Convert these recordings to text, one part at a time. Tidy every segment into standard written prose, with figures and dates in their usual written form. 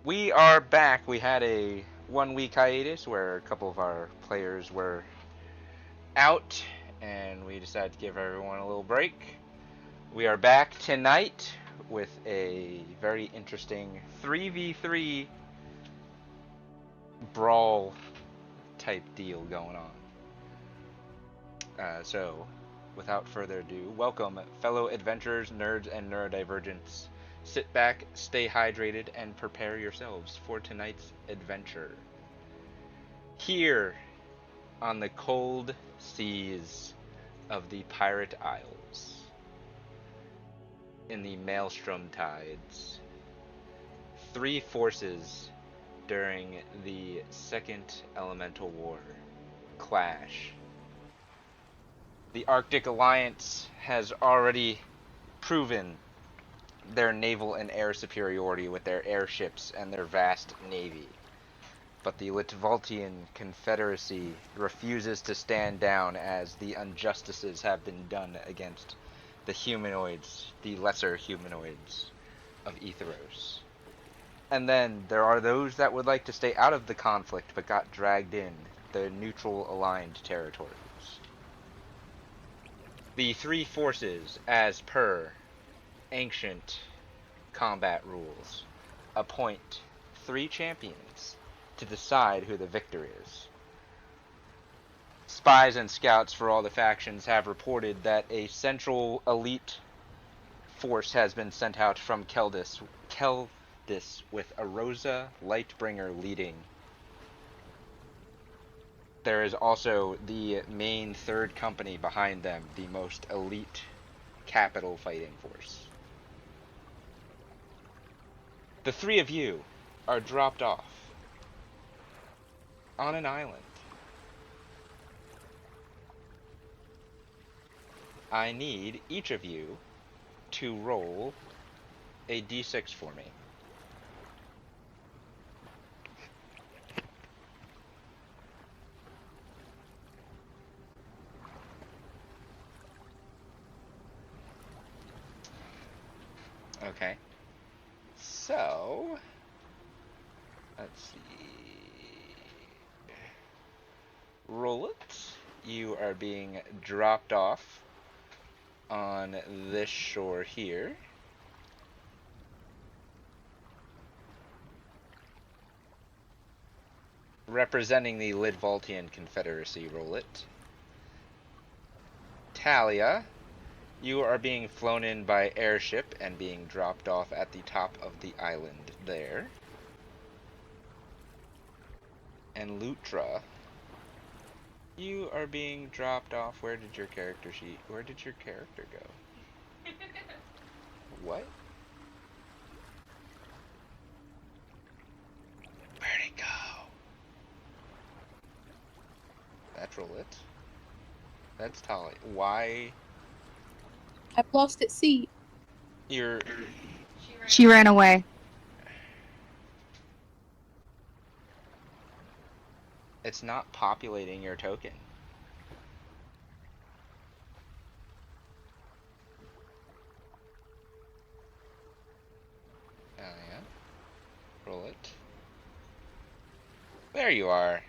We are back. We had a 1 week hiatus where a couple of our players were out, and we decided to give everyone a little break. We are back tonight with a very interesting 3v3 brawl type deal going on. So, without further ado, welcome, fellow adventurers, nerds, and neurodivergents. Sit back, stay hydrated, and prepare yourselves for tonight's adventure. Here, on the cold seas of the Pirate Isles, in the Malestrom tides, three forces during the Second Elemental War clash. The Arctic Alliance has already proven their naval and air superiority with their airships and their vast navy. But the Litvaltian Confederacy refuses to stand down as the injustices have been done against the humanoids, the lesser humanoids of Etheros. And then there are those that would like to stay out of the conflict but got dragged in, the neutral aligned territories. The three forces, as per ancient combat rules, appoint 3 champions to decide who the victor is. Spies and scouts for all the factions have reported that a central elite force has been sent out from Keldis with Arosa Lightbringer leading. There is also the main third company behind them, the most elite capital fighting force. The 3 of you are dropped off on an island. I need each of you to roll a d6 for me. Okay. So, let's see. Roll it. You are being dropped off on this shore here. Representing the Lidvaltian Confederacy, roll it. Talia, you are being flown in by airship and being dropped off at the top of the island there. And Lutra, you are being dropped off. Where did your character go? What? Where'd it go? That's roll it. That's Talia. Why? I've lost its seat. She ran away. It's not populating your token. Oh yeah. Roll it. There you are.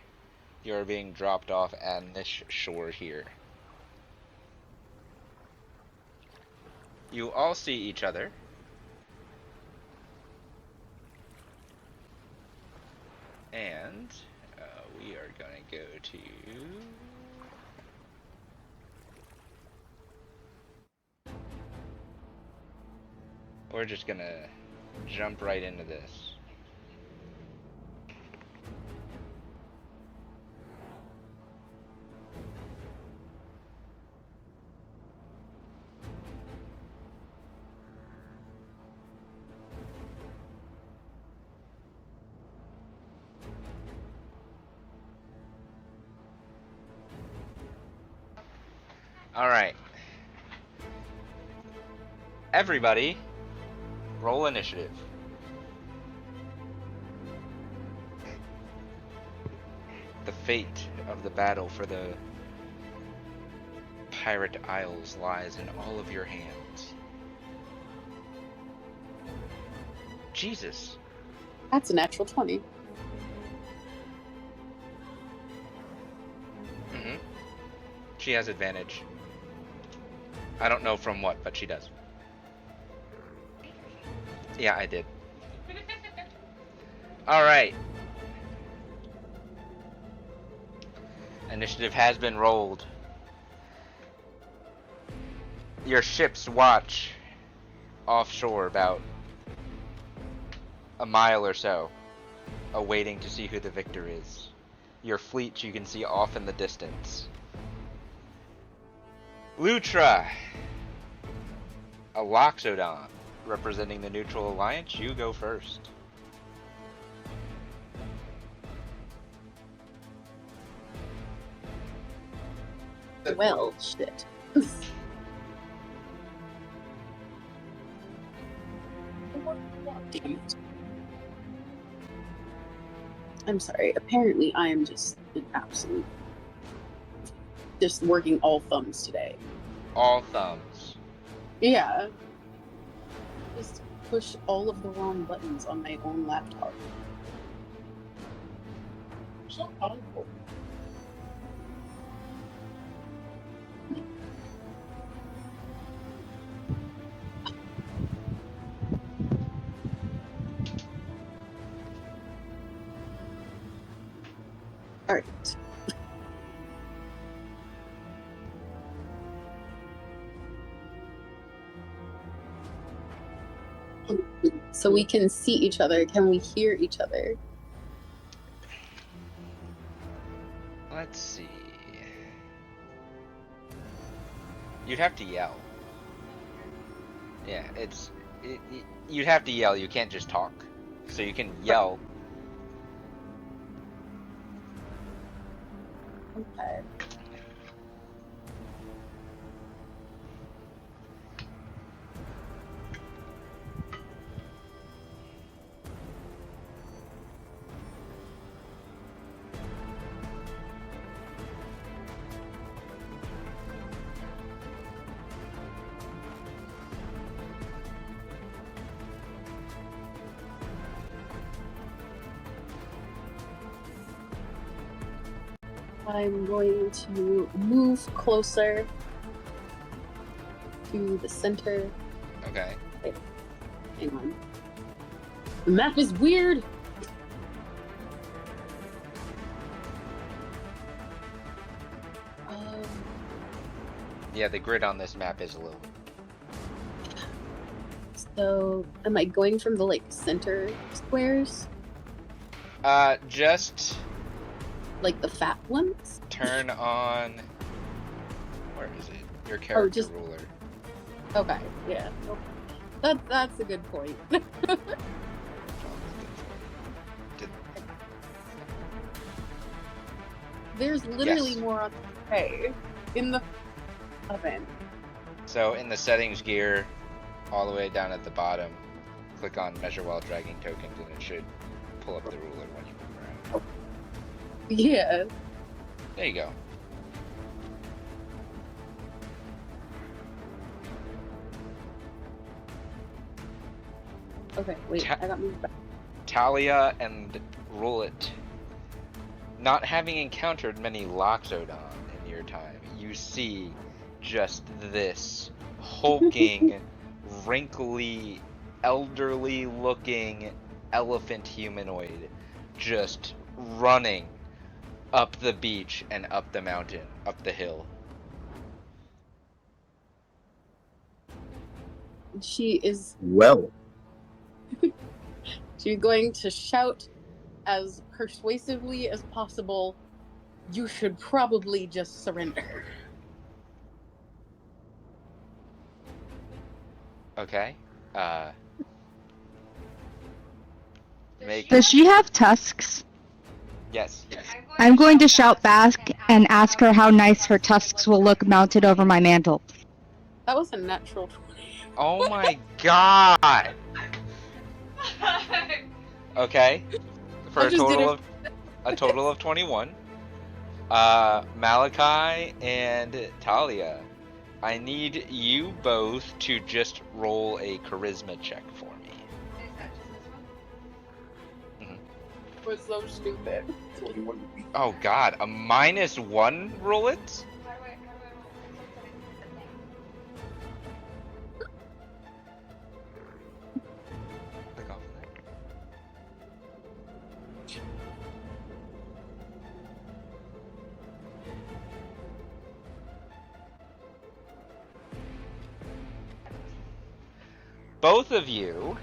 You're being dropped off at this shore here. You all see each other. And we are going to go to... We're just going to jump right into this. Alright. Everybody, roll initiative. The fate of the battle for the Pirate Isles lies in all of your hands. Jesus. That's a natural 20. Mm-hmm. She has advantage. I don't know from what, but she does. Yeah, I did. Alright. Initiative has been rolled. Your ships watch offshore about a mile or so, awaiting to see who the victor is. Your fleet you can see off in the distance. Lutra, a Loxodon, representing the neutral alliance, you go first. Well, shit. Damn it. I'm sorry. Apparently, I am just an absolute. Just working all thumbs today. All thumbs. Yeah. Just push all of the wrong buttons on my own laptop. So awful. All right. So we can see each other. Can we hear each other? Let's see. You'd have to yell. Yeah, you'd have to yell. You can't just talk. So you can yell. Okay. I'm going to move closer to the center. Okay. Wait, hang on. The map is weird. Yeah, the grid on this map is a little. So, am I going from the like center squares? Just Like the fat ones? turn on. Where is it? Your character just- ruler. Okay, yeah. That's a good point. There's literally Yes. more on the tray in the oven. So in the settings gear, all the way down at the bottom, click on measure while dragging tokens, and it should pull up the ruler when you move around. Yeah. There you go. Okay, wait, I got moved back. Talia and Rullet. Not having encountered many Loxodon in your time, you see just this hulking, wrinkly, elderly-looking elephant humanoid just running up the beach and up the mountain, up the hill. She is Well, she's going to shout as persuasively as possible, "You should probably just surrender." Okay. Make Does she have tusks? yes. I'm going to shout back and ask her how nice her tusks will look mounted over my mantle. That was a natural 20. Oh my god. Okay. For I a just did total of 21. Malachi and Talia, I need you both to just roll a charisma check for me. was so stupid. Oh god, a -1 roll it? Click off of that. Both of you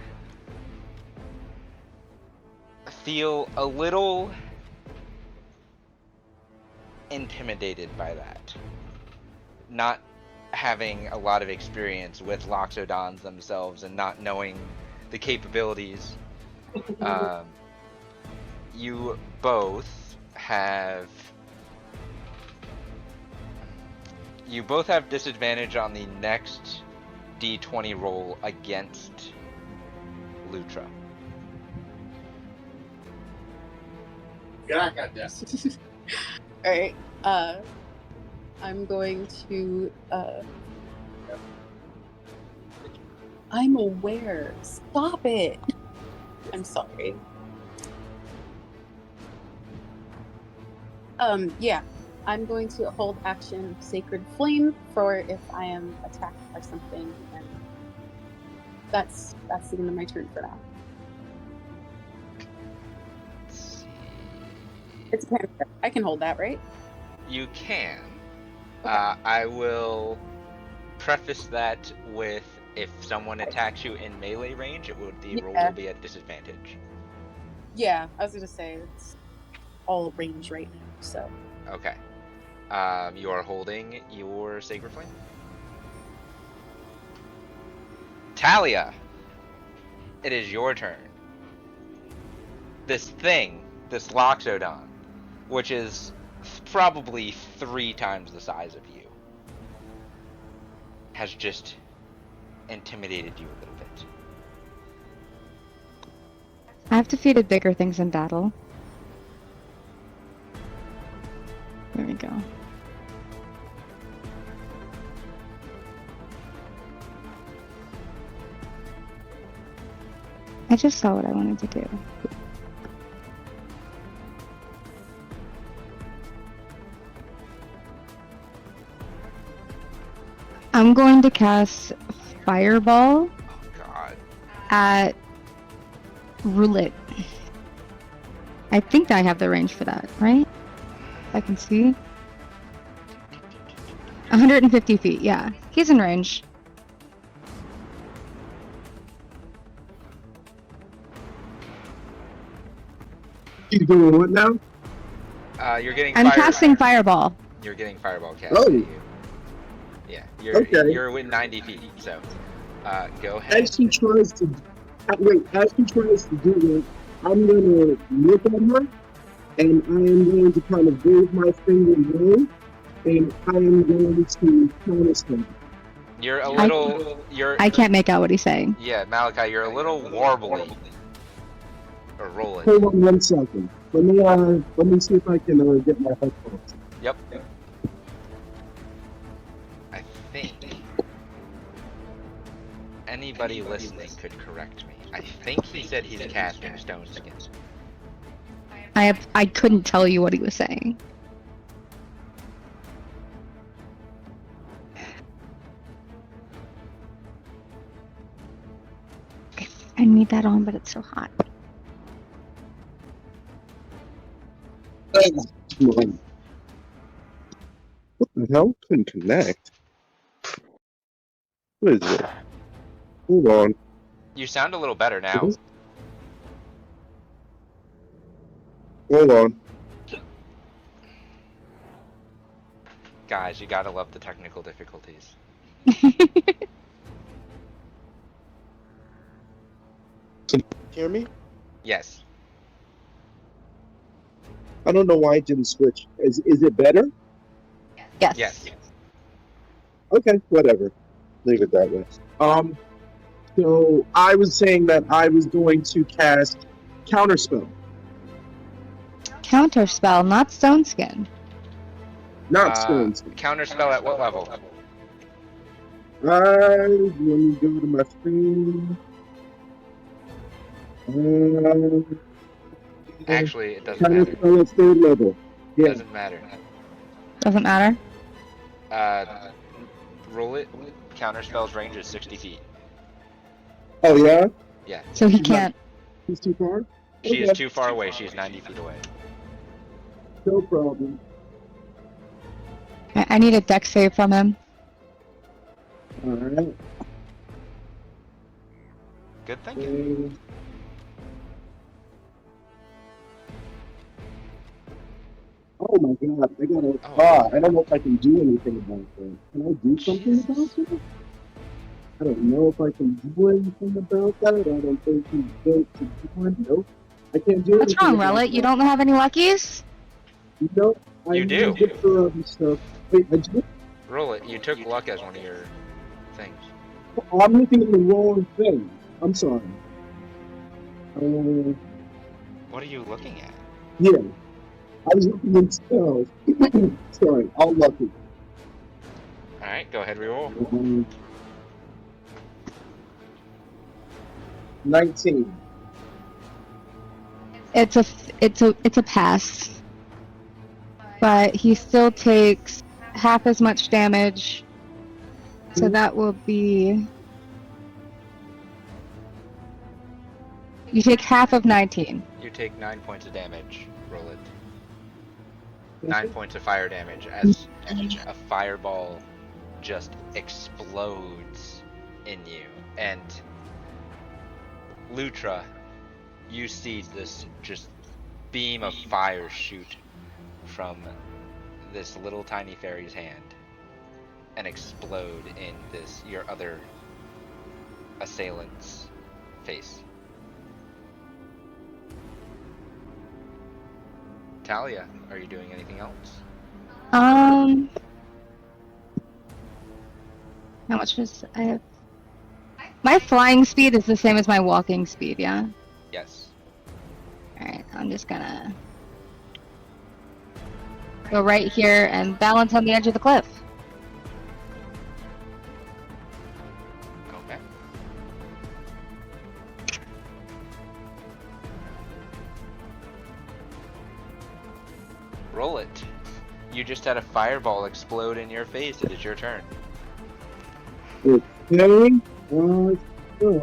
feel a little intimidated by that. Not having a lot of experience with Loxodons themselves and not knowing the capabilities. You both have disadvantage on the next D20 roll against Lutra. Alright, I'm going to, I'm aware. Stop it! I'm sorry. Yeah. I'm going to hold action Sacred Flame for if I am attacked by something, and that's the end of my turn for now. Let's see. It's a cantrip. I can hold that, right? You can. I will preface that with if someone attacks you in melee range, the roll will be at disadvantage. Yeah, I was gonna say it's all range right now, so. Okay. You are holding your Sacred Flame. Talia, it is your turn. This thing, this Loxodon, which is probably 3 times the size of you, has just intimidated you a little bit. I've defeated bigger things in battle. There we go. I just saw what I wanted to do. I'm going to cast Fireball Oh god. at Roulette. I think I have the range for that, right? I can see. 150 feet, yeah. He's in range. You doing what now? You're getting I'm casting Fireball. You're getting Fireball cast Oh. at you. Yeah, Okay. you're within 90 feet, so go ahead. As he tries to do that, I'm gonna look at her, and I am going to kind of wave my finger low, and I am going to counter spell. You're a little. I can't make out what he's saying. Yeah, Malachi, you're a little warbly. Or rolling. Hold on 1 second. Let me see if I can get my headphones. Yep. I think anybody listening could correct me. I think he said he's casting Stone Skin. I couldn't tell you what he was saying. I need that on, but it's so hot. What the hell? Couldn't connect. What is it? Hold on. You sound a little better now. Hold on. Guys, you gotta love the technical difficulties. Can you hear me? Yes. I don't know why it didn't switch. Is it better? Yes. Yes. Okay, whatever. Leave it that way. So I was saying that I was going to cast Counterspell. Counterspell, not Stone Skin. Not stones. Counterspell at what level? Let me go to my screen. Actually, it doesn't Counter matter. spell at third level. Yeah. Doesn't matter. Doesn't matter. Uh, roll it. Counterspell's range is 60 feet. Oh yeah. Yeah. So he He's not- can't. He's too far. She is Okay. too far away. She's 90 feet away. No problem. I need a dex save from him. All right. Good thinking. Oh my god, I gotta. Oh. I don't know if I can do anything about that. Can I do something Jesus. about that? I don't know if I can do anything about that. I don't think he's built to do it. Nope. I can't do What's anything wrong, about Relic? You that. don't have any luckies? Nope. I You do. use it for other stuff. Wait, I do? Roll it. You took luck as one of your things. Oh, I'm looking at the wrong thing. I'm sorry. What are you looking at? Yeah. I was looking at spells. Sorry, all lucky. Alright, go ahead, reroll. 19. It's a pass. But he still takes half as much damage. So that will be. You take half of 19. You take 9 points of damage. Roll it. 9 points of fire damage as a fireball just explodes in you. And Lutra, you see this just beam of fire shoot from this little tiny fairy's hand and explode in your other assailant's face. Talia, are you doing anything else? How much was I have? My flying speed is the same as my walking speed, yeah? Yes. Alright, I'm just gonna go right here and balance on the edge of the cliff. Okay. Roll it. You just had a fireball explode in your face. It is your turn. Okay. So.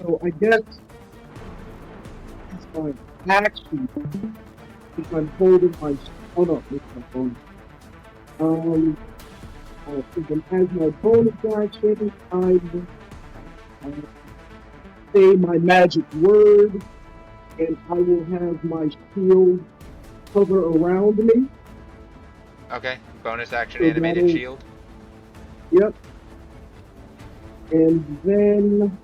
So I guess it's my action if I'm holding my. Oh no, it's my phone. I think as my bonus action, I say my magic word, and I will have my shield cover around me. Okay. Bonus action So animated that'll- shield. Yep. And then.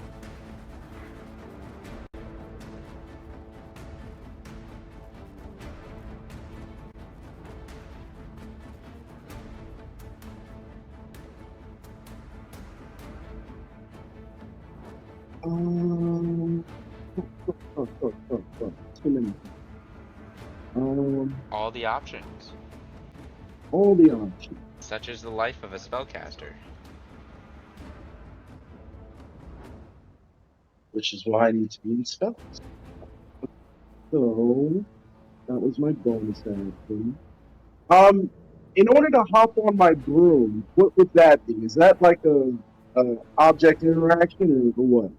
Too many. All the options, All the options. such as the life of a spellcaster. Which is why I need to be in spells. So that was my bonus action. In order to hop on my broom, what would that be? Is that like a object interaction or what?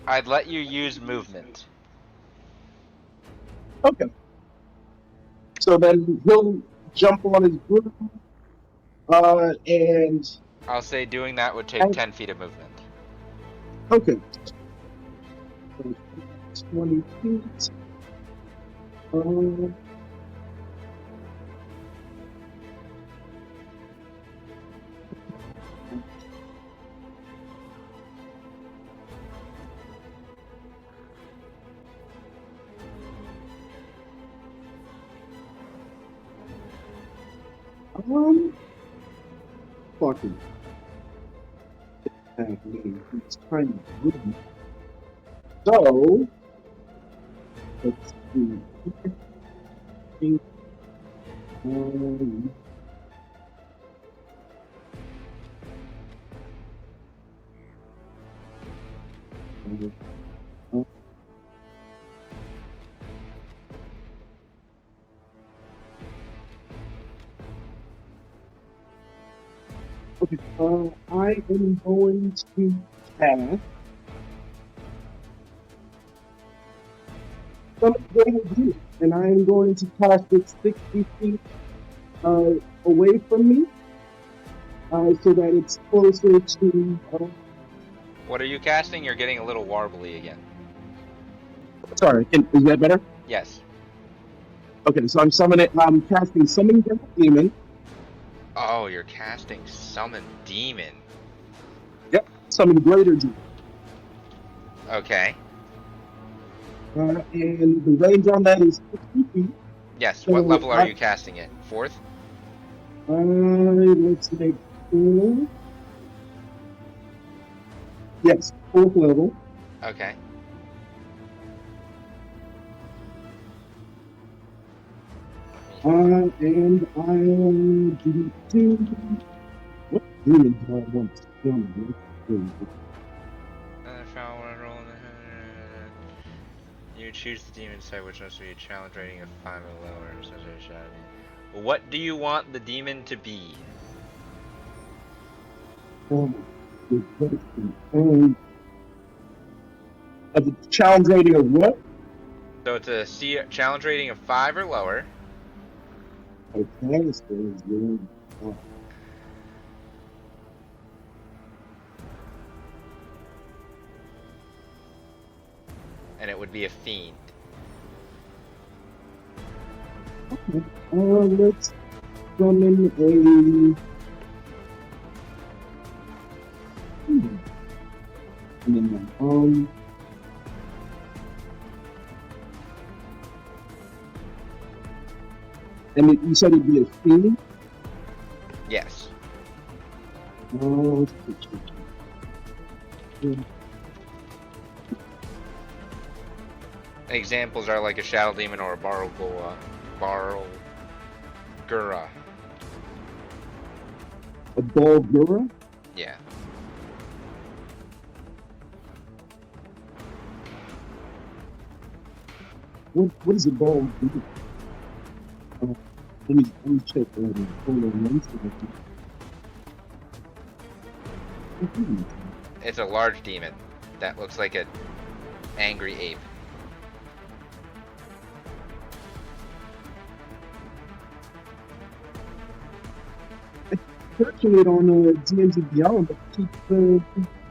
I'd let you use movement. Okay. So then he'll jump on his broom, and I'll say doing that would take 10 feet of movement. okay. So 20 feet. Fucking me. It's kind of good. So, let's see. Um, okay, I am going to cast something great with you, and I am going to cast it 60 feet away from me, so that it's closer to. What are you casting? You're getting a little warbly again. Sorry, is that better? Yes. Okay, so I'm casting Summon Demon. Oh, you're casting Summon Demon. Yep, Summon Greater Demon. Okay. And the range on that is 60 feet. Yes, So what level are you casting it? 4th? Let's make sure. Yes, 4th level. Okay. And I'll do what demon do I want to summon? You choose the demon side, which must be a challenge rating of 5 or lower. What do you want the demon to be? Good question. The challenge rating of what? So it's a challenge rating of 5 or lower. Okay, so it's good. And it would be a fiend. Okay. Let's summon a. And you said it'd be a fiend? Yes. Examples are like a shadow demon or a Barl Gura. A Balgura? Yeah. What is a Balgura? Let me check that in. Hold on one second. It's a large demon that looks like an angry ape. Searching it on D&D Beyond, but keep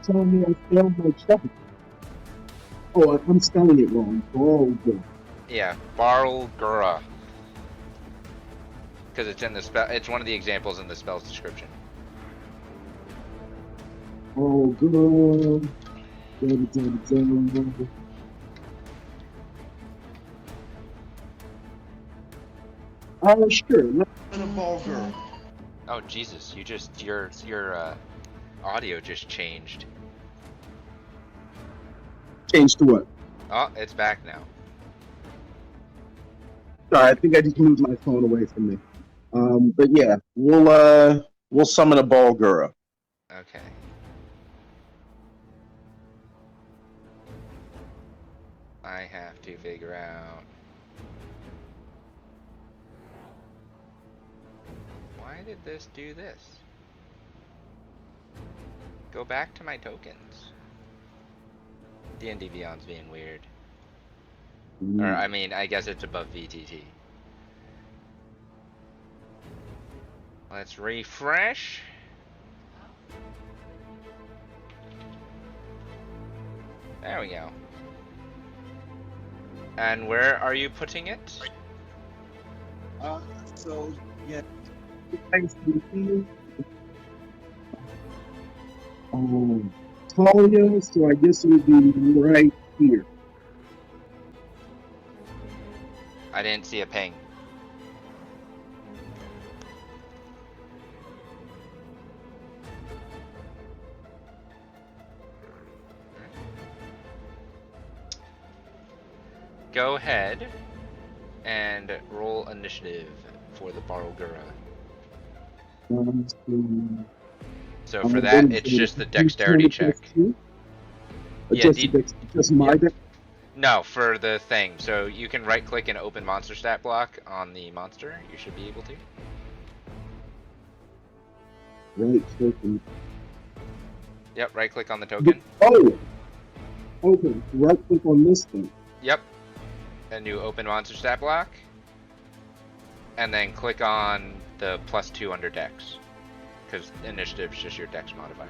telling me I failed my check. Oh, I'm spelling it wrong. Balgura. Yeah, Barl Gura. Because it's in the spell. It's one of the examples in the spell's description. Oh, good. Sure. A ball girl. Oh Jesus! Your audio just changed. Change to what? Oh, it's back now. Sorry, I think I just moved my phone away from me. But yeah, we'll summon a Balgura. Okay. I have to figure out why did this do this? Go back to my tokens. D&D Beyond's being weird. Or I mean, I guess it's above VTT. Let's refresh. There we go. And where are you putting it? So yeah, thanks to you. Talia, so I guess it would be right here. I didn't see a ping. go ahead and roll initiative for the Barlgura. So for that, it's just the dexterity check. Yeah, just my deck. No, for the thing. So you can right click and open monster stat block on the monster. You should be able to. Right click. Yep, right click on the token. Oh! Okay, right click on this thing. Yep. And you open monster stat block. And then click on the +2 under dex. Because initiative's just your dex modifier.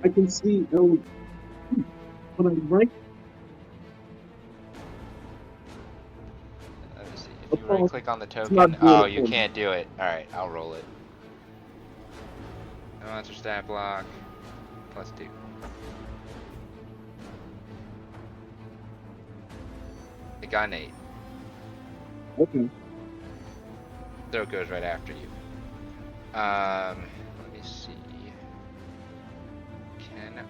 I can see when I right. Let me see. If you right click on the token, you can't do it. Alright, I'll roll it. Monster stat block +2. It got an 8. Okay. So it goes right after you. Let me see. Can I?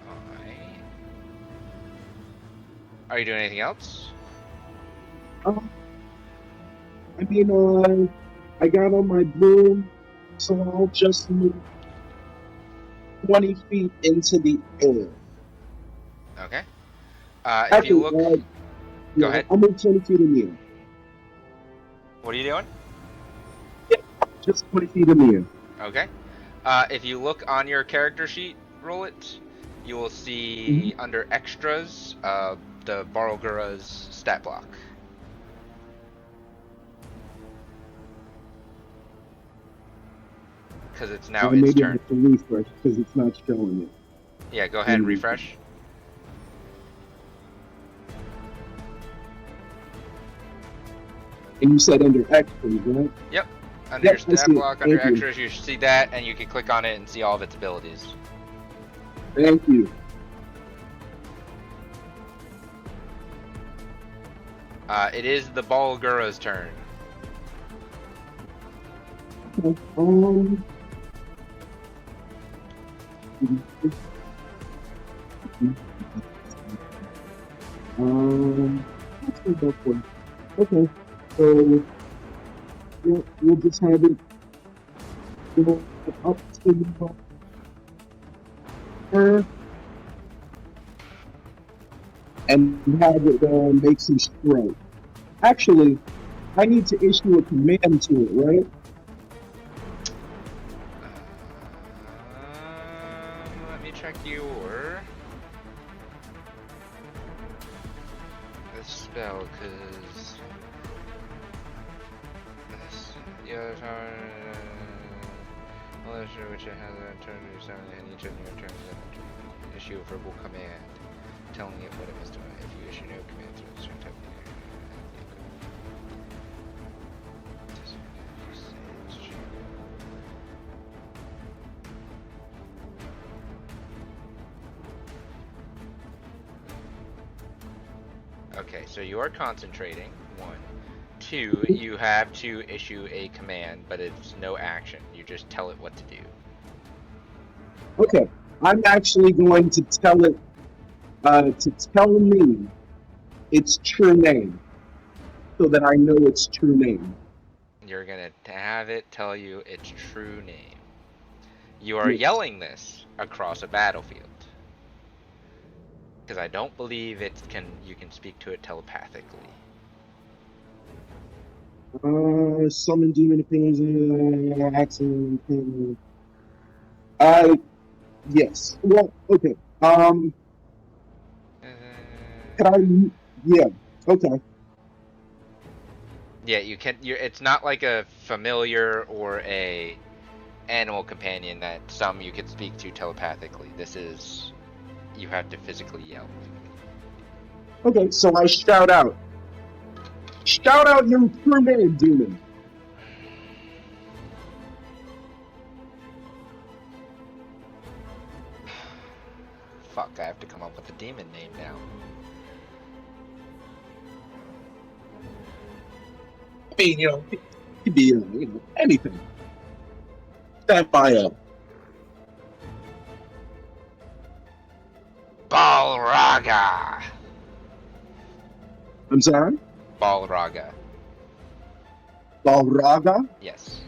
Are you doing anything else? I mean, I got on my broom, so I'll just move 20 feet into the air. Okay. Actually, if you look, go ahead. I'll move 20 feet in the air. What are you doing? Just 20 feet in the air. Okay. If you look on your character sheet, roll it. You will see under extras, the Barlgura's stat block. Because it's now its maybe turn. I have to refresh because it's not showing it. Yeah, go ahead and refresh. And you said under extras, right? Yep. Under your stat block, under extras, you should see that, and you can click on it and see all of its abilities. Thank you. It is the Barlgura's turn. Let's go for it. Okay, so we'll just have it go up to her and have it make some strike. Actually, I need to issue a command to it, right? Let me check your this spell, because the other tower Malestrom, which it has a turn to summon any turn your turn issue a verbal command telling it what it must do. If you issue no command to a certain type of Okay, so you are concentrating, 1. 2, you have to issue a command, but it's no action. You just tell it what to do. Okay, I'm actually going to tell it to tell me its true name, so that I know its true name. You're gonna have it tell you its true name. You are yelling this across a battlefield. Because I don't believe you can speak to it telepathically. Summon demon opinions, action. Yes. Well, okay. Can I? Yeah. Okay. Yeah, you can. It's not like a familiar or a animal companion that some you could speak to telepathically. This is, you have to physically yell. Okay, so I shout out. Shout out your true name, demon. Fuck, I have to come up with a demon name now. I mean, it could be, anything. Stand by up. Ball Balraga. I'm sorry? Balraga. Balraga? Yes.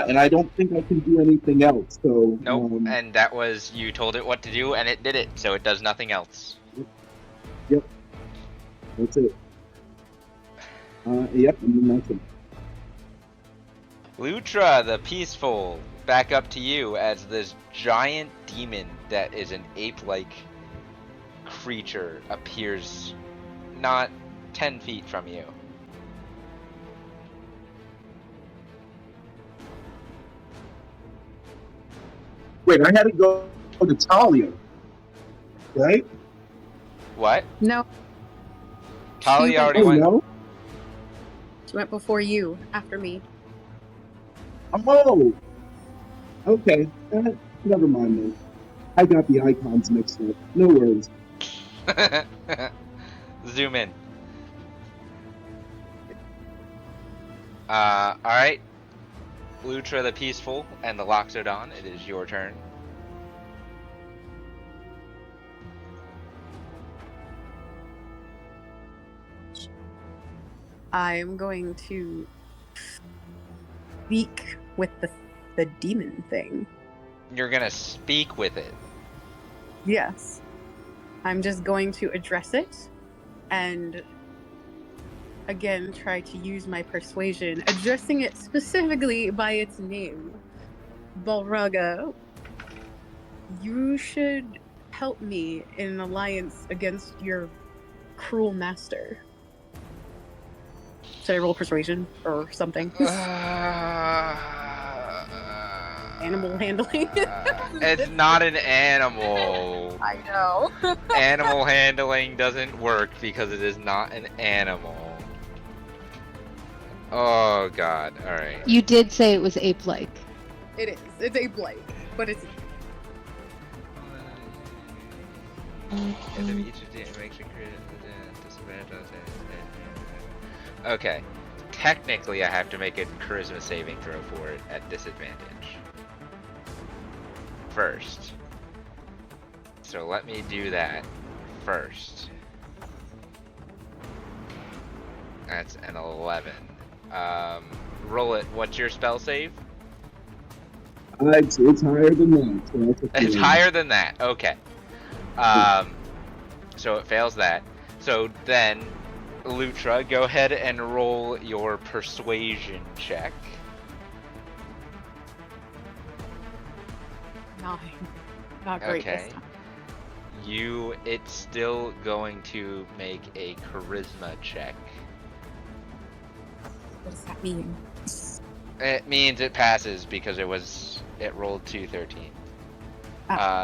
And I don't think I can do anything else. So Nope. And that was, you told it what to do, and it did it. So it does nothing else. Yep. That's it. Yep. And then that's it. Lutra, the Peaceful, back up to you as this giant demon that is an ape-like creature appears not 10 feet from you. Wait, I had to go to Talia, right? What? No, Talia already Oh went. no. she went before you, after me. Oh. Okay. Never mind then. I got the icons mixed up. No worries. Zoom in. Alright. Lutra the Peaceful and the Loxodon, it is your turn. I'm going to speak with the demon thing. You're gonna speak with it. Yes. I'm just going to address it and again try to use my persuasion, addressing it specifically by its name. Balraga, you should help me in an alliance against your cruel master. Should I roll persuasion or something? Animal handling. It's not an animal. I know. Animal handling doesn't work because it is not an animal. Oh god, alright. You did say it was ape-like. It is. It's a blight, but it's Okay. Technically, I have to make a charisma saving throw for it at disadvantage. First. So let me do that first. That's an 11. Roll it. What's your spell save? It's higher than that. So that's okay. It's higher than that. Okay. So it fails that. So then, Lutra, go ahead and roll your persuasion check. 9. Not great Okay. this time. It's still going to make a charisma check. What does that mean? It means it passes because it rolled 213.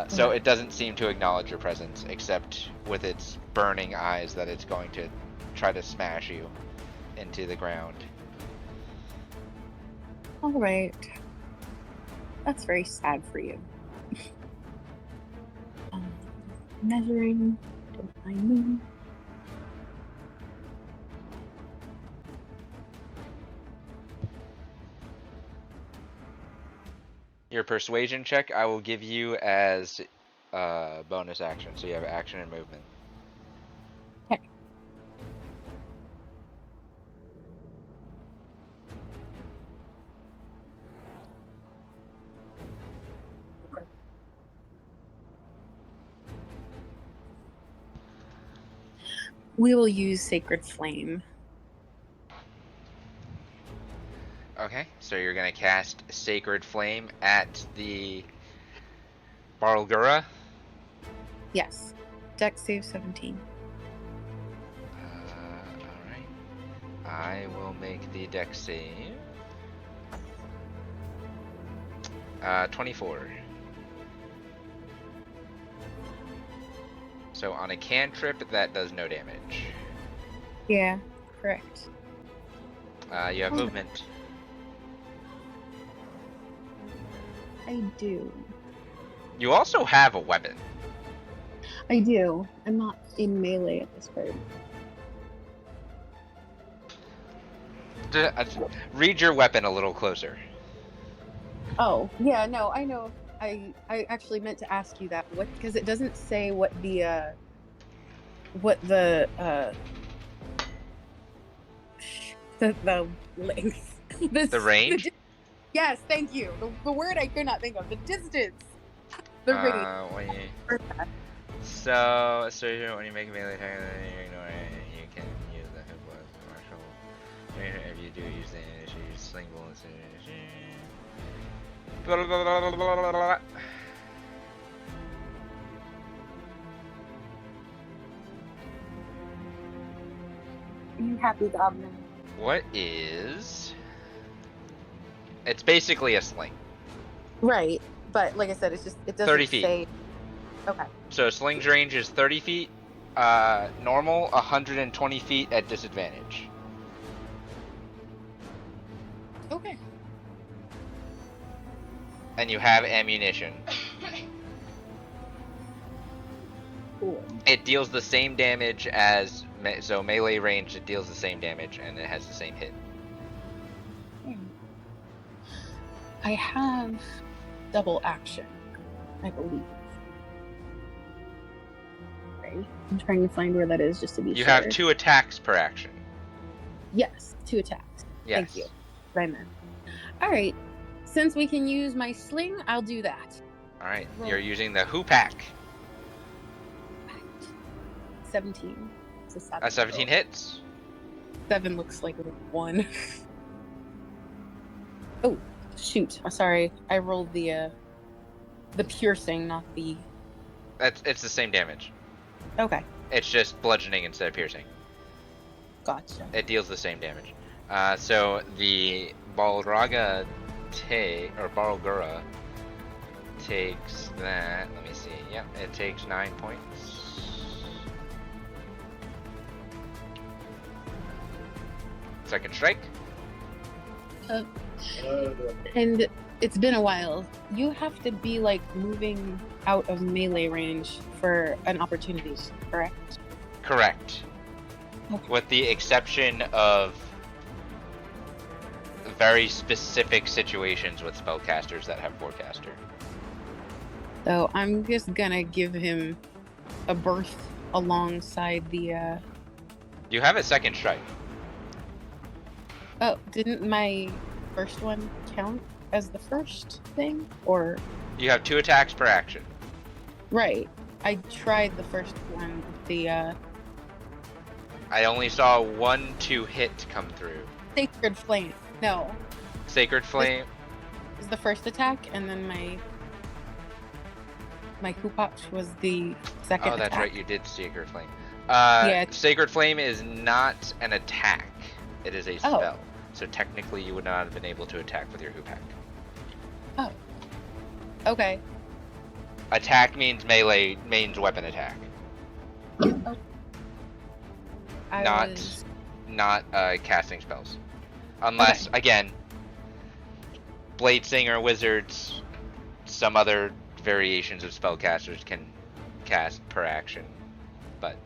So okay. it doesn't seem to acknowledge your presence, except with its burning eyes that it's going to try to smash you into the ground. All right. That's very sad for you. Measuring. Don't mind me. Your persuasion check I will give you as bonus action, so you have action and movement. Okay. We will use Sacred Flame. Okay, so you're gonna cast Sacred Flame at the Barlgura. Yes. Dex save 17. Alright. I will make the dex save. 24. So on a cantrip, that does no damage. Yeah, correct. You have Oh. movement. I do. You also have a weapon. I do. I'm not in melee at this point. Read your weapon a little closer. Oh, yeah, no, I know. I actually meant to ask you that. What, because it doesn't say what the the length. The range? Yes, thank you. The word I could not think of. The distance. The range. So when you make a melee attack, you ignore it. You can use the hit plus martial. If you do use the initiative, use sling bullets. Blah, blah, blah, blah, blah, blah, blah. You happy goblin? What is? It's basically a sling. Right, but like I said, it's just it doesn't 30 feet. say. Okay. So sling's range is 30 feet, normal, 120 feet at disadvantage. Okay. And you have ammunition. Cool. It deals the same damage as, so melee range, it deals the same damage, and it has the same hit. I have double action, I believe. Okay. I'm trying to find where that is just to be You sure. have 2 attacks per action. Yes, 2 attacks. Yes. Thank you. Right, man. All right. Since we can use my sling, I'll do that. Alright, you're using the hoopak. 17. It's a 7. A 17 hits. 7 looks like a 1. Oh, shoot. Sorry. I rolled the piercing, not the... It's the same damage. Okay. It's just bludgeoning instead of piercing. Gotcha. It deals the same damage. So the Balrogga Balgura takes that. Let me see. Yep, it takes 9 points. Second strike. And it's been a while. You have to be like moving out of melee range for an opportunity, correct? Correct. Okay. With the exception of very specific situations with spellcasters that have forecaster. So I'm just gonna give him a berth alongside the You have a second strike. Oh, didn't my first one count as the first thing? Or You have 2 attacks per action. right. I tried the first one, the I only saw 1-2 hit come through. Sacred Flame. No. Sacred Flame. Is the first attack, and then my Hupach was the second Oh, that's attack. right. You did Sacred Flame. Yeah. Sacred Flame is not an attack. It is a Oh. spell. So technically, you would not have been able to attack with your Hoopak. Oh. Okay. Attack means melee, means weapon attack. I Not- was... Not casting spells. Unless, again, Blade Singer wizards, some other variations of spellcasters can cast per action. But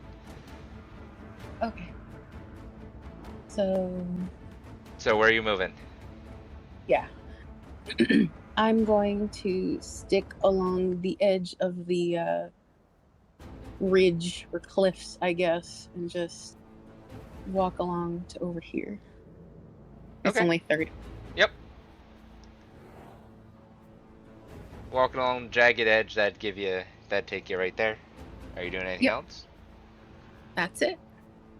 Okay. So where are you moving? yeah. I'm going to stick along the edge of the ridge or cliffs, I guess, and just walk along to over here. It's Okay. only 30. Yep. Walking along jagged edge, that'd take you right there. Are you doing anything Yep. else? That's it.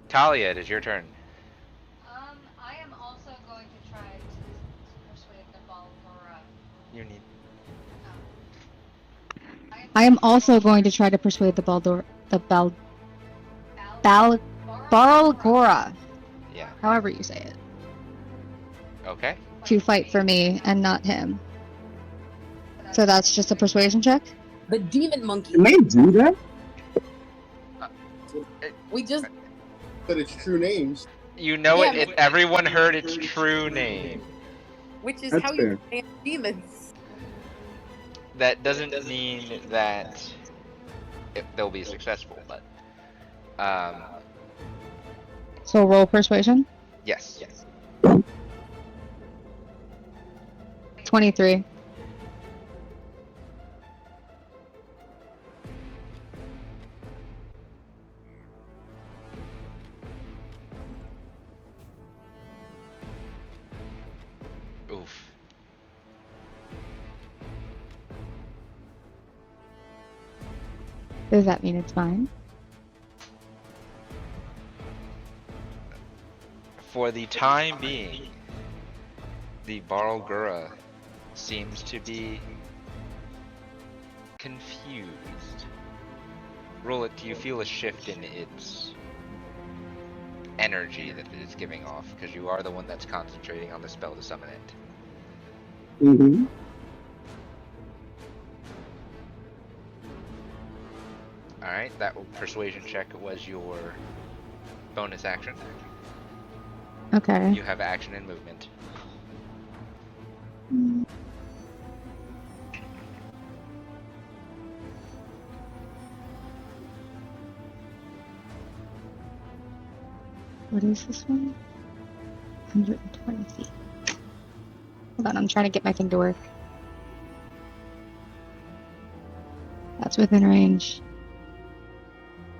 Talia, it is your turn. I am also going to try to persuade the Balgura. You need. I am also going to try to persuade the Balgora, Yeah. however you say it, Okay. to fight for me and not him. So that's just a persuasion check? The demon monkey. Can they do that? We just But it's true names. You know Yeah, it. Everyone heard its true name. which is That's how you command demons. That doesn't mean that they'll be successful, but So roll persuasion? yes. 23. Oof. Does that mean it's mine? For the time being, the Barlgura seems to be confused. Roll it. Do you feel a shift in its energy that it is giving off? Because you are the one that's concentrating on the spell to summon it. Mm-hmm. Alright, that persuasion check was your bonus action. Okay. You have action and movement. What is this one? 120 feet. Hold on, I'm trying to get my thing to work. That's within range.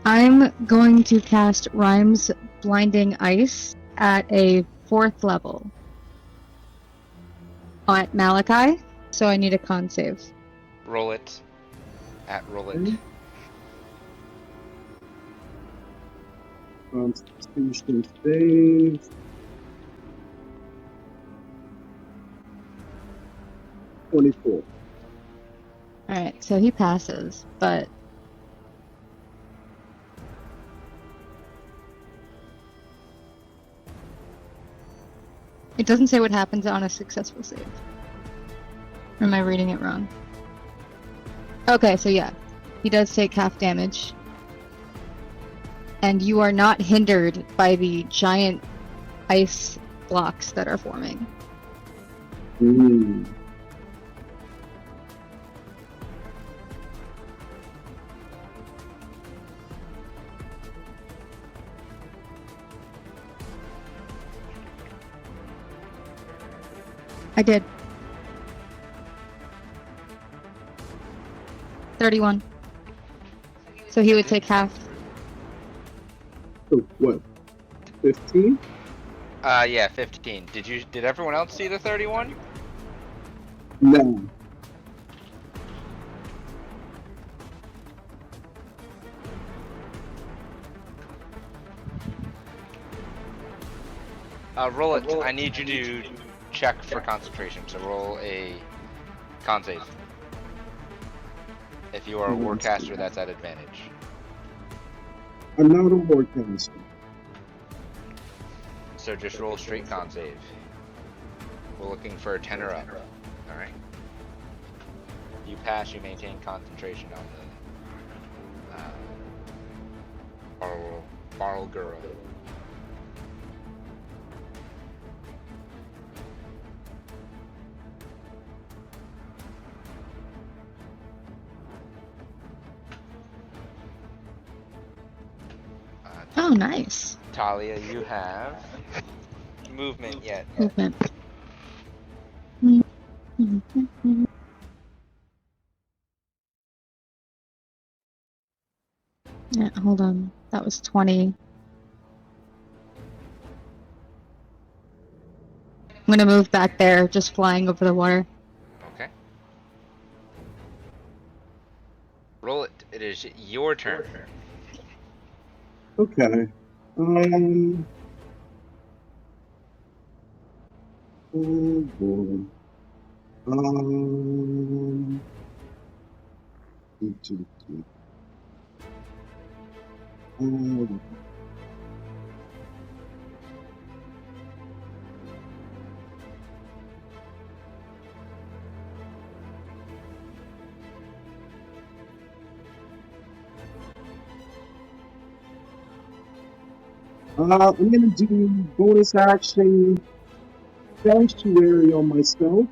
I'm going to cast Rhyme's Blinding Ice at a 4th level. At Malachi, so I need a con save. Roll it. Roll it. Constitution save. 24. Alright, so he passes, but it doesn't say what happens on a successful save. Or am I reading it wrong? Okay, so yeah. He does take half damage. And you are not hindered by the giant ice blocks that are forming. Mm. I did. 31. So he would take half. So what? 15? Yeah, 15. Did everyone else see the 31? No. Roll it. I need you to check for concentration, so roll a con save. If you are a warcaster, that's at advantage. I'm not a warcaster. So just roll straight con save. We're looking for a 10 or up. Alright. You pass, you maintain concentration on the Barlgura. Oh, nice. Talia, you have movement yet. Movement. Yeah, hold on. That was 20. I'm gonna move back there, just flying over the water. Okay. Roll it. It is your turn. Okay. Oh boy. Two. I'm gonna do bonus action sanctuary on myself.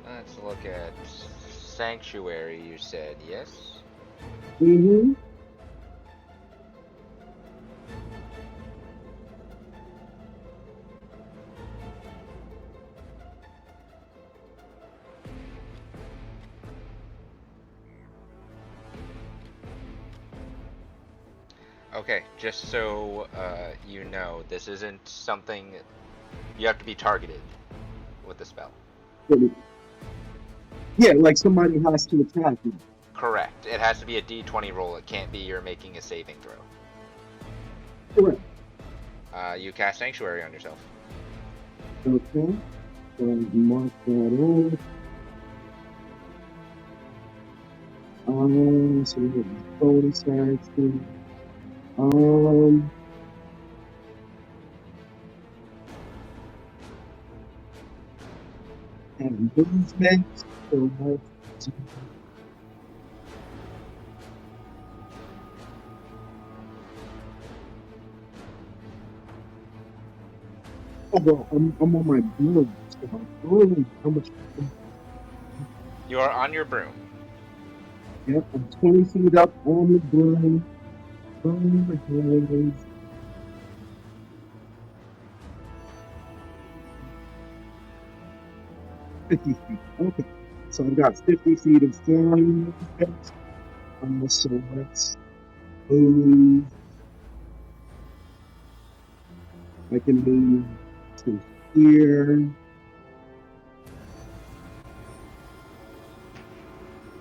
Let's look at Sanctuary, you said, yes? Mm-hmm. Okay, just so you know, this isn't something you have to be targeted with the spell. Yeah, like somebody has to attack you. Correct. It has to be a D20 roll. It can't be you're making a saving throw. Correct. You cast Sanctuary on yourself. Okay. So mark that off. So we have the bonus action. And movement. So let's do. Oh, well, I'm on my broom. So my broom, how much? You are on your broom. Yep, I'm 20 feet up on the broom. Broom has 50 feet. Okay. So I've got 50 feet of flying. So let's move. I can move to here.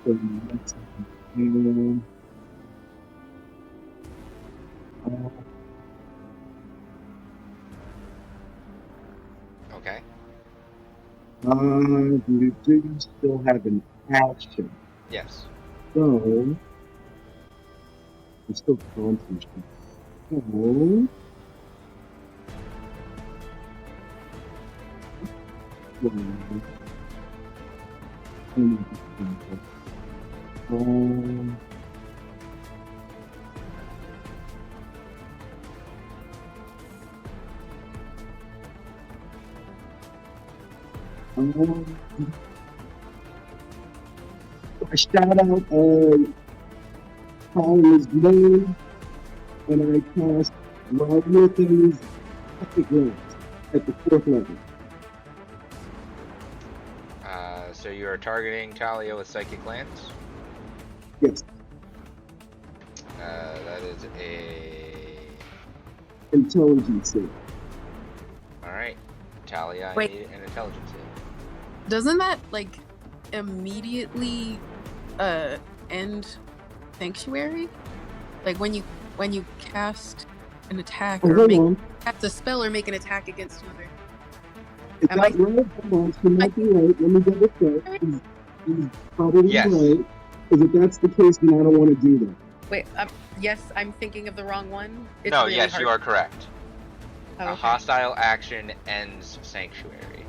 So let's do, Okay. we do still have an action. Yes. So I'm still concentrating. So I shout out Paula's name and I cast Wild Weapons Epic Glance at the 4th level. So you are targeting Talia with Psychic Lance? Yes. That is a... Intelligence save. Alright. Talia, I Wait. need an intelligence save. Doesn't that like immediately end Sanctuary? Like when you cast an attack or cast a spell or make an attack against another. Is Am that I- right? Hold on, she might be right. Let me double check. He's probably Yes. right. Because if that's the case, then I don't want to do that. Wait, yes, I'm thinking of the wrong one. It's No, really yes, hard. you are correct. Oh, A okay. hostile action ends Sanctuary.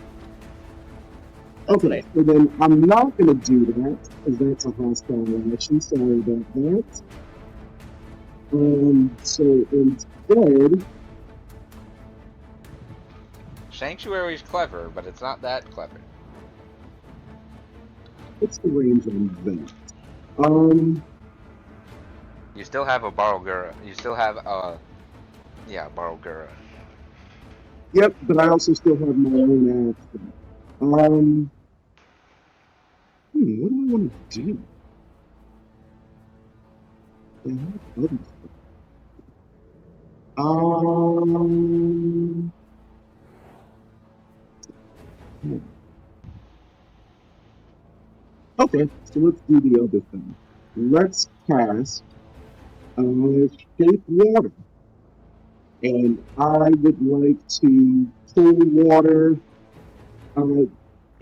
Okay, so then I'm not going to do that, because that's a hostile action. Sorry about that. So instead, Sanctuary's clever, but it's not that clever. what's the range on that? You still have a Barlgura. You still have a... Yeah, Barlgura. Yep, but I also still have my own action. What do I want to do? I have other stuff. Okay, so let's do the other thing. Let's cast Shape Water. And I would like to pull water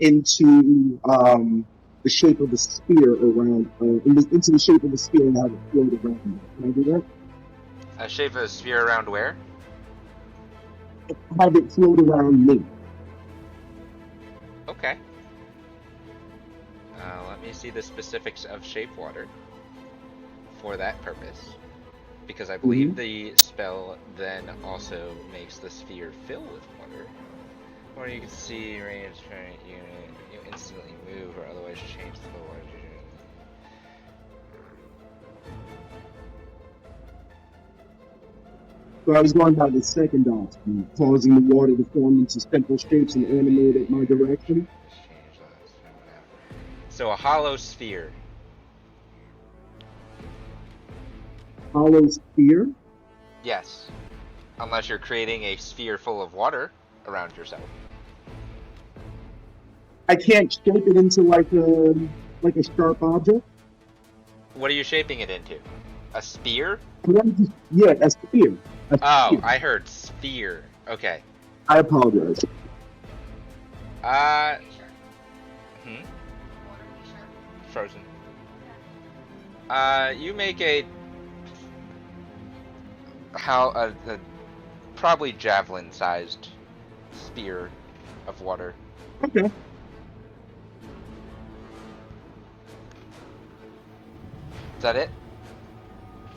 into the shape of a sphere around, into the shape of a sphere and have it float around me. Can I do that? A shape of a sphere around where? Have it float around me. Okay. Let me see the specifics of Shape Water for that purpose. Because I believe the spell then also makes the sphere fill with water. Or you can see range turn unit, you instantly move or otherwise change the flow water. So I was going by the second option, causing the water to form into simple shapes and animate it my direction. So a hollow sphere. Hollow sphere. Yes. Unless you're creating a sphere full of water around yourself. I can't shape it into like a sharp object. What are you shaping it into? A spear? Yeah, a sphere. A Oh, sphere. I heard sphere. Okay. I apologize. Uh, Sure. hmm? Water sure. Frozen. You make a probably javelin-sized spear of water. Okay. Is that it?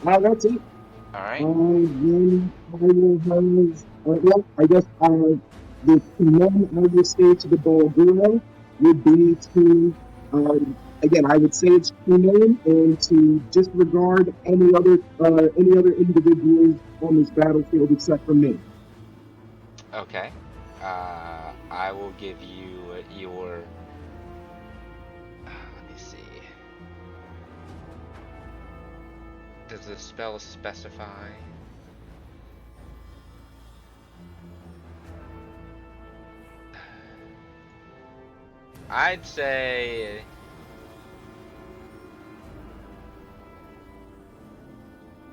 That's it. All right. Then I will have, well, I guess the command I will say to the ball girl would be to, again, I would say it's humane and to disregard any other individuals on this battlefield except for me. Okay. I will give you your. Let me see. Does the spell specify? I'd say.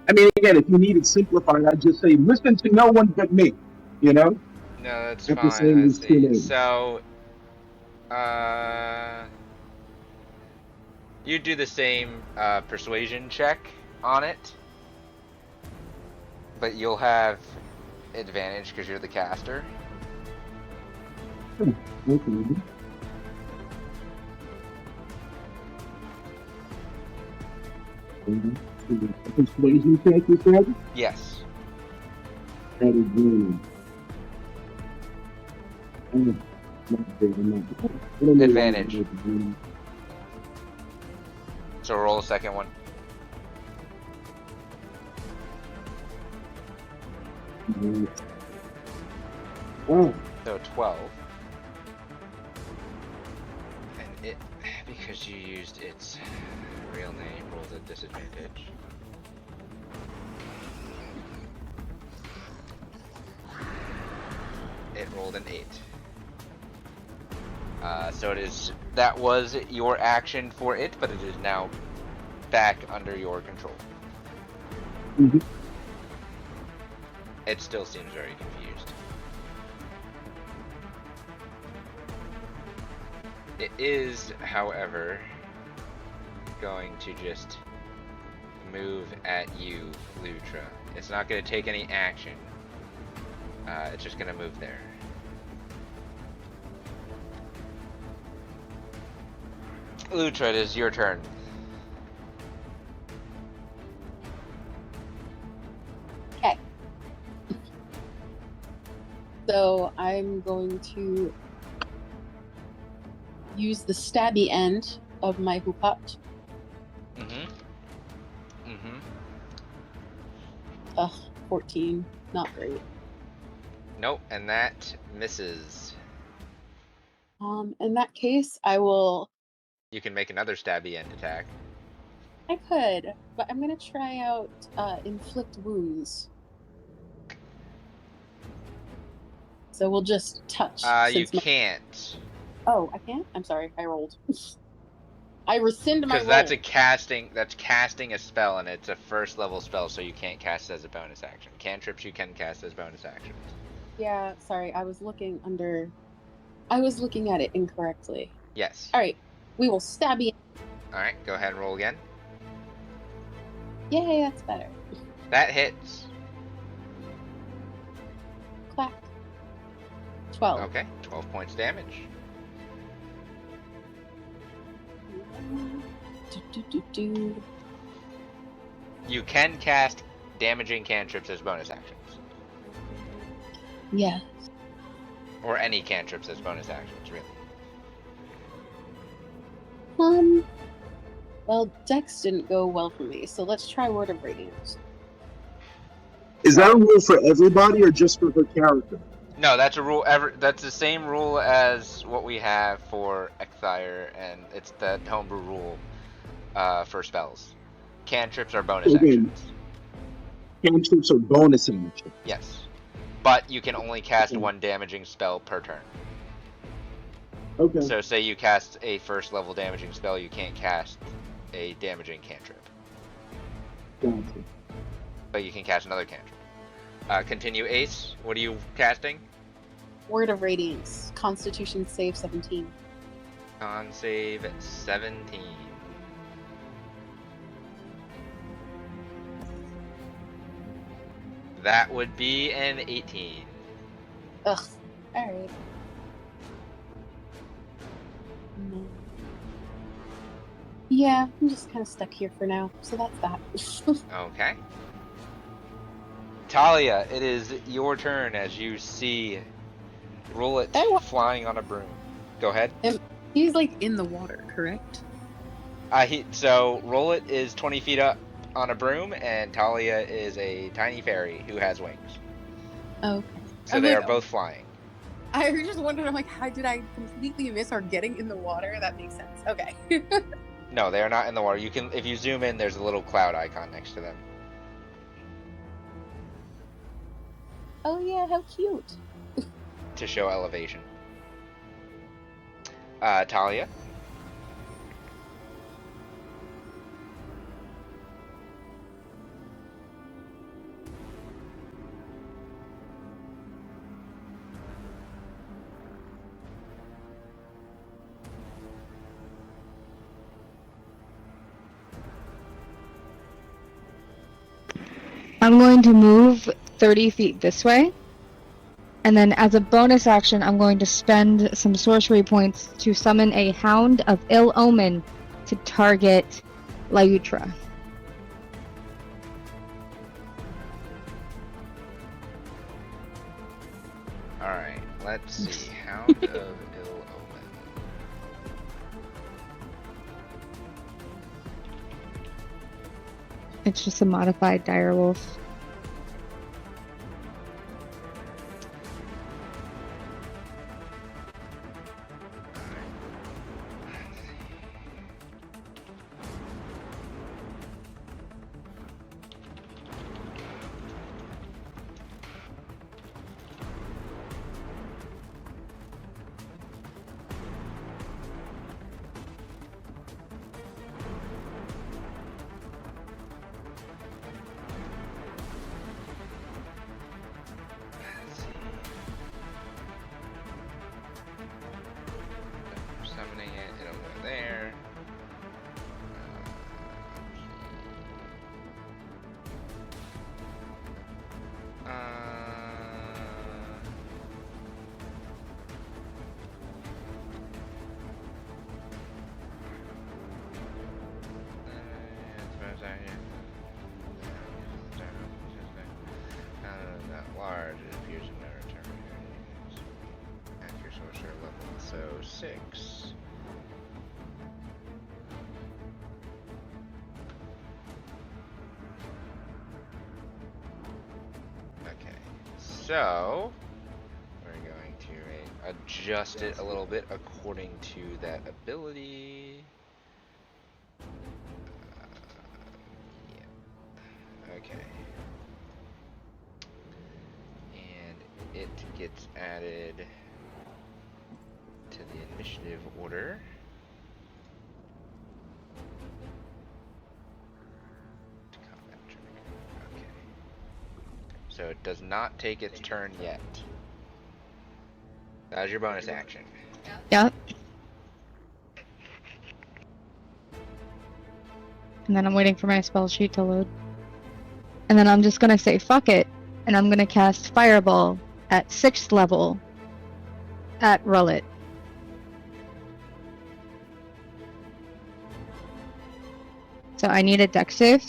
I mean, again, if you need it simplified, I'd just say, listen to no one but me, you know? No, that's After fine. saying I these two see. names. So, you do the same persuasion check on it, but you'll have advantage because you're the caster. Okay. A persuasion check, you said? Yes. That is good. Not big, not big. I don't know why Advantage. I'm not doing So roll a second one. it. Oh, So 12. And it, because you used its real name, rolls a disadvantage. It rolled an 8. So that was your action for it, but it is now back under your control. mhm. It still seems very confused. It is, however, going to just move at you, Lutra. It's not going to take any action. It's just going to move there. Lutra, it is your turn. Okay. So I'm going to use the stabby end of my hoopot. Mm-hmm. 14. Not great. Nope, and that misses. In that case, I will. You can make another stabby end attack. I could, but I'm gonna try out inflict wounds. So we'll just touch. You since my- can't. Oh, I can't. I'm sorry. I rolled. I rescind my roll. Because that's a casting. That's casting a spell, and it's a first level spell, so you can't cast it as a bonus action. Cantrips you can cast as bonus actions. Yeah, sorry. I was looking at it incorrectly. Yes. All right, we will stab you. All right. Go ahead and roll again. Yay, that's better. That hits. Clack. 12. Okay. 12 points damage. Do. You can cast damaging cantrips as bonus actions, Yeah. or any cantrips as bonus actions, really. Well, Dex didn't go well for me, so let's try Word of Radiance. Is that a rule for everybody or just for her character? No, that's a rule. That's the same rule as what we have for Ekthire, and it's the homebrew rule for spells. Cantrips are bonus Okay. actions. Cantrips are bonus action. Yes. But you can only cast one damaging spell per turn. Okay. So say you cast a first level damaging spell, you can't cast a damaging cantrip. Gotcha. But you can cast another cantrip. Continue, Ace. What are you casting? Word of Radiance. Constitution save 17. Con save 17. That would be an 18. Ugh. Alright. Yeah, I'm just kind of stuck here for now. So that's that. Okay. Talia, it is your turn as you see Rullet flying on a broom. Go ahead. He's like in the water, correct? So Rullet is 20 feet up on a broom, and Talia is a tiny fairy who has wings. Okay. So they are both flying. I just wondered, I'm like, how did I completely miss our getting in the water? That makes sense. Okay. No, they are not in the water. You can, if you zoom in, there's a little cloud icon next to them. Oh yeah, how cute. To show elevation. Talia. I'm going to move 30 feet this way. And then as a bonus action, I'm going to spend some sorcery points to summon a Hound of Ill Omen to target Lyutra. Alright, let's see. Hound of Ill Omen. It's just a modified direwolf. Summoning it, it'll go there. Not large, it appears in no return. At your sorcerer level, so 6. Okay, so we're going to adjust it a little bit according to that ability. Yeah. Okay. And it gets added to the initiative order. Combat track. Okay. So it does not take its turn yet. That was your bonus action. Yep. And then I'm waiting for my spell sheet to load. And then I'm just gonna say fuck it. And I'm gonna cast Fireball at 6th level at Rullet. So I need a dex save.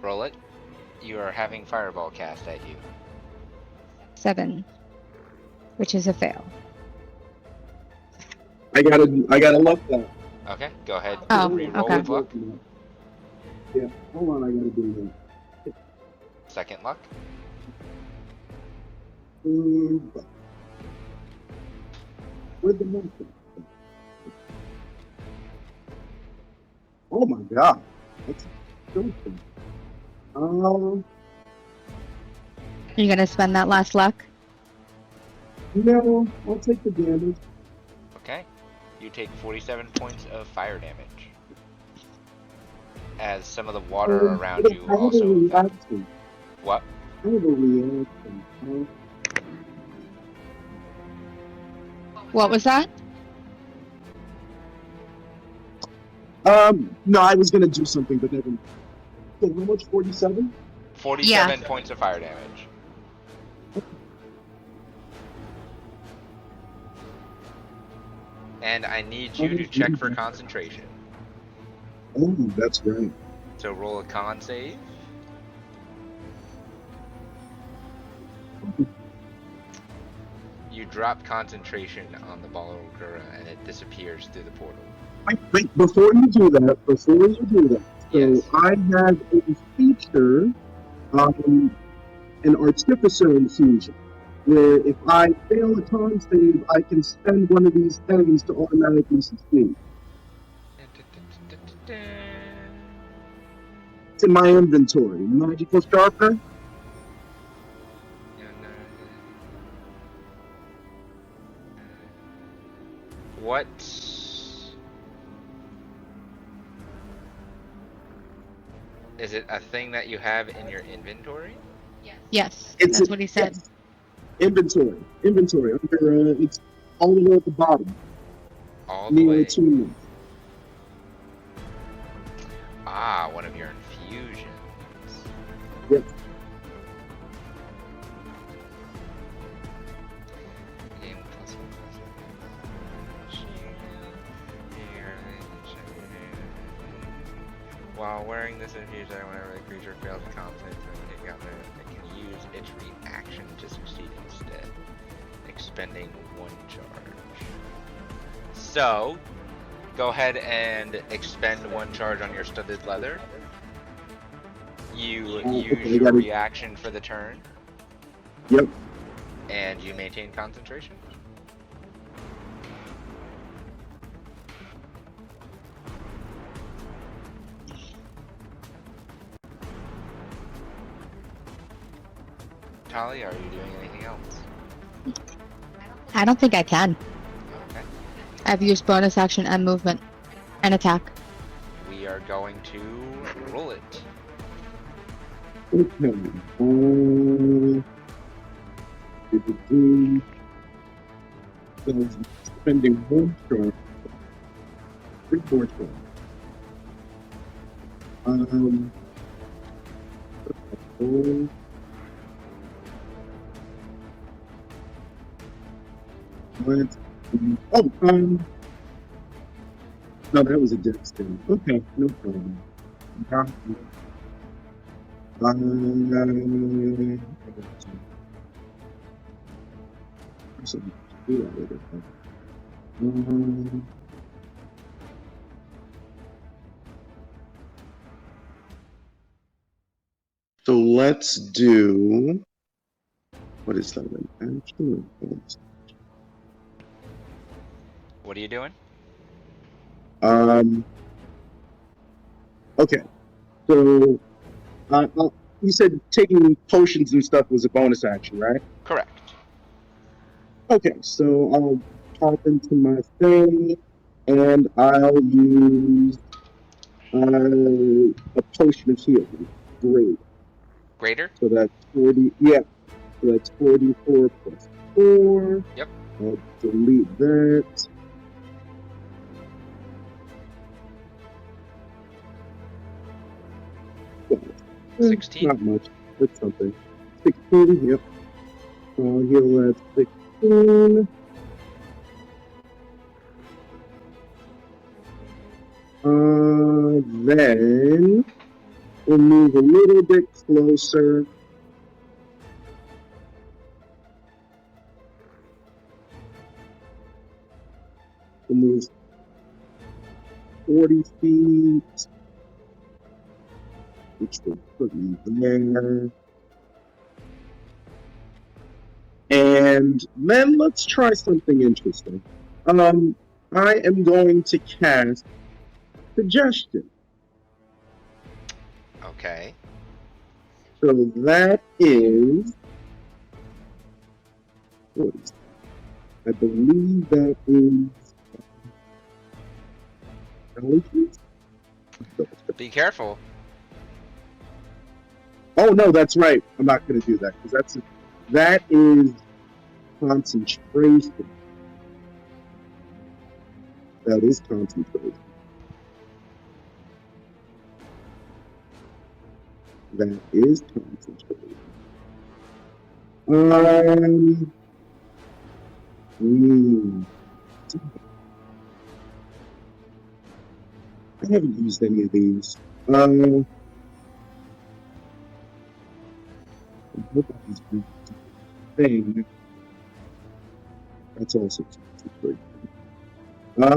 Roll it. You are having Fireball cast at you. 7. Which is a fail. I gotta look that. Okay, go ahead. Oh, Re-roll okay. with luck. Yeah, hold on, I gotta do that. Second luck. Where'd the monk go? Oh my god. That's so cool. You're gonna spend that last luck? No, I'll take the damage. Okay. You take 47 points of fire damage. As some of the water around you I have a also. reaction. What? I have a reaction. What was that? No, I was gonna do something, but never mind. So how much? 47? 47 points of fire damage. And I need you to check for concentration. Oh, that's right. So roll a con save. You drop concentration on the Balagura and it disappears through the portal. Wait, before you do that, so Yes. I have a feature, an artificer infusion, where if I fail a con save, I can spend one of these things to automatically succeed. It's in my inventory. Magical sharpener. What? Is it a thing that you have in your inventory? Yes, It's that's what he said. yes. Inventory. Under it's all the way at the bottom. All the way. Attunement. Ah, one of your infusions. Yep. While wearing this infusion, whenever the creature fails a con save, it can use its reaction to succeed instead, expending 1 charge. So, go ahead and expend 1 charge on your studded leather. You use your reaction for the turn. Yep. And you maintain concentration. Tali, are you doing anything else? I don't think I can. Okay. I've used bonus action and movement and attack. We are going to roll it. Okay. So spending 1 charge. 3 more charge. No, that was a dex thing. Okay, no problem. So let's do. What is that? An action? What are you doing? Okay. So, you said taking potions and stuff was a bonus action, right? Correct. Okay, so I'll pop into my thing, and I'll use a potion of healing. Great. Greater? So that's 40. Yeah. So that's 44 plus 4. Yep. I'll delete that. Yeah. 16. Not much. That's something. 16. Yep. I'll heal at 16. Then we'll move a little bit closer. We'll move 40 feet, which will put me there. And then let's try something interesting. I am going to cast Suggestion. Okay. So that is, what is that? I believe that is intelligence? Be careful. Oh no, that's right. I'm not going to do that because that is concentration. That is concentration. That is concentration. I haven't used any of these. I hope I use thing. That's also concentration. I've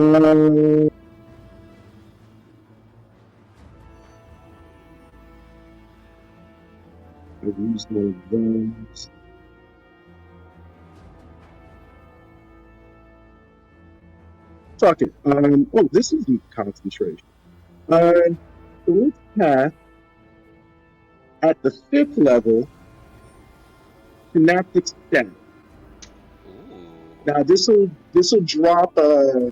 used one of those. Fuck it. Oh, this is concentration. So let's cast at the 5th level synaptic static. Ooh. Now this will drop a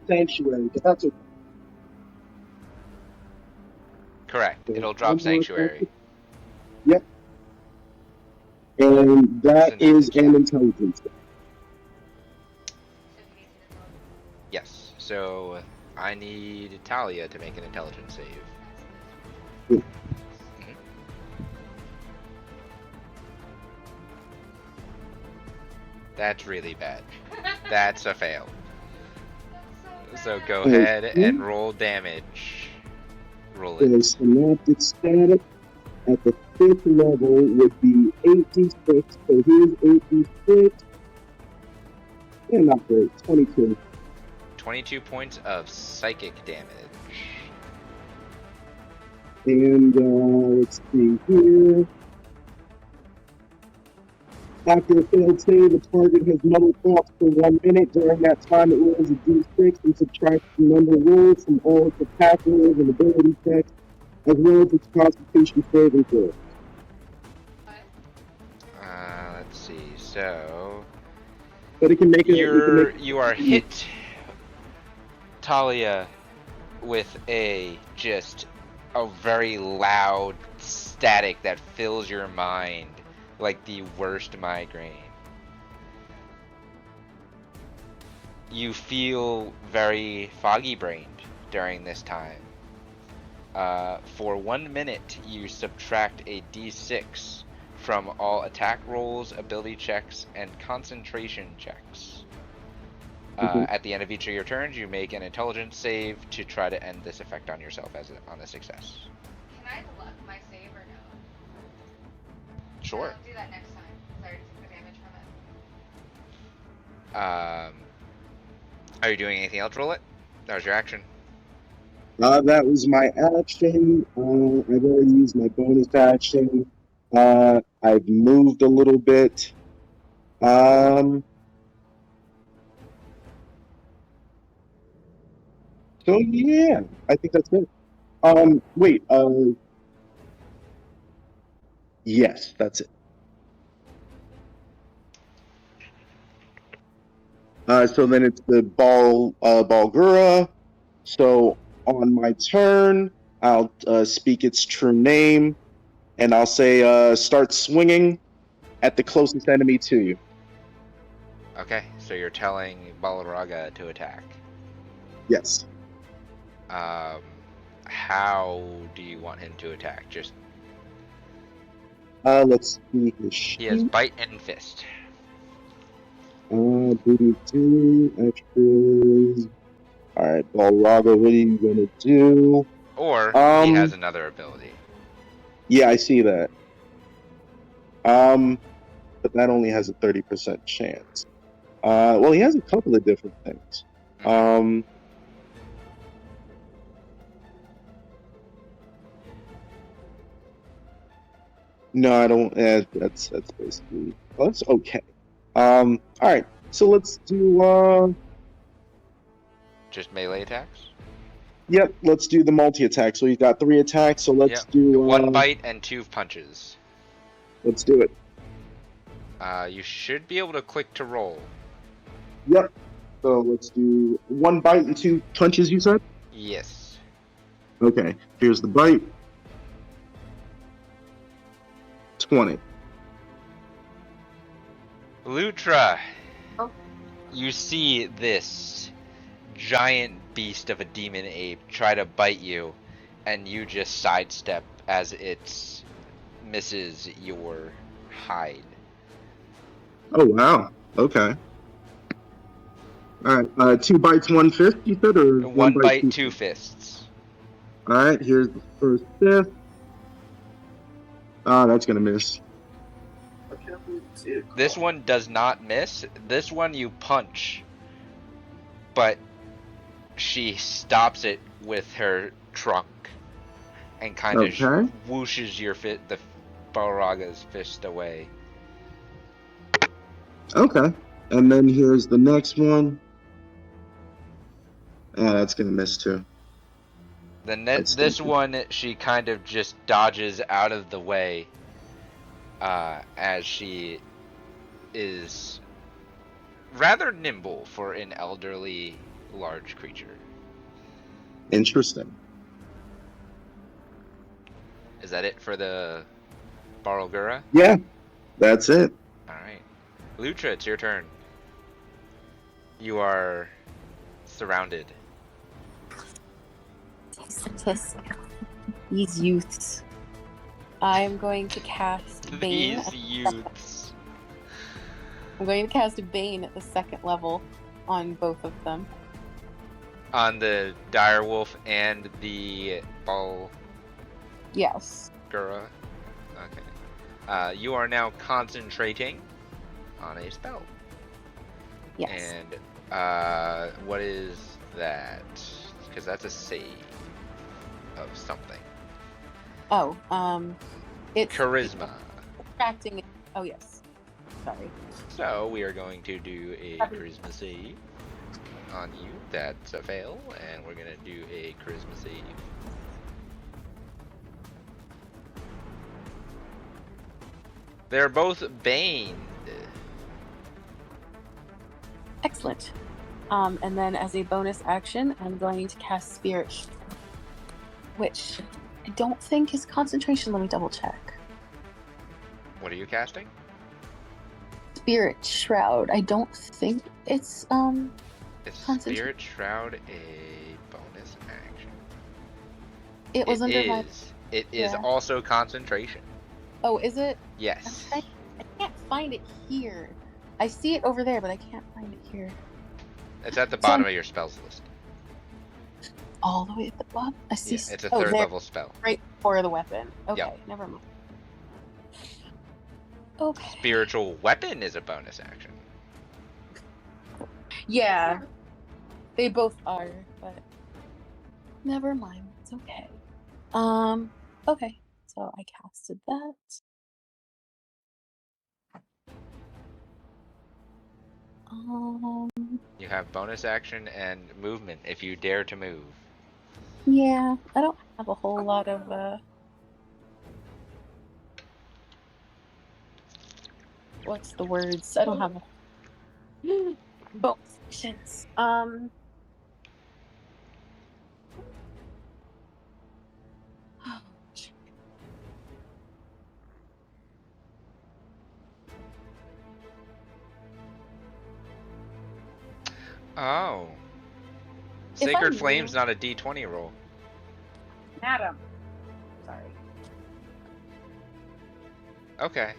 sanctuary, but that's okay. Correct. So It'll drop Sanctuary. Yep. And that is an intelligence. Yes. So I need Talia to make an intelligence save. Yeah. That's really bad. That's a fail. That's So bad. go ahead and roll damage. Roll So it. synaptic static at the 5th level would be 8d6. So here's 8d6. Yeah, not great. 22. 22 points of psychic damage. And let's see here. After a failed save, the target has no thoughts for 1 minute. During that time, it rolls a d6 and subtracts the number rolls from all its attack rolls and ability checks, as well as its Constitution saving throws. Let's see. So But it can make it. You are hit, Talia, with a very loud static that fills your mind like the worst migraine. You feel very foggy brained during this time. For 1 minute, you subtract a d6 from all attack rolls, ability checks, and concentration checks. At the end of each of your turns, you make an intelligence save to try to end this effect on yourself on a success. Can I luck my save or no? Sure. I'll do that next time. I already took the damage from it. Are you doing anything else? Roll it. That was your action. That was my action. I've already used my bonus action. I've moved a little bit. So yeah, I think that's it. Wait. Yes, that's it. So then it's the Balgura. So on my turn, I'll speak its true name, and I'll say start swinging at the closest enemy to you. Okay, so you're telling Balaraga to attack. Yes. How do you want him to attack? Just Let's see his he has bite and fist. Booty 2 extras. Alright, Balraga, what are you gonna do? Or he has another ability. Yeah, I see that. But that only has a 30% chance. Well, he has a couple of different things. No, I don't. That's basically. Well, that's okay. All right. So let's do. Just melee attacks? Yep, let's do the multi-attack. So you've got 3 attacks, so let's Yep. do... 1 bite and 2 punches. Let's do it. You should be able to click to roll. Yep. So let's do 1 bite and 2 punches, you said? Yes. Okay, here's the bite. 20. Lutra, Oh. you see this giant beast of a demon ape try to bite you, and you just sidestep as it misses your hide. Oh, wow. Okay. Alright, 2 bites, 1 fist, you said? Or 1 bite, 2 fists. Alright, here's the first fist. Ah, that's gonna miss. This one does not miss. This one you punch, but she stops it with her trunk and kind of Okay. whooshes the Balraga's fist away. Okay. And then here's the next one. Ah, that's gonna miss too. This one, she kind of just dodges out of the way, as she is rather nimble for an elderly large creature. Interesting. Is that it for the Barlgura? Yeah, that's it. Alright. Lutra, it's your turn. You are surrounded. These youths. I'm going to cast Bane. These youths. I'm going to cast Bane at the 2nd level on both of them. On the direwolf and the Balgura. Yes. Okay. You are now concentrating on a spell. Yes. And what is that? Because that's a save of something. Oh, it's Charisma. attracting. Oh yes. Sorry. So we are going to do a charisma save on you. That's a fail, and we're gonna do a charisma save. They're both baned. Excellent. And then as a bonus action, I'm going to cast Spirit Shroud, which I don't think is concentration. Let me double check. What are you casting? Spirit Shroud. I don't think it's Is concentration. Spirit Shroud a bonus action? It was under my. It is Yeah. also concentration. Oh, is it? Yes. I can't find it here. I see it over there, but I can't find it here. It's at the bottom of your spells list. All the way at the bottom. I see. Yeah, it's a oh, third there, level spell. right before the weapon. Okay, Yep. never mind. Okay. Spiritual weapon is a bonus action. Yeah, they both are, but never mind. It's okay. Okay. So I casted that. You have bonus action and movement if you dare to move. Yeah, I don't have a whole lot of what's the words? I don't have a bonus actions. Oh. If I Sacred move- Flame's not a D20 roll. Madam. Sorry. Okay.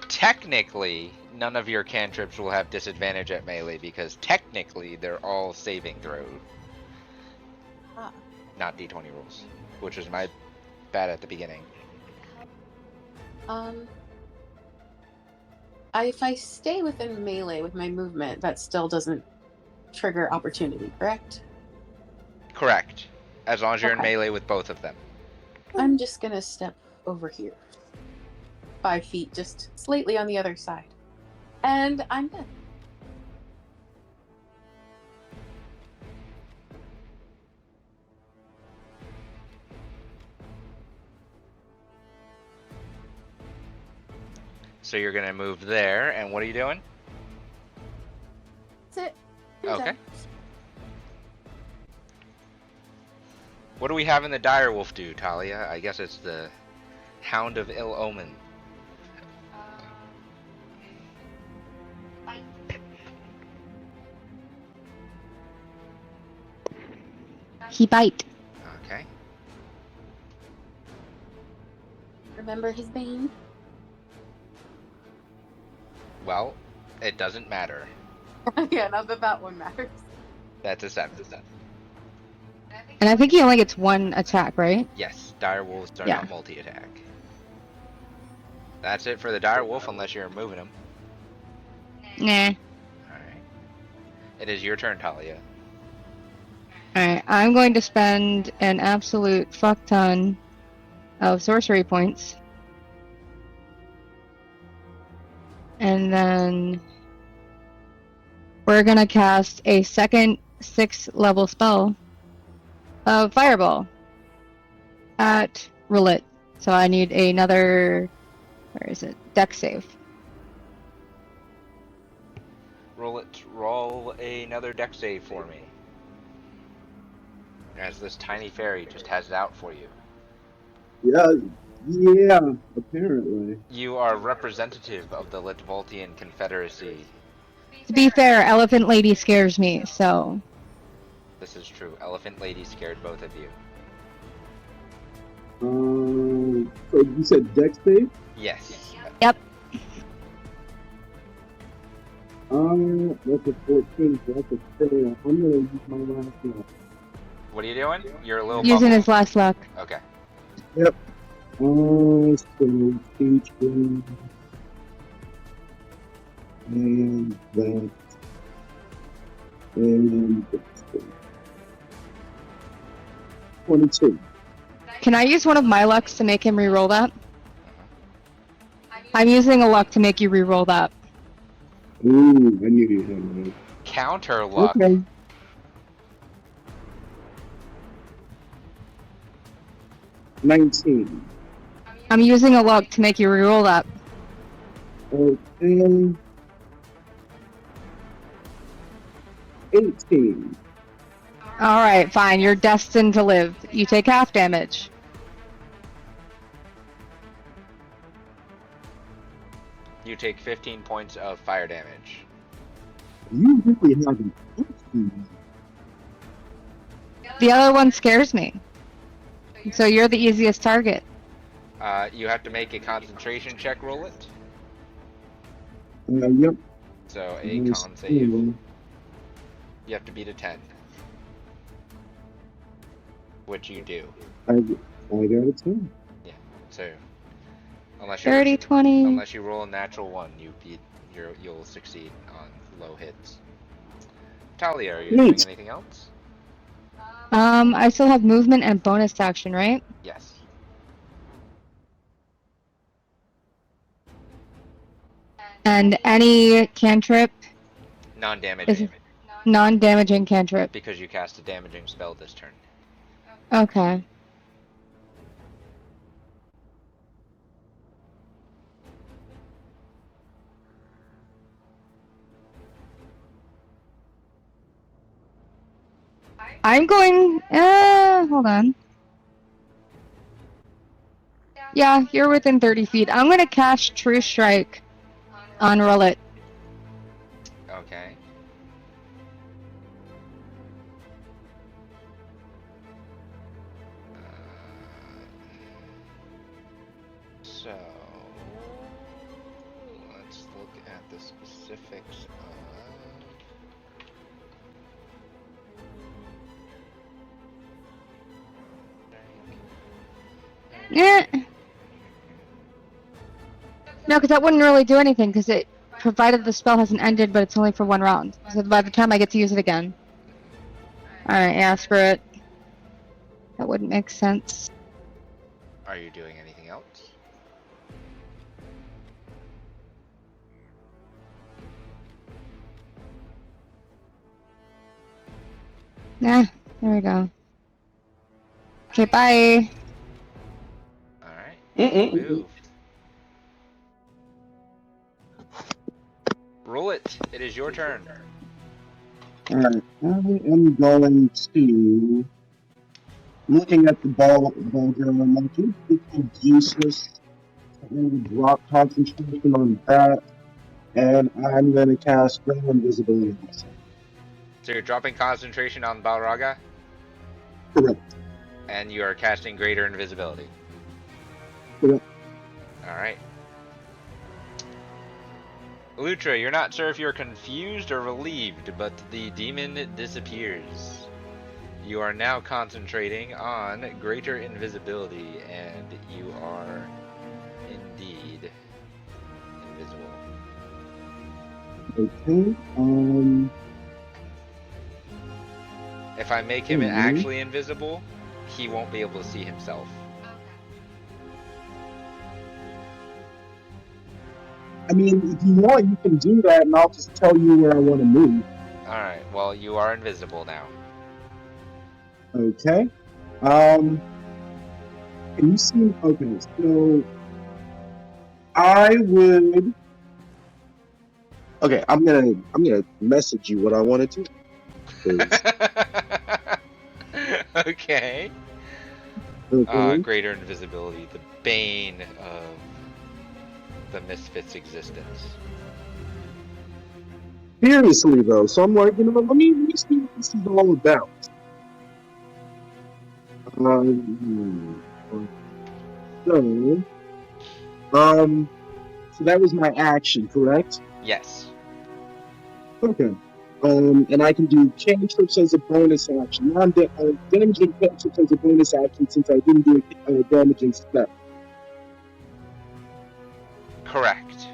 Technically, none of your cantrips will have disadvantage at melee because technically they're all saving throws, Ah. not D20 rolls, which was my bad at the beginning. If I stay within melee with my movement, that still doesn't trigger opportunity, correct? Correct. As long as you're in Okay. melee with both of them. I'm just gonna step over here. 5 feet, just slightly on the other side. And I'm done. So you're gonna move there, and what are you doing? That's it. Okay. What do we have in the direwolf do, Talia? I guess it's the Hound of Ill Omen. Bite. He bite. Okay. Remember his bane? Well, it doesn't matter. Yeah, not that one matters. That's a 7. And I think he only gets one attack, right? Yes, direwolves are Yeah. not multi-attack. That's it for the direwolf, unless you're moving him. Nah. Alright. It is your turn, Talia. Alright, I'm going to spend an absolute fuck ton of sorcery points. And then we're gonna cast a second 6th level spell of Fireball at Roulette. So I need another, where is it? Dex save. Roll another dex save for me. As this tiny fairy just has it out for you. Yeah, apparently. You are representative of the Litvoltian Confederacy. To be fair, Elephant Lady scares me, so. This is true. Elephant Lady scared both of you. So you said dex save? Yes. Yep. That's a 14, so that's a fail. I'm gonna use my last one. What are you doing? You're a little Using bubble. his last luck. Okay. So speech game. And that. And dex save. 22. Can I use one of my lucks to make him reroll that? I'm using a luck to make you reroll that. Ooh, I knew you had that. Counter luck. Okay. $19. I'm using a luck to make you reroll that. Okay. 18. Alright, fine. You're destined to live. You take half damage. You take 15 points of fire damage. You really haven't. The other one scares me. So you're the easiest target. You have to make a concentration check, roll it. Yep. So a con save. You have to beat a 10. Which you do. I got a 10. Yeah. So unless 30, 20. unless you roll a natural 1, you'll succeed on low hits. Talia, are you doing Neat. anything else? I still have movement and bonus action, right? Yes. And any cantrip Non-damaging. is non-damaging cantrip. Because you cast a damaging spell this turn. Okay. I'm going, hold on. Yeah, you're within 30 feet. I'm gonna cast True Strike on Roulette. Okay. So let's look at the specifics Eh. No, because that wouldn't really do anything, because it provided the spell hasn't ended, but it's only for one round. So by the time I get to use it again. Alright, yeah, screw it. That wouldn't make sense. Are you doing anything else? Nah, there we go. Okay, bye. Alright. Mm-mm. Move. Roll it. It is your turn. Alright, I am going to, looking at the ball girl, I'm like, it's useless. I'm going to drop concentration on that, and I'm going to cast Ring of Invisibility on myself. So you're dropping concentration on Balraga, Correct. and you are casting Greater Invisibility. Correct. Alright. Lutra, you're not sure if you're confused or relieved, but the demon disappears. You are now concentrating on Greater Invisibility, and you are indeed invisible. Okay, If I make him actually invisible, he won't be able to see himself. I mean, if you want, you can do that, and I'll just tell you where I want to move. Alright, well, you are invisible now. Okay. Can you see? Okay, so I would. Okay, I'm gonna message you what I want to do. Okay. Okay. Greater invisibility, the bane of the Misfits' existence. Seriously though, so I'm like, let me see what this is all about. So, so that was my action, correct? Yes. Okay. And I can do cantrips as a bonus action. Damaging cantrips as a bonus action since I didn't do a damaging step. Correct.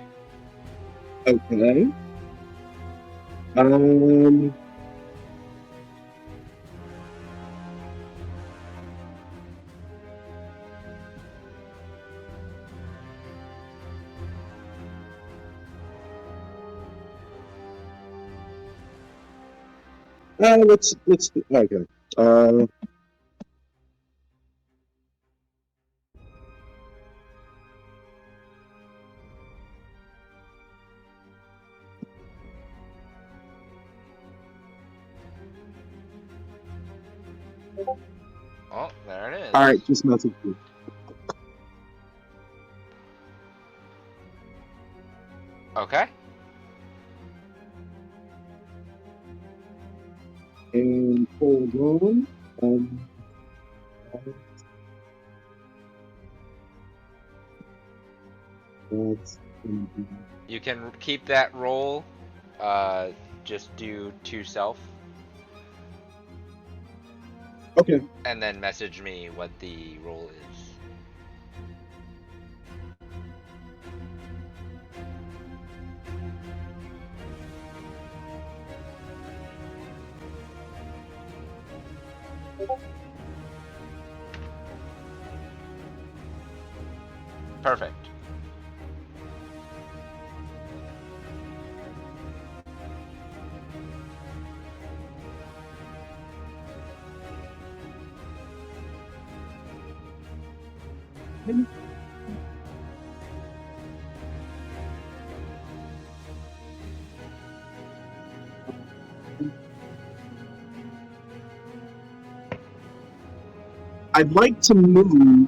Okay. Let's okay. Oh, there it is. All right, just message me. Okay. And hold on. That's You can keep that roll. Just do to self. okay. And then message me what the roll is. Perfect. I'd like to move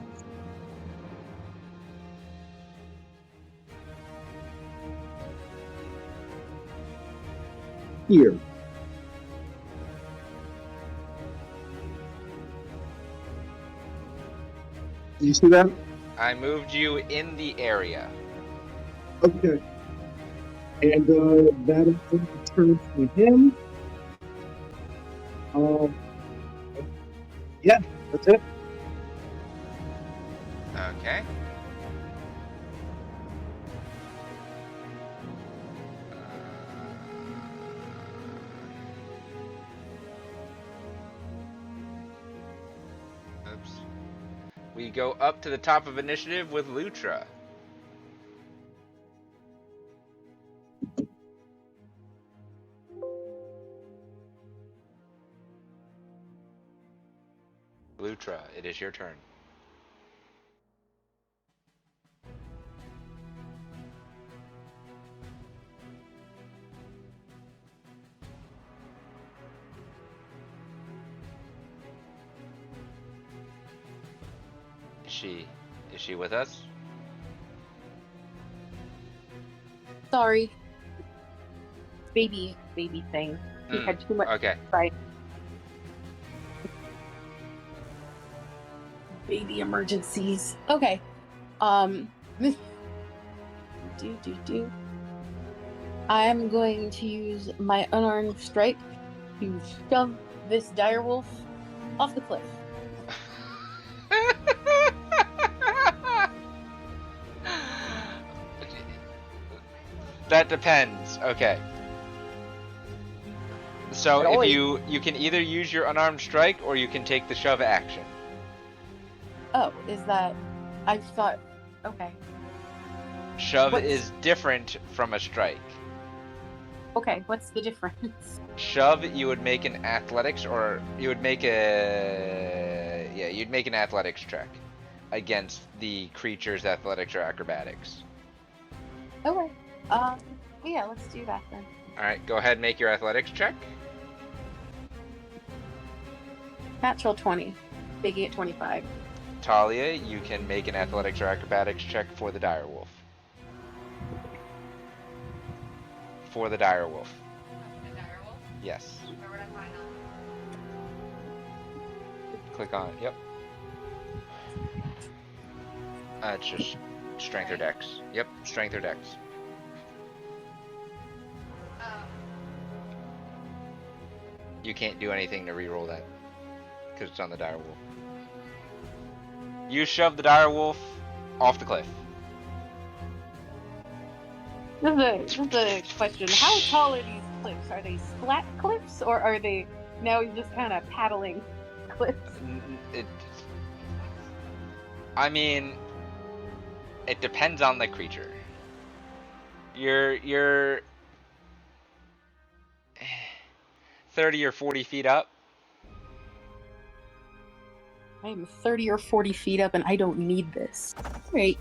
here. You see that? I moved you in the area. Okay. And that is going to turn to him. Yeah, that's it. Okay. Oops. We go up to the top of initiative with Lutra. Lutra, it is your turn. she? Is she with us? Sorry. Baby thing. He had too much. Okay. Right. Baby emergencies. Okay. Do. I'm going to use my unarmed strike to shove this direwolf off the cliff. That depends. Okay. So Oh, if you can either use your unarmed strike or you can take the shove action. Oh, is that? I thought. Okay. Shove What's- is different from a strike. Okay, what's the difference? Shove, you would make an athletics, or you would make a you'd make an athletics check against the creature's athletics or acrobatics. Okay. Yeah, let's do that then. All right, go ahead and make your athletics check. Natural 20. Biggie at 25. Talia, you can make an athletics or acrobatics check for the direwolf. For the direwolf. The direwolf? Yes. Where would I find them? Click on it. Yep. It's just strength or dex. Yep, strength or dex. You can't do anything to reroll that because it's on the direwolf. You shove the direwolf off the cliff. This is a question. How tall are these cliffs? Are they splat cliffs or are they now just kind of paddling cliffs? I mean, it depends on the creature. You're 30 or 40 feet up. I am 30 or 40 feet up and I don't need this. Great.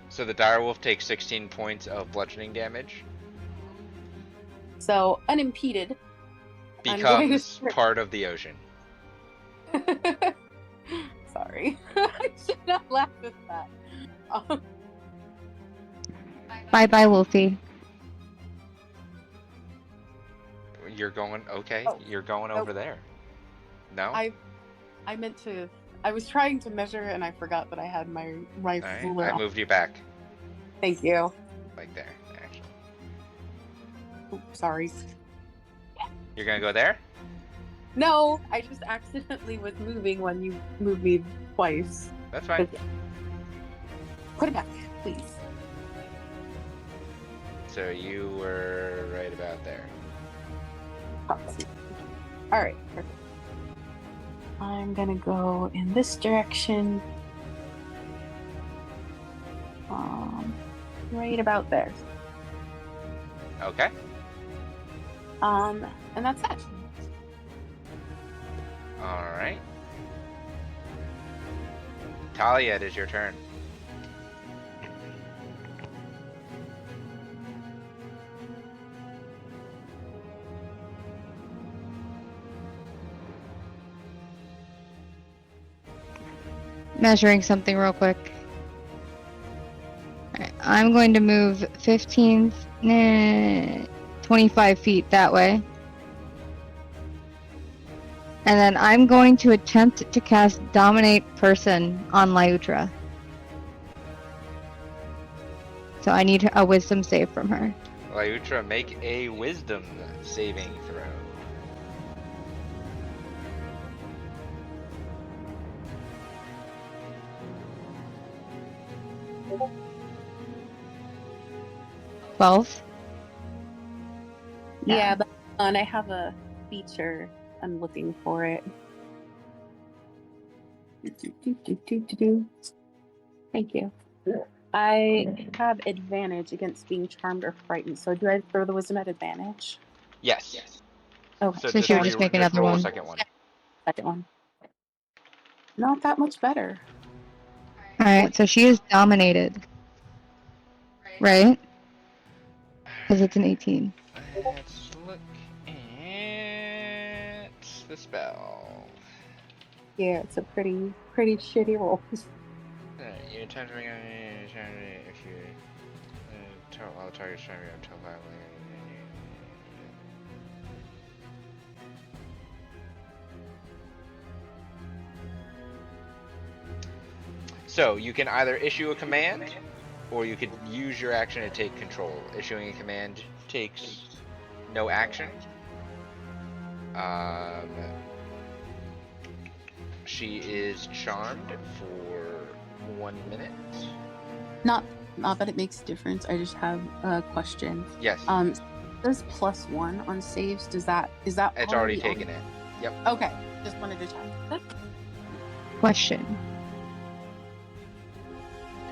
So the direwolf takes 16 points of bludgeoning damage. So, unimpeded. I'm going Becomes to- part of the ocean. Sorry. I should not laugh at that. Bye bye, Wolfie. You're going, okay, Oh. you're going Nope. over there. No? I meant to. I was trying to measure and I forgot that I had my Alright, ruler. I on. moved you back. Thank you. Like there, actually. Oops, sorry. You're gonna go there? No, I just accidentally was moving when you moved me twice. That's fine. Put it back, please. So you were right about there. Alright, perfect. I'm gonna go in this direction. Right about there. Okay. And that's it. Alright. Talia, it is your turn. Measuring something real quick. Alright, I'm going to move 25 feet that way. And then I'm going to attempt to cast Dominate Person on Lyutra. So I need a wisdom save from her. Lyutra, make a wisdom saving throw. Twelve. Yeah, but and I have a feature. I'm looking for it. Thank you. I have advantage against being charmed or frightened. So do I throw the wisdom at advantage? Yes. Okay. So she would just make another roll one. a second one. Second one. Not that much better. Alright, so she is dominated, right? Because it's an 18. Let's look at the spell. Yeah, it's a pretty shitty roll. You attempt to make if you tell all targets trying to tell violently. So you can either issue a command, or you could use your action to take control. Issuing a command takes no action. She is charmed for 1 minute. Not that it makes a difference. I just have a question. Yes. Does +1 on saves? Is that It's already taken it. Yep. Okay. Just wanted to check. Question.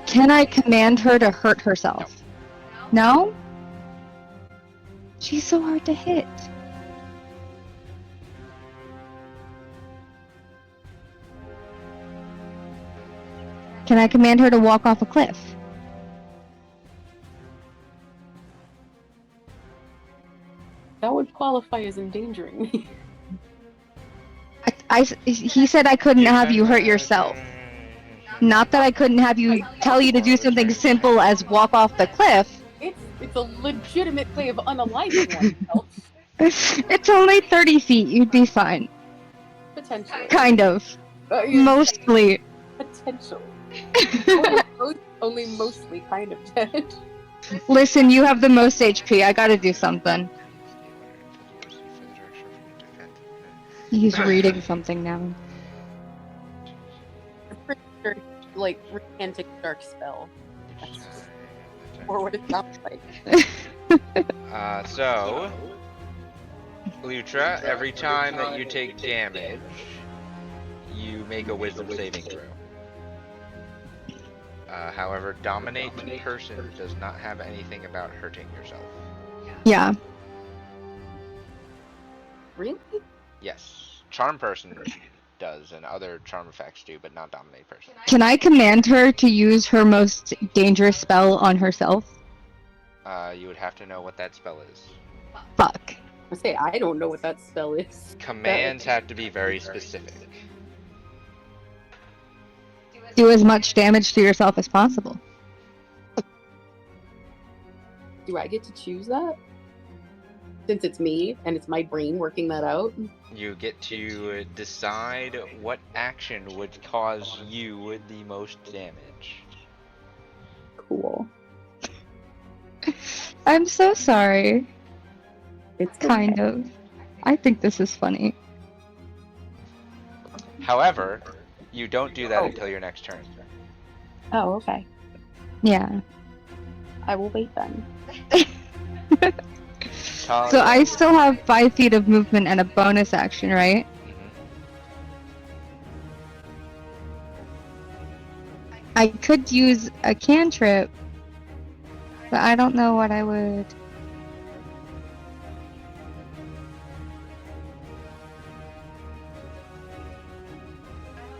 Can I command her to hurt herself? No? She's so hard to hit. Can I command her to walk off a cliff? That would qualify as endangering me. He said I couldn't have you hurt yourself. Not that I couldn't have you tell you to do something simple as walk off the cliff. It's a legitimate way of unaliving oneself. It's only 30 feet. You'd be fine. Potentially. Kind of. Mostly. Potentially. only mostly kind of dead. Listen, you have the most HP. I gotta do something. He's reading something now. I'm pretty sure, like, recanting dark spell. Or what it sounds like. So, Lutra, every time that you take damage, you make a wisdom saving throw. However, dominate person does not have anything about hurting yourself. Yeah. Really? Yes. Charm person does, and other charm effects do, but not dominate person. Can I command her to use her most dangerous spell on herself? You would have to know what that spell is. Fuck. I say I don't know what that spell is. Commands have to be very specific. Do as much damage to yourself as possible. Do I get to choose that? Since it's me, and it's my brain working that out? You get to decide what action would cause you the most damage. Cool. I'm so sorry. It's Kind of. I think this is funny. However, you don't do that until your next turn. Oh, okay. Yeah. I will wait then. So I still have 5 feet of movement and a bonus action, right? I could use a cantrip, but I don't know what I would.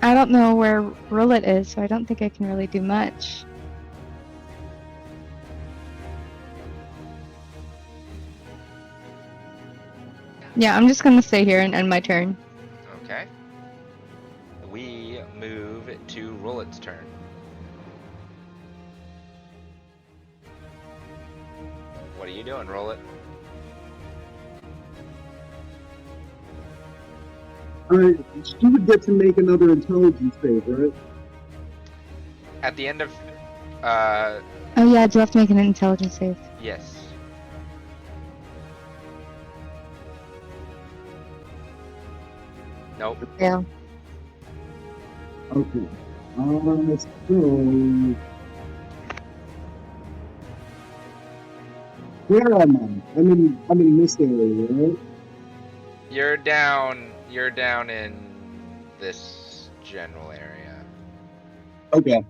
I don't know where Roulette is, so I don't think I can really do much. Yeah, I'm just gonna stay here and end my turn. Okay. We move to Roulette's turn. What are you doing, Roulette? She would get to make another intelligence save, right? At the end of, Oh yeah, I do have to make an intelligence save. yes. Nope. Yeah. Okay. So where am I? I'm in this area, right? You're down in this general area. Okay.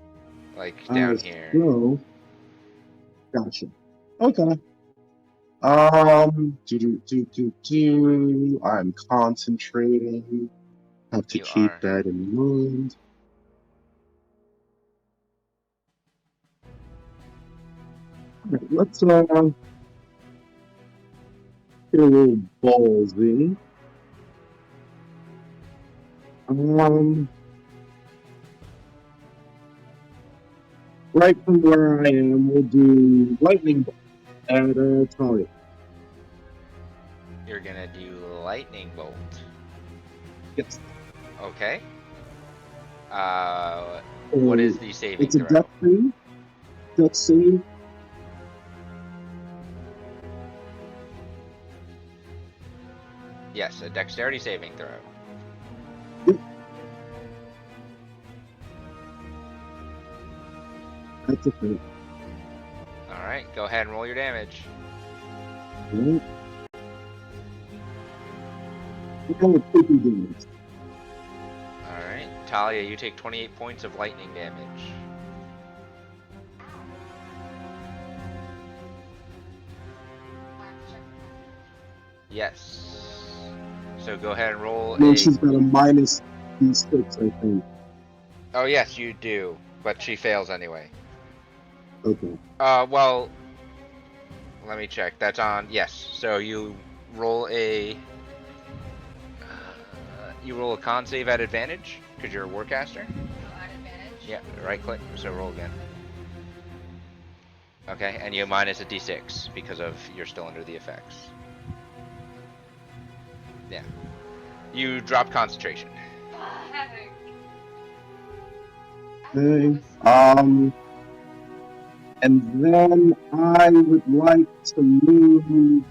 Like down here. So, gotcha. Okay. I'm concentrating. Have to You keep are. that in mind. Alright, let's get a little ballsy. Right from where I am, we'll do lightning bolt at Talia. You're gonna do lightning bolt. Yes. Okay. What is the saving It's a throw? death save. Yes, a dexterity saving throw. Yep. That's a thing. All right, go ahead and roll your damage. Right. What kind of creepy damage? All right, Talia, you take 28 points of lightning damage. Yes. So go ahead and roll No, a. she's got a minus D6, I think. Oh yes, you do, but she fails anyway. Okay. Well, let me check. That's on. Yes. So you roll a. You roll a con save at advantage because you're a warcaster. At advantage. Yeah. Right click. So roll again. Okay, and you minus a d6 because of you're still under the effects. Yeah. You drop concentration. Okay. And then I would like to move.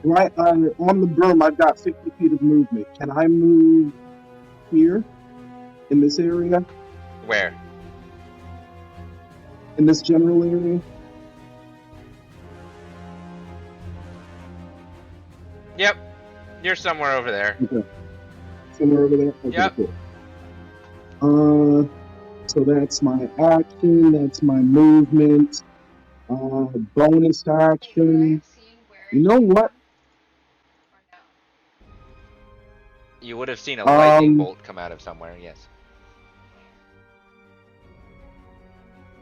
Right on the broom, I've got 50 feet of movement. Can I move here in this area? Where? In this general area? Yep. You're somewhere over there. Okay. Somewhere over there? Okay, Yep. Cool. So that's my action, that's my movement. Bonus action. You know what? You would have seen a lightning bolt come out of somewhere, yes.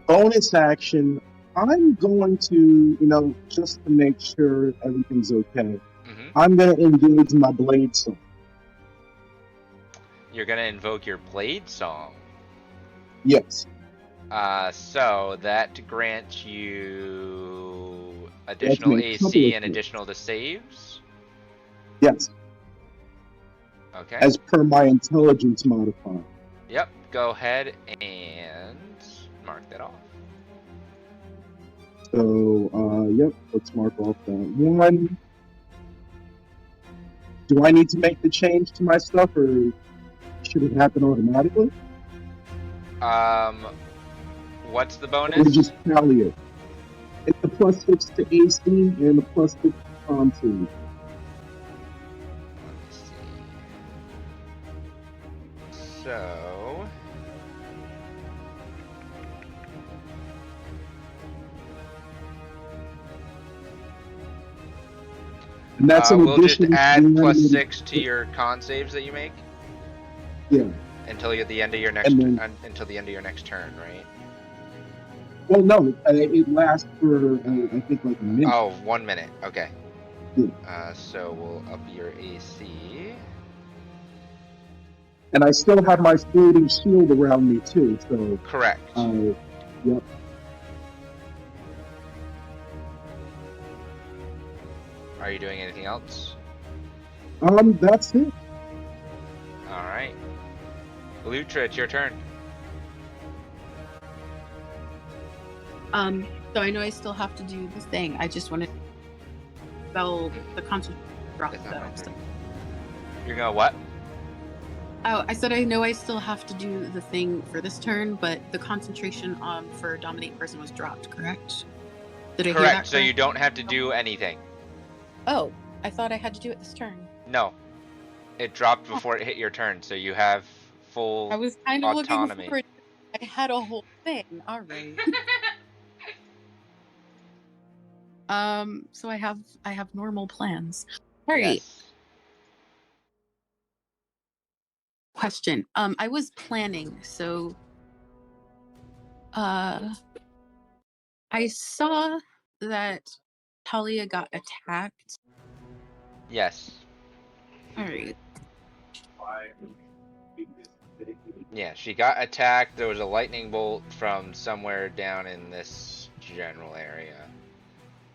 Bonus action. I'm going to, just to make sure everything's okay, I'm going to engage my blade song. You're going to invoke your blade song. Yes. So that grants you additional AC and additional to saves? Yes. Okay. As per my intelligence modifier. Yep. Go ahead and mark that off. So, yep, let's mark off that one. Do I need to make the change to my stuff, or should it happen automatically? What's the bonus? Or just tally it? It's a +6 to AC and a +6 to con save. Let's see. So... And that's an we'll just addition add to +6 to your con saves that you make. Yeah. Until the end of your next until the end of your next turn, right? Well, no, it lasts for I think like a minute. Oh, 1 minute. Okay. Yeah. So we'll up your AC. And I still have my floating shield around me too. So. Correct. Yep. Are you doing anything else? That's it. All right. Lutra, it's your turn. So I know I still have to do this thing. I just want to spell the concentration drop though. So. You're gonna what? Oh, I said I know I still have to do the thing for this turn, but the concentration for dominate person was dropped, correct? Did I hear that correct? So you don't have to do anything. Oh, I thought I had to do it this turn. No. It dropped before it hit your turn, so you have full I was kind of autonomy. looking forward. I had a whole thing. All right. So I have normal plans. All right. Yes. Question. I was planning, so I saw that Talia got attacked. Yes. All right. Yeah, she got attacked. There was a lightning bolt from somewhere down in this general area.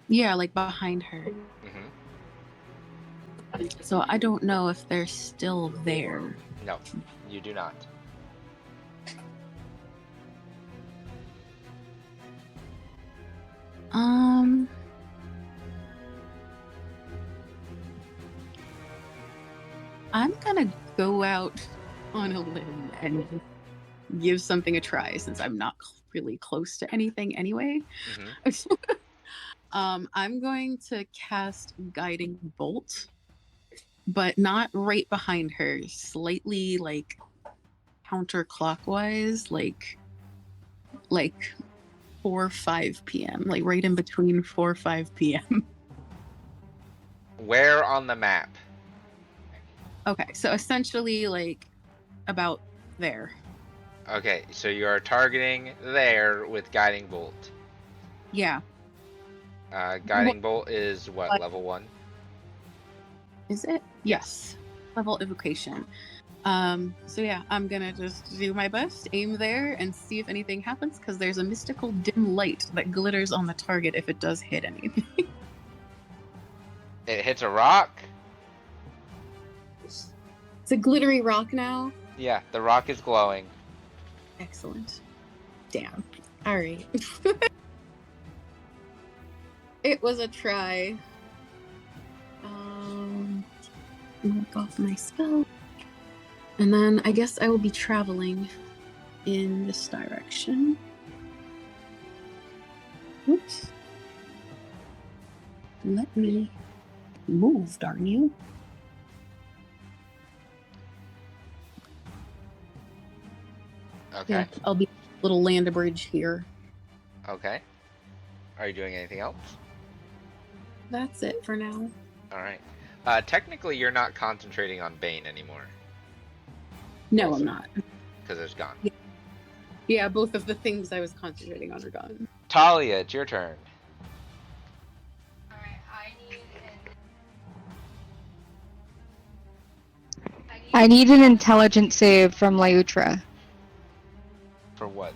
Yeah, like behind her. Hmm. So I don't know if they're still there. No, you do not. I'm gonna go out on a limb and give something a try since I'm not really close to anything anyway. Hmm. I'm going to cast Guiding Bolt, but not right behind her, slightly like counterclockwise, like 4 or 5 p.m., like right in between 4 or 5 p.m. Where on the map? Okay, so essentially like about there. Okay, so you are targeting there with Guiding Bolt. Yeah. Guiding Bolt is what, level 1? Is it? Yes. Level evocation. So yeah, I'm gonna just do my best, aim there, and see if anything happens, because there's a mystical dim light that glitters on the target if it does hit anything. It hits a rock? It's a glittery rock now. Yeah, the rock is glowing. Excellent. Damn. Alright. It was a try. Mark off my spell. And then I guess I will be traveling in this direction. Oops. Let me move, darn you. Okay. Yeah, I'll be a little land bridge here. Okay. Are you doing anything else? That's it for now. Alright. Technically, you're not concentrating on Bane anymore. No, I'm not. Because it's gone. Yeah, both of the things I was concentrating on are gone. Talia, it's your turn. Alright, I need an intelligence save from Leutra. For what?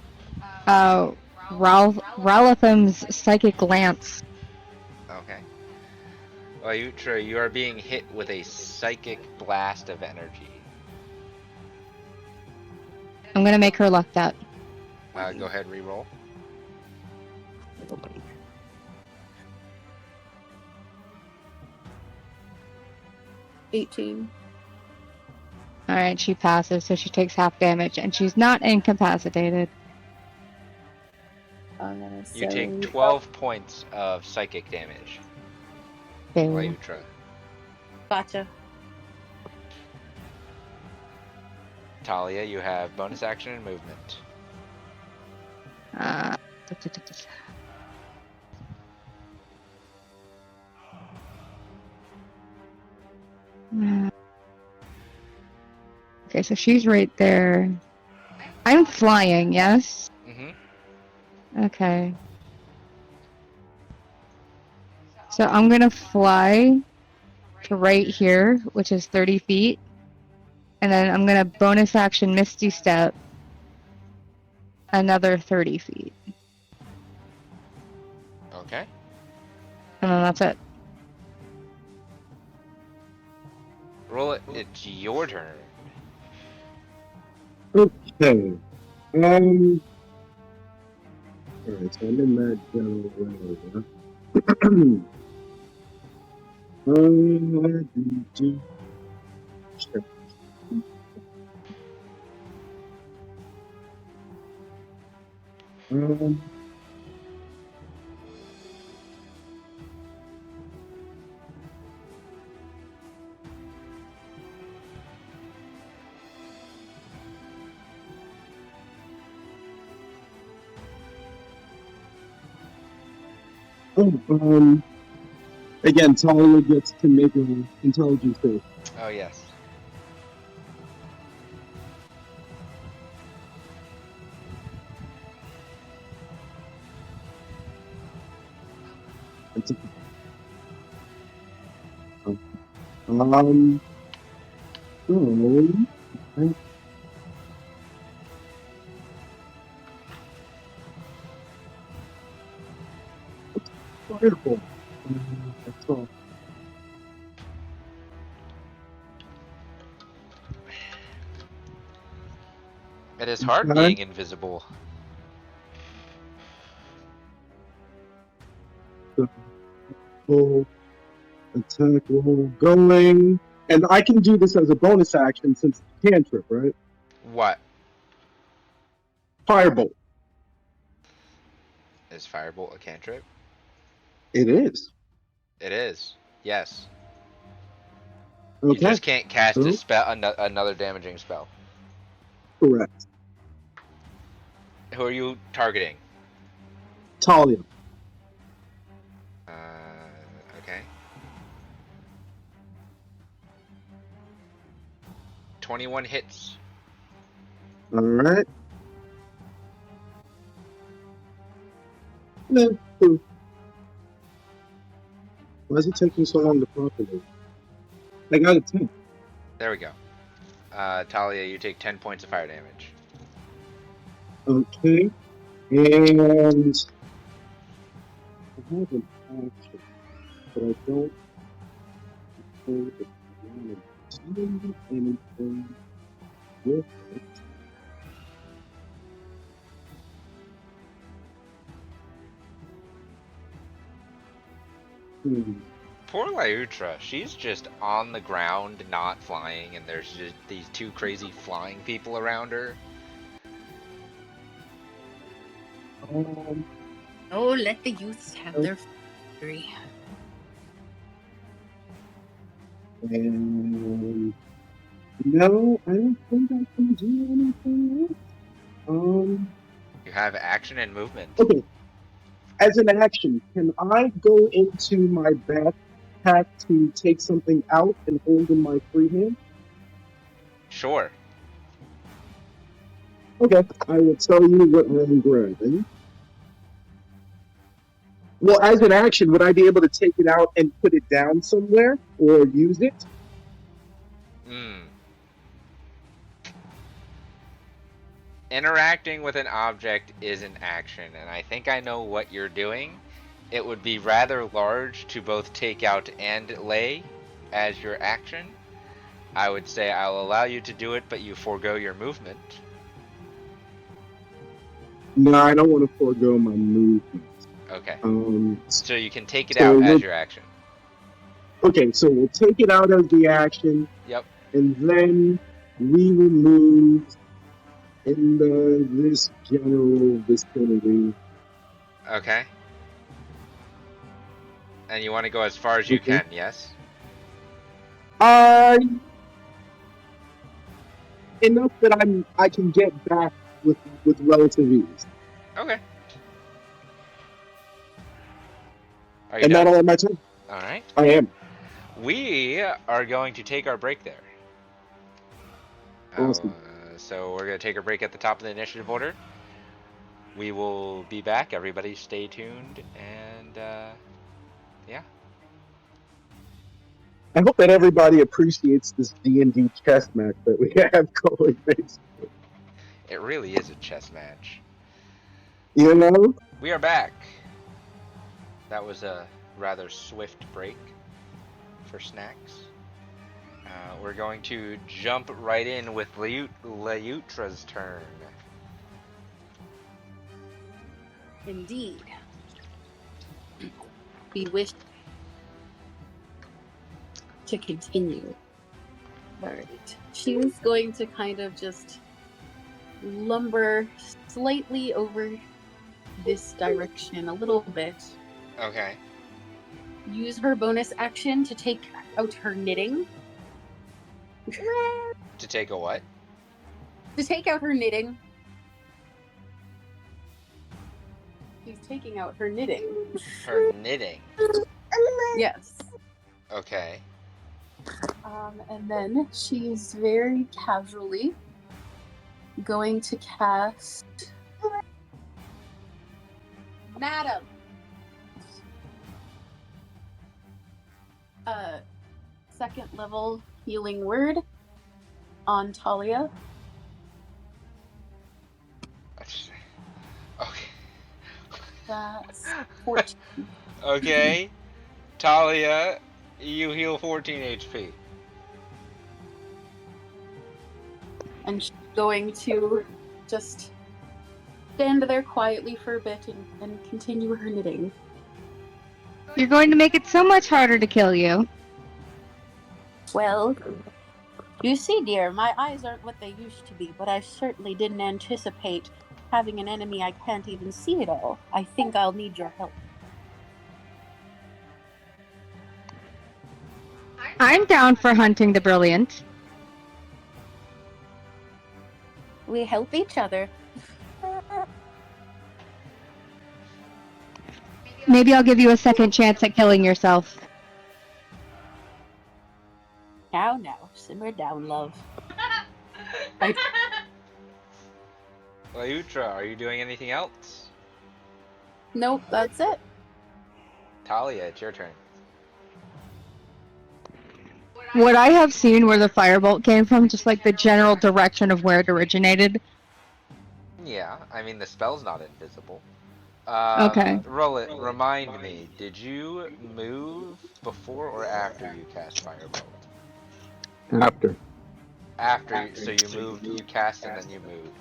Ralitham's psychic lance. Okay. Lyutra, you are being hit with a psychic blast of energy. I'm gonna make her luck that. Go ahead, reroll. $18. Alright, she passes, so she takes half damage, and she's not incapacitated. You take 12 points of psychic damage. Boo. Lyutra. Gotcha. Talia, you have bonus action and movement. Okay, so she's right there. I'm flying, yes? Mm-hmm. Okay. So I'm gonna fly to right here, which is 30 feet. And then I'm gonna bonus action Misty Step another 30 feet. Okay. And then that's it. Roll it. It's your turn. Okay. Alright, so I'm in that general area. Sure. Again, Talia gets to make an intelligence save. Oh, yes. So, fireball. That's all. It is hard Okay. being invisible. Full attack roll going. And I can do this as a bonus action since it's a cantrip, right? What Firebolt. is Firebolt a cantrip? It is. It is. Yes. You Okay. just can't cast a So, spell, another damaging spell. correct. Who are you targeting? Talia. Okay. 21 hits. All right. No. Cool. Why is it taking so long to populate? I got a 10. There we go. Talia, you take 10 points of fire damage. Okay. And I have an action, but I don't think it's going to do anything with it. Poor Lyutra, she's just on the ground, not flying, and there's just these two crazy flying people around her. Oh, let the youths have their fury. And no, I don't think I can do anything else. You have action and movement. Okay. As an action, can I go into my backpack to take something out and hold in my free hand? Sure. Okay, I will tell you what I'm grabbing. Well, as an action, would I be able to take it out and put it down somewhere or use it? Interacting with an object is an action, and I think I know what you're doing. It would be rather large to both take out and lay as your action. I would say I'll allow you to do it, but you forego your movement. No, I don't want to forego my movement. Okay. Um, So you can take it so out we'll- as your action. Okay, so we'll take it out as the action, Yep. and then we will move in this general vicinity. Okay. And you want to go as far as you Okay. can, yes? Enough that I can get back with relative ease. Okay. Are you And done? that'll end my turn. All right. I am. We are going to take our break there. Awesome. So we're going to take a break at the top of the initiative order. We will be back. Everybody stay tuned. And, yeah. I hope that everybody appreciates this D&D chess match that we have going, basically. It really is a chess match. You know? We are back. That was a rather swift break for snacks. We're going to jump right in with Leutra's turn. Indeed. We wish to continue. Alright. She's going to kind of just lumber slightly over this direction a little bit. Okay. Use her bonus action to take out her knitting. To take a what? To take out her knitting. She's taking out her knitting. Her knitting. Yes. Okay. And then she's very casually going to cast Madam. Second level healing word on Talia. Okay. That's 14. Okay. Talia, you heal 14 HP. And she's going to just stand there quietly for a bit and continue her knitting. You're going to make it so much harder to kill you. Well, you see, dear, my eyes aren't what they used to be, but I certainly didn't anticipate having an enemy I can't even see at all. I think I'll need your help. I'm down for hunting the brilliant. We help each other. Maybe I'll give you a second chance at killing yourself. Now, simmer down, love. Layutra, are you doing anything else? Nope, that's it. Talia, it's your turn. Would I have seen where the firebolt came from? Just like the general direction of where it originated? Yeah, I mean the spell's not invisible. Okay. Roll it. Remind me, did you move before or after you cast Firebolt? After. After, so you moved, you cast, and then you moved.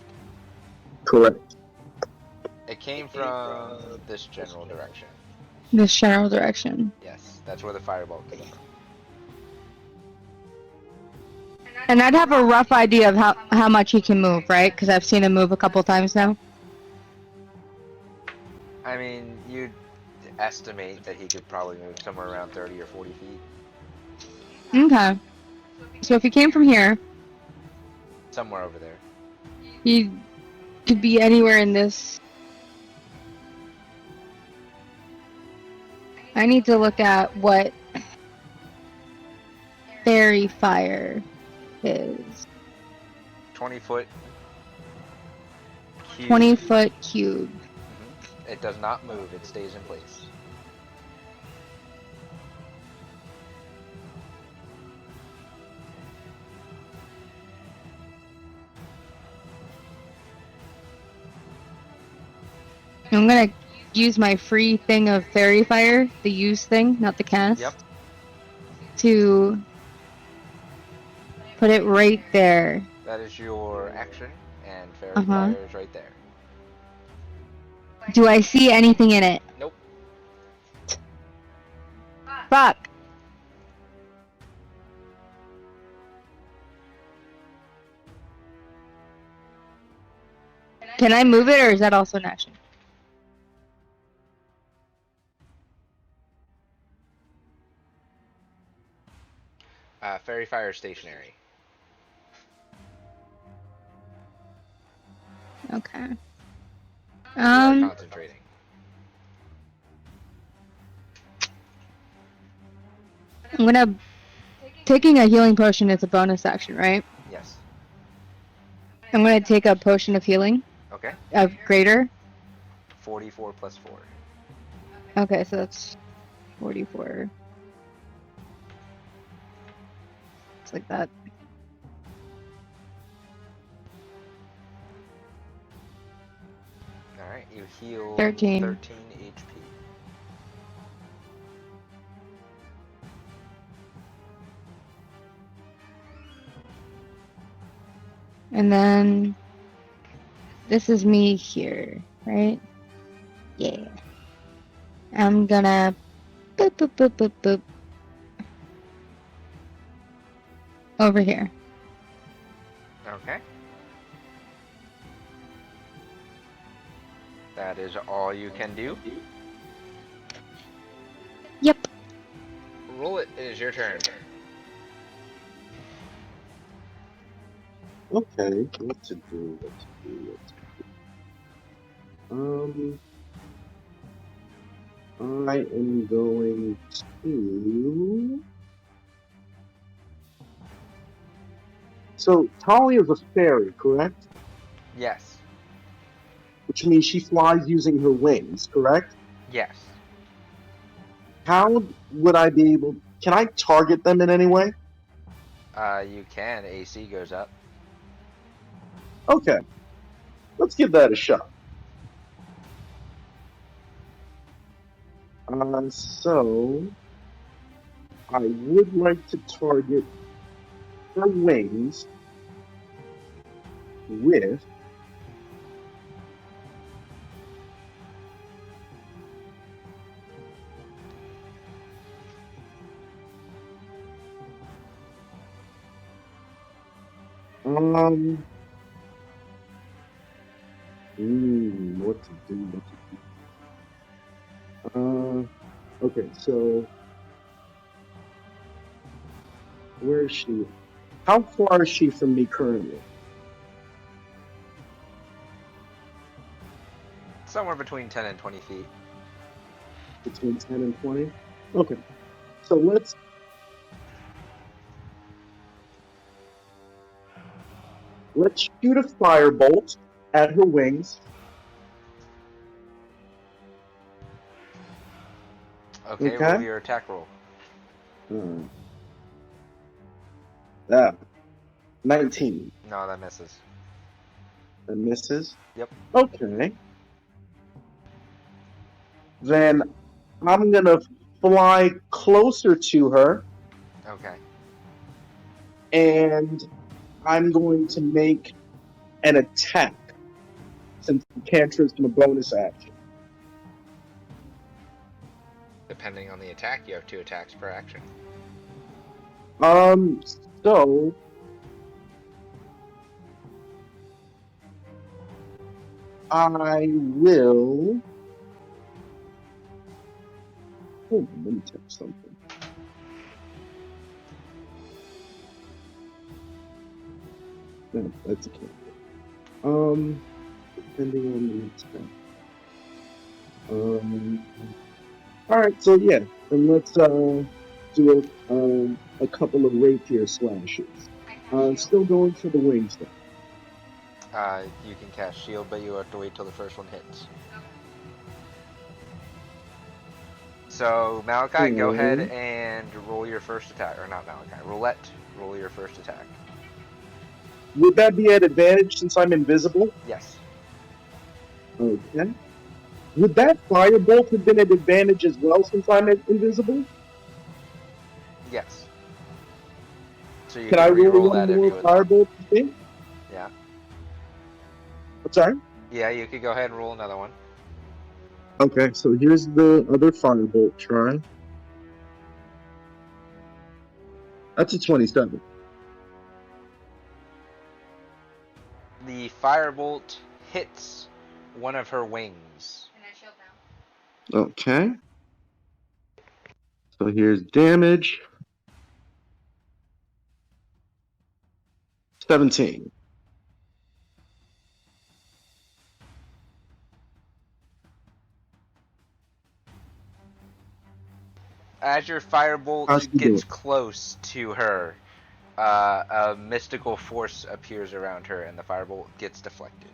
Correct. It came from this general direction. This general direction. Yes, that's where the Firebolt came from. And I'd have a rough idea of how much he can move, right? Because I've seen him move a couple times now. I mean, you'd estimate that he could probably move somewhere around 30 or 40 feet. Okay. So if he came from here, Somewhere over there. he could be anywhere in this. I need to look at what fairy fire is. 20-foot cube. 20-foot cube. It does not move, it stays in place. I'm gonna use my free thing of fairy fire, the use thing, not the cast. Yep. To put it right there. That is your action, and fairy Uh-huh. fire is right there. Do I see anything in it? Nope. Fuck. Can I move it, or is that also an action? Fairy fire is stationary. Okay. You are concentrating. I'm gonna... Taking a healing potion is a bonus action, right? Yes. I'm gonna take a potion of healing. Okay. Of greater. 44 plus 4. Okay, so that's 44. It's like that. Alright, you heal 13. 13 HP. And then this is me here, right? Yeah. I'm gonna boop boop boop boop boop over here. Okay. That is all you can do. Yep. Roll it. It is your turn. Okay, what to do, what to do, what to do. I am going to... So, Talia's a fairy, correct? Yes. Which means she flies using her wings, correct? Yes. How would I be able... Can I target them in any way? You can. AC goes up. Okay, let's give that a shot. So I would like to target her wings with what to do? Okay, so where is she? How far is she from me currently? Somewhere between 10 and 20 feet. Between 10 and 20? Okay, so let's shoot a firebolt at her wings. Okay, Okay. roll your attack roll. Ah, 19. No, that misses. That misses? Yep. Okay. Then I'm gonna fly closer to her Okay. and I'm going to make an attack since the cantrip's a bonus action. Depending on the attack, you have 2 attacks per action. So I will. Hold on, let me check something. No, that's a cantrip. Depending on the attack. All right, so yeah, and let's do a couple of rapier slashes. Still going for the wings though. You can cast shield, but you have to wait till the first one hits. So Malachi, go ahead and roll your first attack, or not Malachi, Roulette, roll your first attack. Would that be at advantage since I'm invisible? Yes. Okay. Would that firebolt have been at advantage as well since I'm invisible? Yes. So you Can I roll re-roll one that if more you would like. firebolt? You think? Yeah. I'm sorry? Yeah, you could go ahead and roll another one. Okay, so here's the other firebolt try. That's a 27. The firebolt hits one of her wings. And I shield now. Okay. So here's damage. 17. As your firebolt How's she gets doing? close to her, a mystical force appears around her, and the firebolt gets deflected.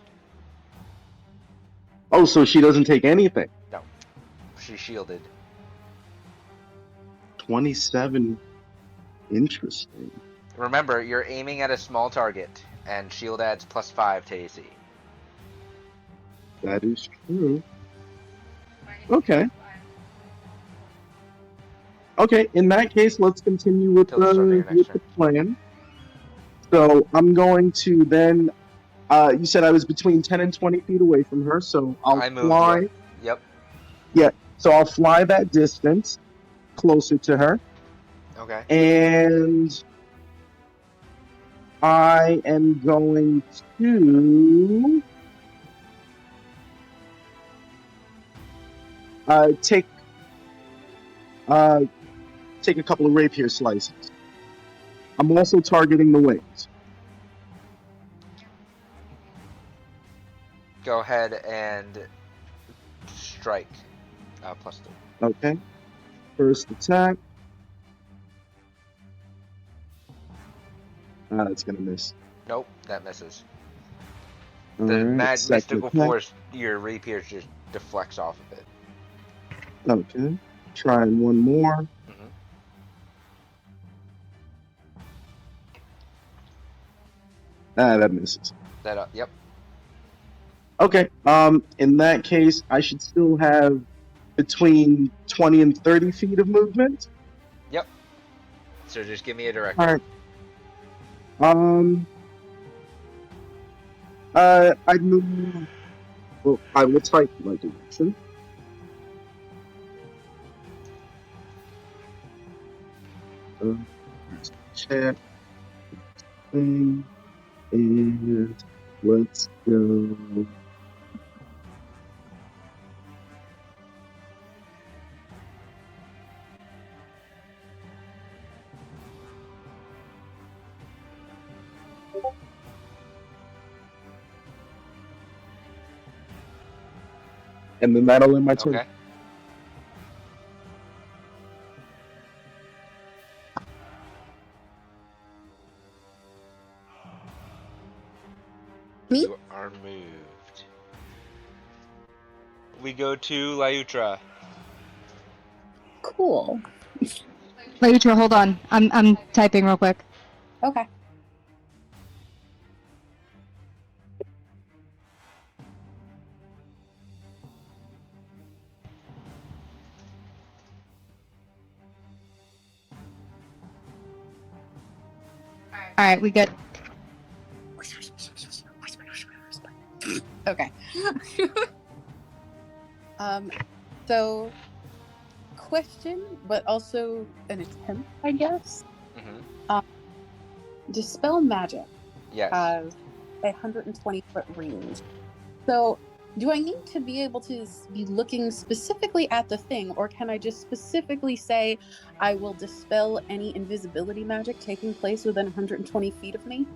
Oh, so she doesn't take anything. No, she's shielded. 27. Interesting. Remember, you're aiming at a small target, and shield adds +5 to AC. That is true. Okay. Okay, in that case, let's continue with Till the start of your next the plan. So I'm going to then. You said I was between 10 and 20 feet away from her, so I'll fly. Yep. Yeah, so I'll fly that distance closer to her. Okay. And I am going to take a couple of rapier slices. I'm also targeting the wings. Go ahead and strike. +2. Okay. First attack. That's gonna miss. Nope, that misses. All The right, mystical attack. force, your rapier just deflects off of it. Okay. Trying one more. That misses. That yep. Okay. In that case, I should still have between 20 and 30 feet of movement. Yep. So just give me a direction. All right. I'd move. Well, I will type my direction. Check. And let's go. And then that'll end my turn. Okay. Me? You are moved. We go to Lyutra. Cool. Later, hold on. I'm typing real quick. Okay. All right, we good. Okay. So, question, but also an attempt, I guess. Mm-hmm. Dispel magic Yes. has a 120-foot range. So, do I need to be able to be looking specifically at the thing, or can I just specifically say I will dispel any invisibility magic taking place within 120 feet of me?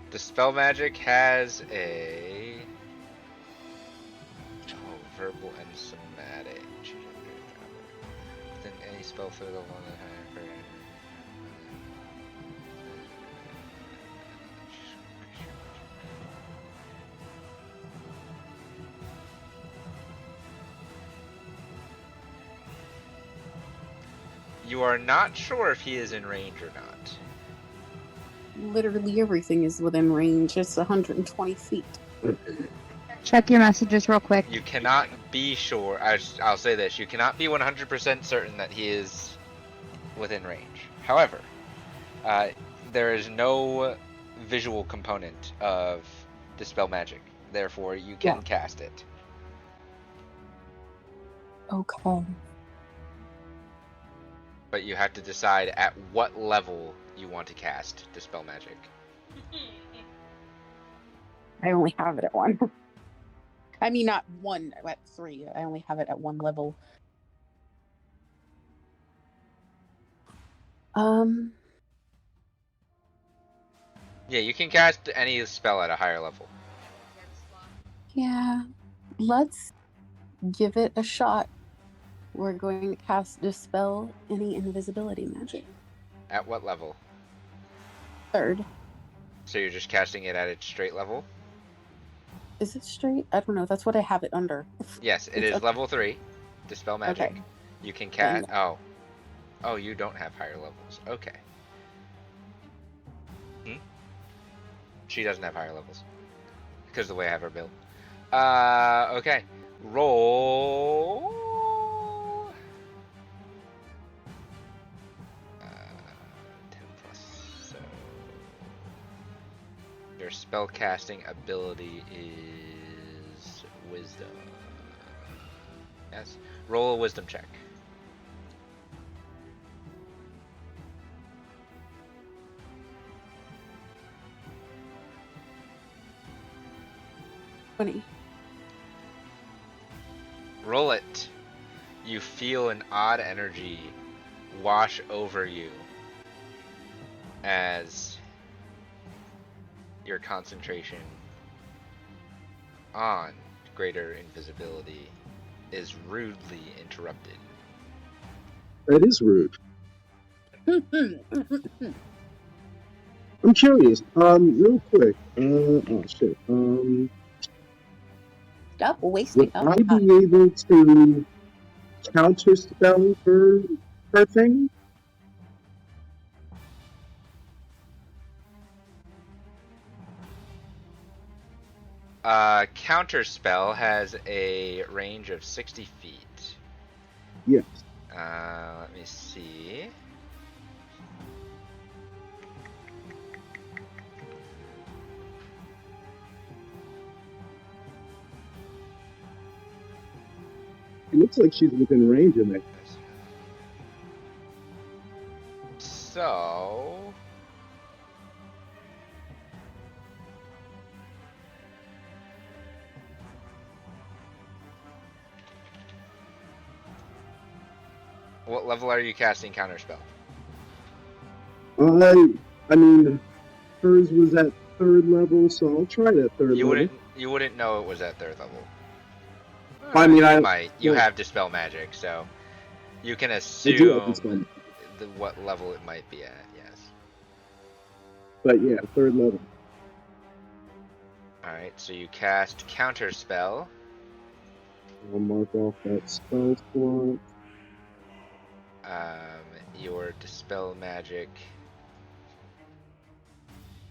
Dispel magic has a verbal and somatic. Within any spell for the one that you are not sure if he is in range or not. Literally everything is within range. It's 120 feet. Check your messages real quick. You cannot be sure. I'll say this: you cannot be 100% certain that he is within range. However, there is no visual component of dispel magic. Therefore, you can cast it. Okay. But you have to decide at what level you want to cast dispel magic. I only have it at 1. I mean, not 1 at 3. I only have it at 1 level. Yeah, you can cast any spell at a higher level. Yeah. Let's give it a shot. We're going to cast Dispel any invisibility magic. At what level? 3rd. So you're just casting it at its straight level? Is it straight? I don't know. That's what I have it under. Yes, it is level 3. Dispel magic. Okay. You can cast. Oh. Oh, you don't have higher levels. Okay. She doesn't have higher levels. Because of the way I have her built. Okay. Roll. 10 plus. So. Your spellcasting ability is wisdom. Yes. Roll a wisdom check. Roll it. You feel an odd energy wash over you as your concentration on greater invisibility is rudely interrupted. That is rude. I'm curious. Real quick. Oh shit. Stop wasting Would I be able to counter spell her thing? Counterspell has a range of 60 feet. Yes. Let me see. It looks like she's within range of that. So... What level are you casting Counterspell? I mean, hers was at 3rd level, so I'll try that 3rd level. You wouldn't know it was at 3rd level. I mean, you might. You well, have Dispel Magic, so you can I do have assume Dispel. what level it might be at, yes. But yeah, 3rd level. Alright, so you cast Counterspell. I'll mark off that spell slot. Your Dispel Magic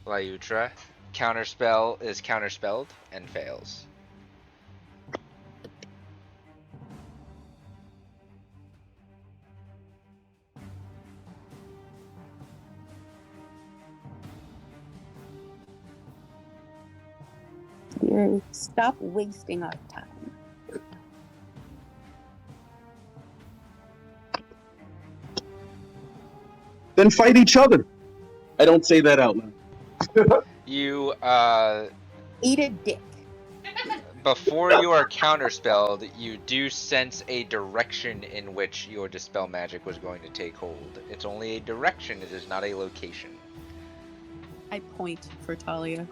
Lyutra. Counterspell is counterspelled and fails. Stop wasting our time. Then fight each other. I don't say that out loud. You, Eat a dick. before you are counterspelled, you do sense a direction in which your Dispel Magic was going to take hold. It's only a direction, it is not a location. I point for Talia.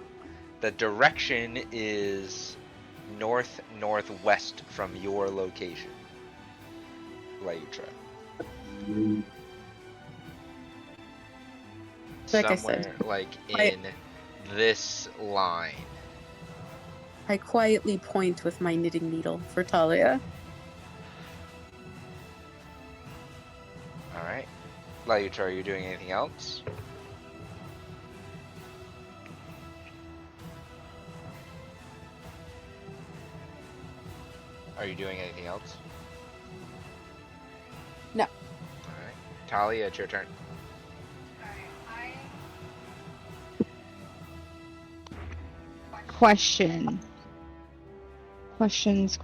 The direction is north-northwest from your location, Lyutra. Like I Somewhere, said, like in this line. I quietly point with my knitting needle for Talia. Alright. Lyutra, are you doing anything else? Are you doing anything else? No. Alright. Talia, it's your turn. Question. Questions.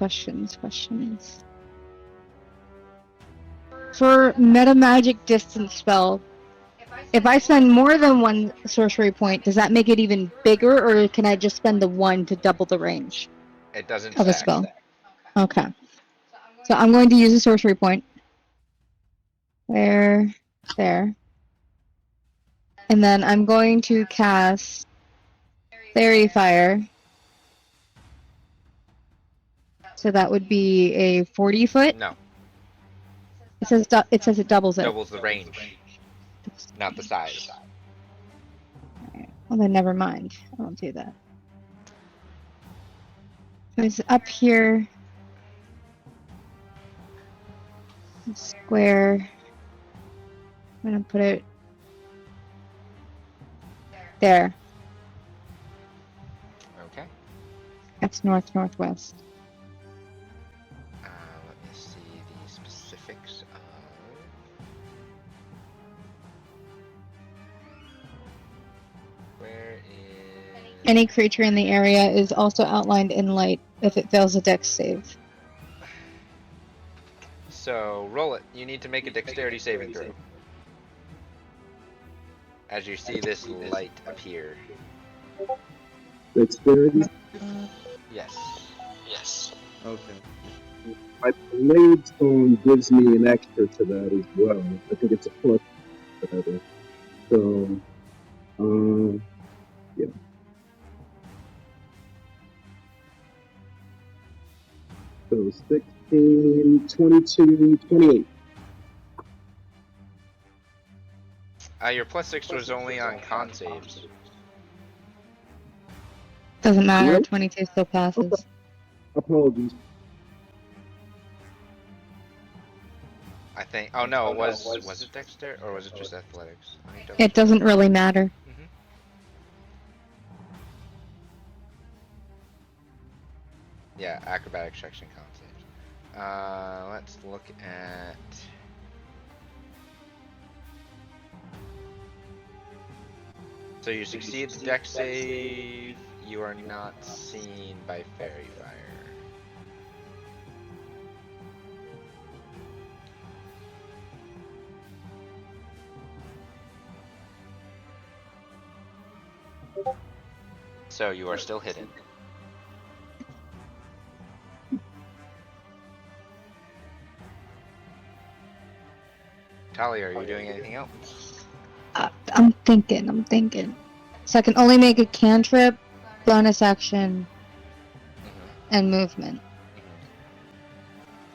For meta magic distance spell, if I spend more than 1 sorcery point, does that make it even bigger, or can I just spend the 1 to double the range It doesn't of a stack. spell? Okay. So I'm going to use a sorcery point. There. And then I'm going to cast Fairy Fire. So that would be a 40 foot? No. It says it doubles it. Doubles the range, not the size. Well, then never mind. I won't do that. So it's up here. Square. I'm gonna put it there. Okay. That's northwest. Let me see the specifics of... Where is... Any creature in the area is also outlined in light if it fails a dex save. So, roll it. You need to make a dexterity saving throw. As you see this light appear. Dexterity. Yes. Okay. My blade stone gives me an extra to that as well. I think it's a plus whatever. So, yeah. So 16, 22, 28. Your +6 was only on con saves. Doesn't matter, What? 22 still passes. Apologies. I think. Oh no, was it dexter or was it just athletics? It doesn't really matter. Yeah, acrobatic checks and con saves. Let's look at. So you succeed the dex save. You are not seen by fairy fire. So you are still hidden. Talia, are you doing anything else? I'm thinking. So I can only make a cantrip, bonus action, and movement.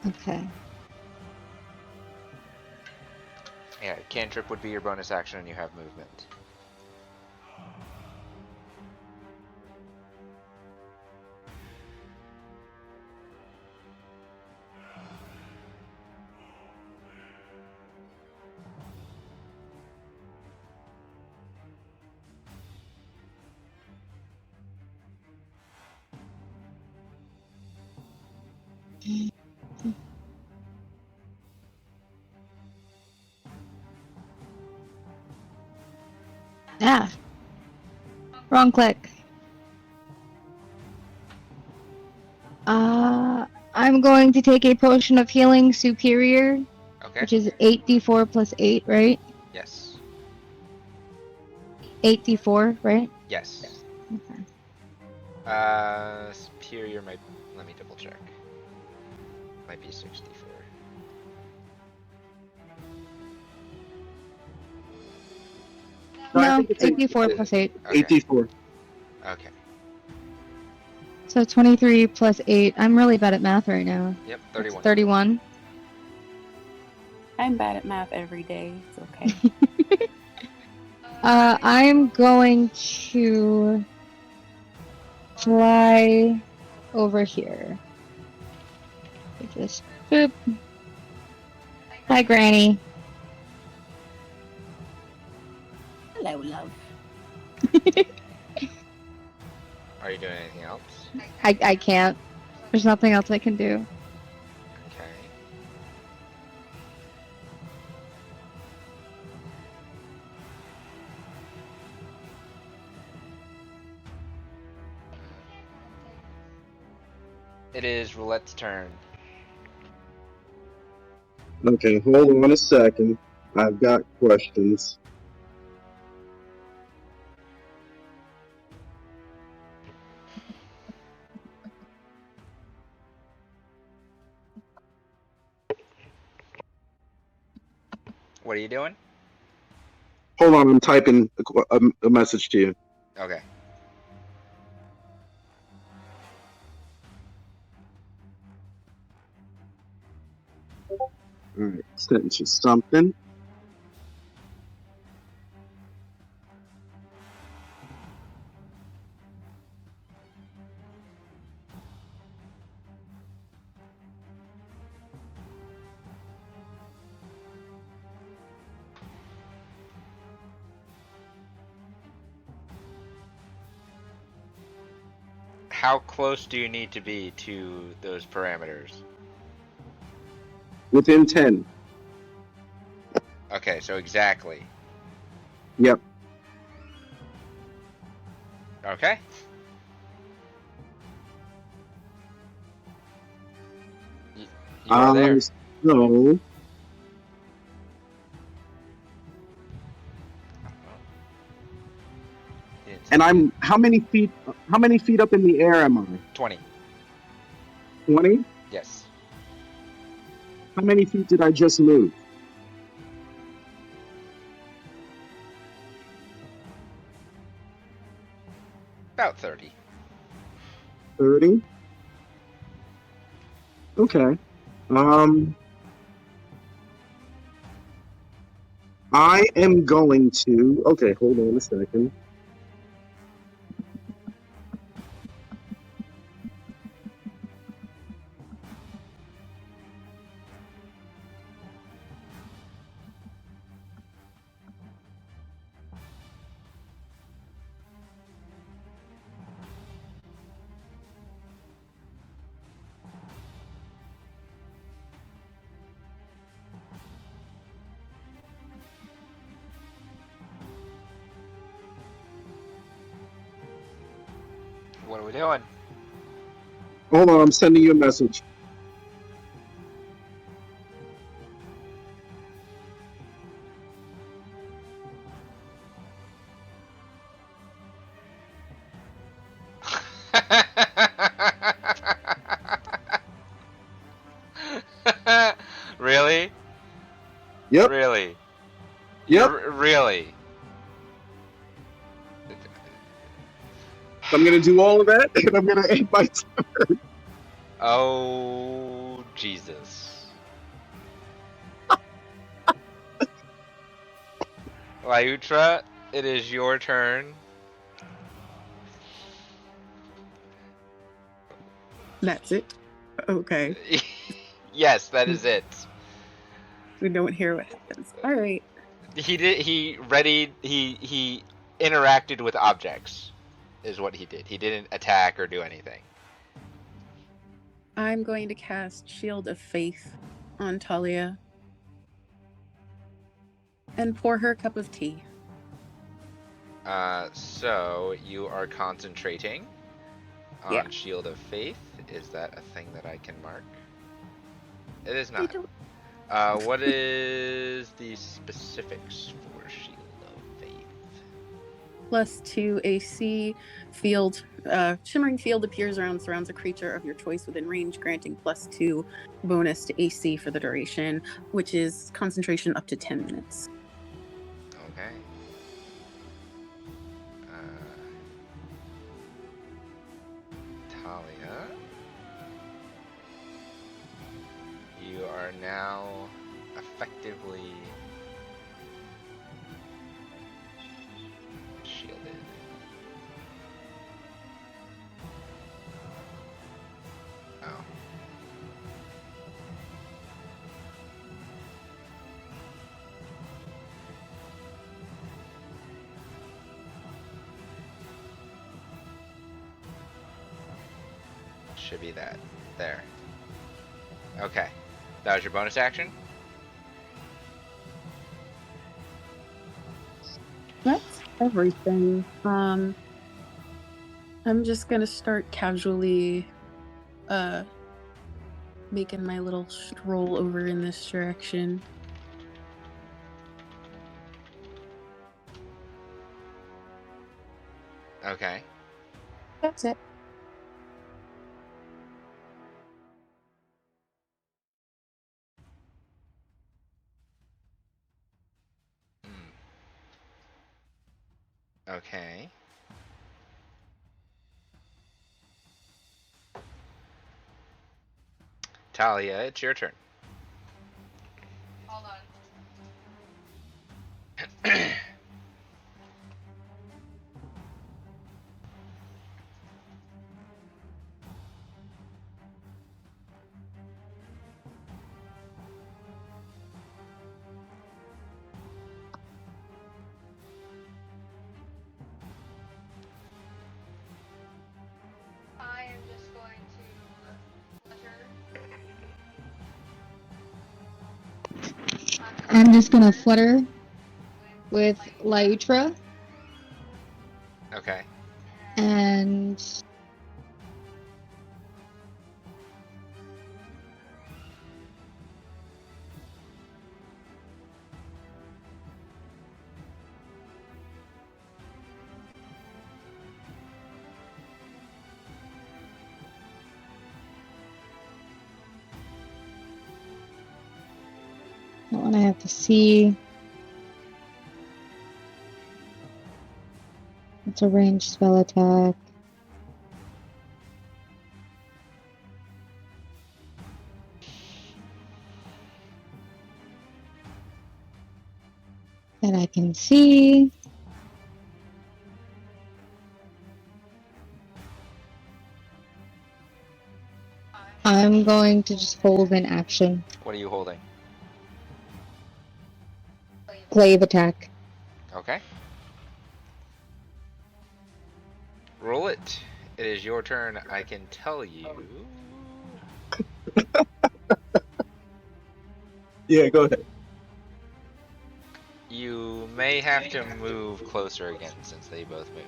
Okay. Yeah, cantrip would be your bonus action and you have movement. Ah. Wrong click. I'm going to take a potion of healing superior, Okay. which is 8d4 plus 8, right? Yes. 8d4, right? Yes. Okay. Superior might. Let me double check. Might be 64. No, I No, think it's 8d4 plus 8. Okay. 84. Okay. So 23 plus 8. I'm really bad at math right now. Yep. That's 31. 31. I'm bad at math every day. It's okay. I'm going to fly over here. Just boop. Hi, Granny. Hello, love. Are you doing anything else? I can't. There's nothing else I can do. Okay. It is Roulette's turn. Okay, hold on a second. I've got questions. What are you doing? Hold on, I'm typing a message to you. Okay. All right, sent you something. How close do you need to be to those parameters? Within 10. Okay, so exactly. Yep. Okay. You are there. So, and I'm how many feet up in the air am I? 20. 20? Yes. How many feet did I just move? About 30. 30? Okay. I am going to. Okay, hold on a second. What are we doing? Hold on, I'm sending you a message. Really? Yep. Really? Yep. Really? I'm gonna do all of that, and I'm gonna end my turn. Oh, Jesus. Lyutra, it is your turn. That's it. Okay. Yes, that is it. We don't hear what happens. All right. He interacted with objects is what he did. He didn't attack or do anything. I'm going to cast Shield of Faith on Talia and pour her a cup of tea. So you are concentrating on Yeah. Shield of Faith. Is that a thing that I can mark? It is I not. don't. What is the specifics for Shield of Faith? +2 AC field. Shimmering field appears around, surrounds a creature of your choice within range, granting +2 bonus to AC for the duration, which is concentration up to 10 minutes. Okay. Talia, you are now effectively shielded. Oh. Should be that. There. Okay. That was your bonus action? That's everything. I'm just gonna start casually making my little stroll over in this direction. Okay. That's it. Okay. Talia, it's your turn. Hold on. I am just going to flutter. I'm just gonna flutter with Lyutra Okay. and that one I have to see. It's a ranged spell attack. That I can see. I'm going to just hold an action. What are you holding? Glaive attack. Okay. Roll it. It is your turn. I can tell you. Yeah, go ahead. You may have to move closer again since they both moved.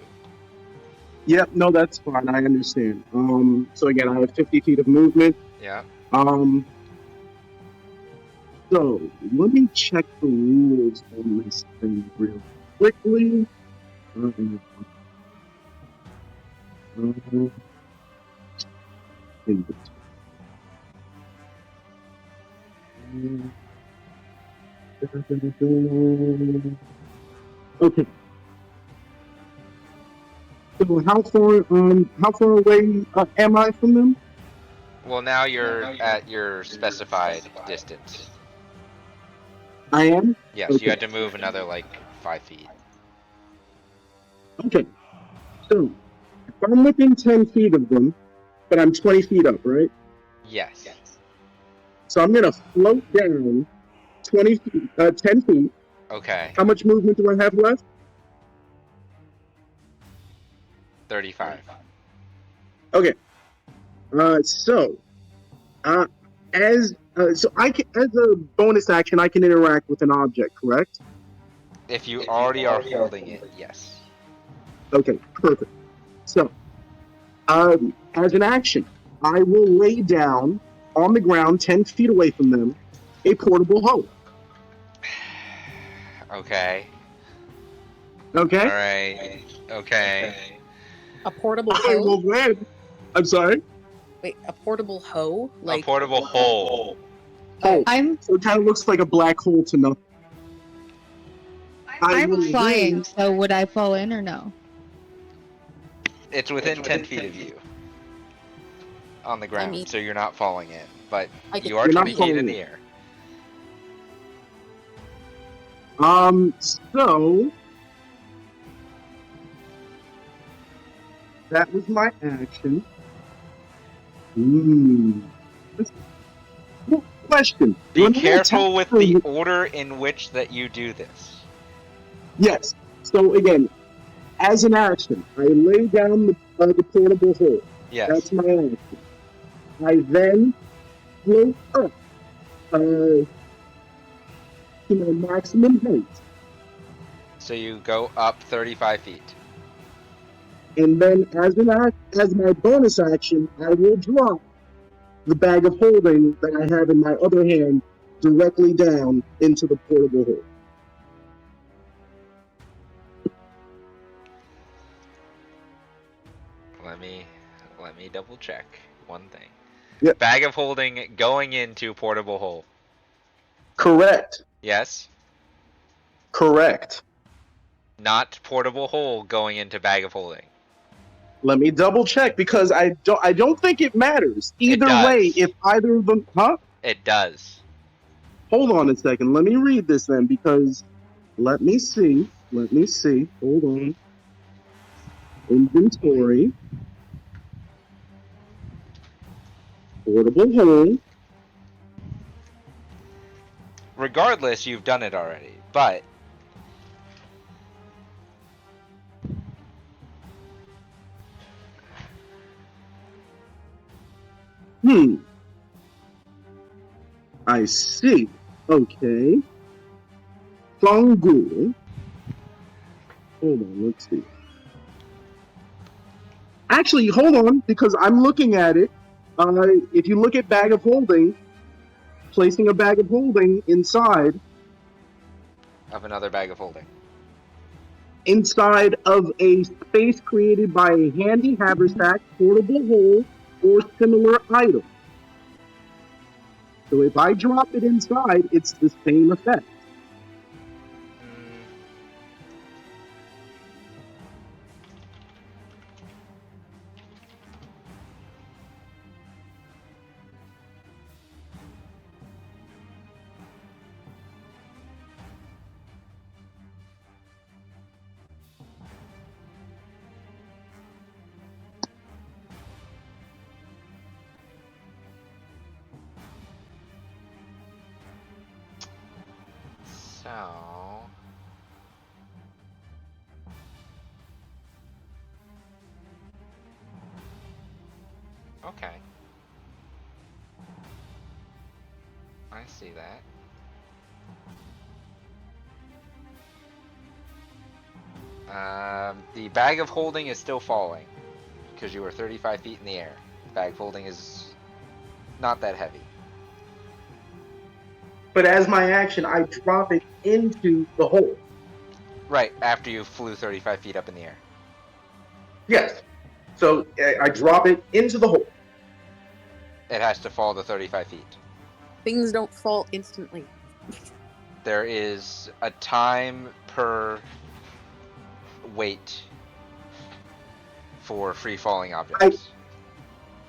Yep, no, that's fine. I understand. So again, I have 50 feet of movement. Yeah. So let me check the rules on this thing real quickly. Um, inventory. Okay. So how far away am I from them? Well, now you're at your specified distance. I am. Yes, you Okay. had to move another like 5 feet. Okay. So if I'm within 10 feet of them, but I'm 20 feet up, right? Yes. So I'm gonna float down 20 feet, 10 feet. Okay. How much movement do I have left? 35. Okay. So uh, so I can, as a bonus action, I can interact with an object, correct? If you already are holding it, yes. Okay, perfect. So, as an action, I will lay down on the ground 10 feet away from them a portable hoe. Okay. Okay? Alright. Okay. A portable I will hoe? then. I'm sorry? Wait, a portable hoe? A Like portable hole. Oh, I'm so it kind of looks like a black hole to nothing. I I'm will flying, then. so would I fall in or no? It's within 10 feet of you. On the ground, mean, so you're not falling in. But I could you are You're not 20 feet in falling the in. air. So that was my action. Good question. Be When I attack careful with her the order in which that you do this. yes. So again, as an action, I lay down the portable hole. Yes. That's my action. I then float up to my maximum height, So you go up 35 feet. and then as my bonus action, I will drop the bag of holding that I have in my other hand directly down into the portable hole. Let me double check one thing. Yep. Bag of holding going into portable hole. Correct. Yes. Correct. Not portable hole going into bag of holding. Let me double check because I don't think it matters. Either way, does. if either of them It does. Hold on a second. Let me read this then because let me see. Hold on. Inventory. Portable hole. Regardless, you've done it already. But I see. Okay. Fungal. Hold on, let's see. Actually, hold on, because I'm looking at it. If you look at bag of holding, placing a bag of holding inside of another bag of holding. inside of a space created by a handy haversack, portable hole, or similar item. So if I drop it inside, it's the same effect. So okay. I see that. The bag of holding is still falling. because you are 35 feet in the air. Bag folding is not that heavy. But as my action, I drop it into the hole. Right, after you flew 35 feet up in the air. Yes. So I drop it into the hole. It has to fall the 35 feet. Things don't fall instantly. There is a time per weight for free falling objects.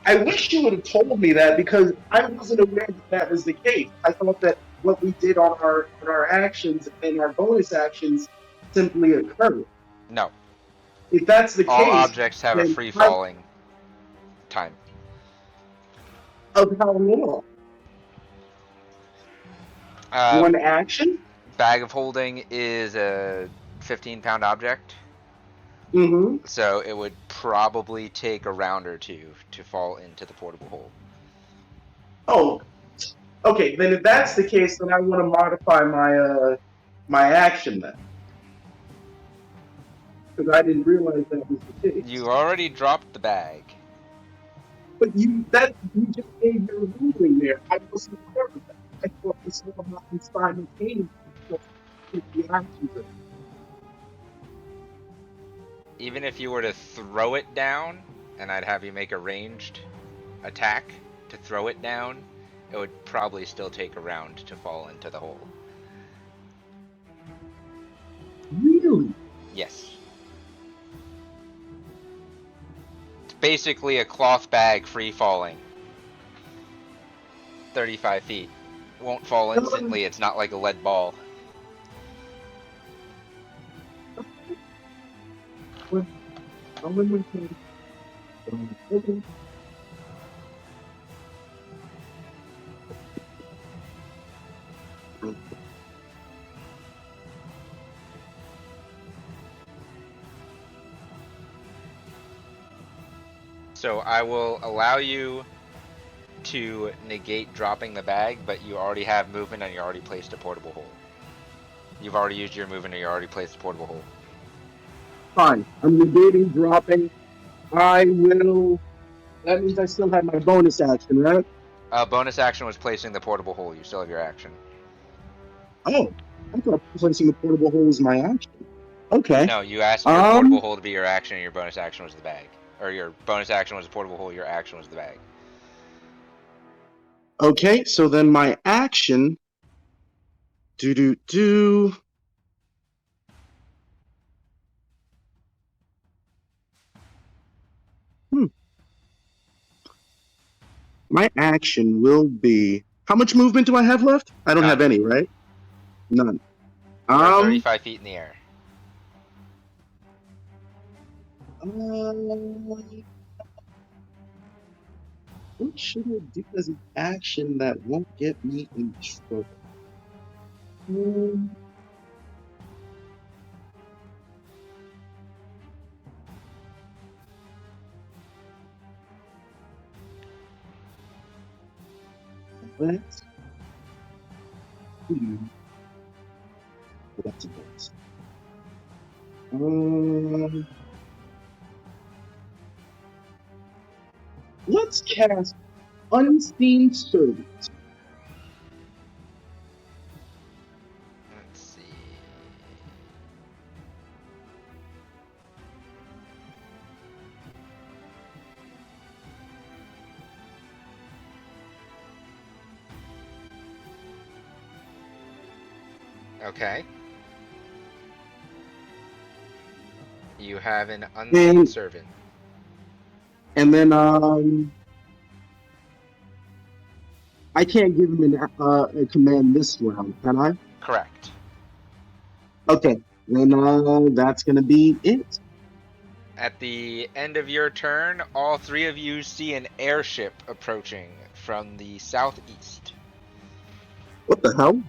I wish you would have told me that because I wasn't aware that was the case. I thought that what we did on our actions and our bonus actions simply occurred. No. If that's the All case, objects have a then free falling time. Of how long? One action? Bag of holding is a 15-pound object. Mm-hmm. So it would probably take a round or two to fall into the portable hole. Oh, okay. Then if that's the case, then I want to modify my action then, because I didn't realize that was the case. You already dropped the bag. But you just gave your ruling there. I wasn't aware of that. I thought this was not simultaneous. The actions of it. Even if you were to throw it down, and I'd have you make a ranged attack to throw it down, it would probably still take a round to fall into the hole. Really? Yes. It's basically a cloth bag free falling. 35 feet. Won't fall instantly, it's not like a lead ball. Okay. So I will allow you to negate dropping the bag, but you already have movement and you already placed a portable hole. You've already used your movement and you already placed a portable hole. Fine. I'm negating dropping. I will. That means I still have my bonus action, right? Bonus action was placing the portable hole. You still have your action. Oh, I thought placing the portable hole was my action. Okay. No, you asked your portable hole to be your action and your bonus action was the bag. Or your bonus action was the portable hole, your action was the bag. Okay, so then my action. My action will be. How much movement do I have left? I don't have any, right? None. You're 35 feet in the air. What should I do as an action that won't get me in trouble? Let's do. That's a bonus. Let's cast Unseen Servant. Let's see. Okay. You have an unseen servant. And then I can't give him a command this round, can I? Correct. Okay, then that's gonna be it. At the end of your turn, all three of you see an airship approaching from the southeast. What the hell?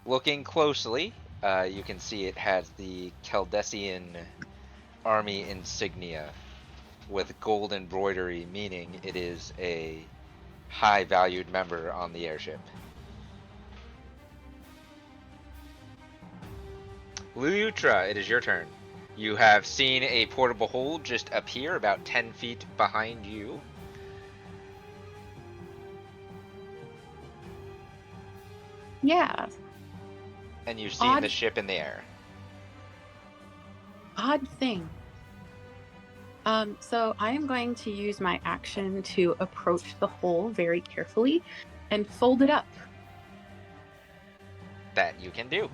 Looking closely, you can see it has the Caldesian army insignia with gold embroidery, meaning it is a high valued member on the airship. Luyutra, it is your turn. You have seen a portable hole just appear about 10 feet behind you. Yeah. And you've seen the ship in the air. Odd thing. So I am going to use my action to approach the hole very carefully and fold it up. That you can do.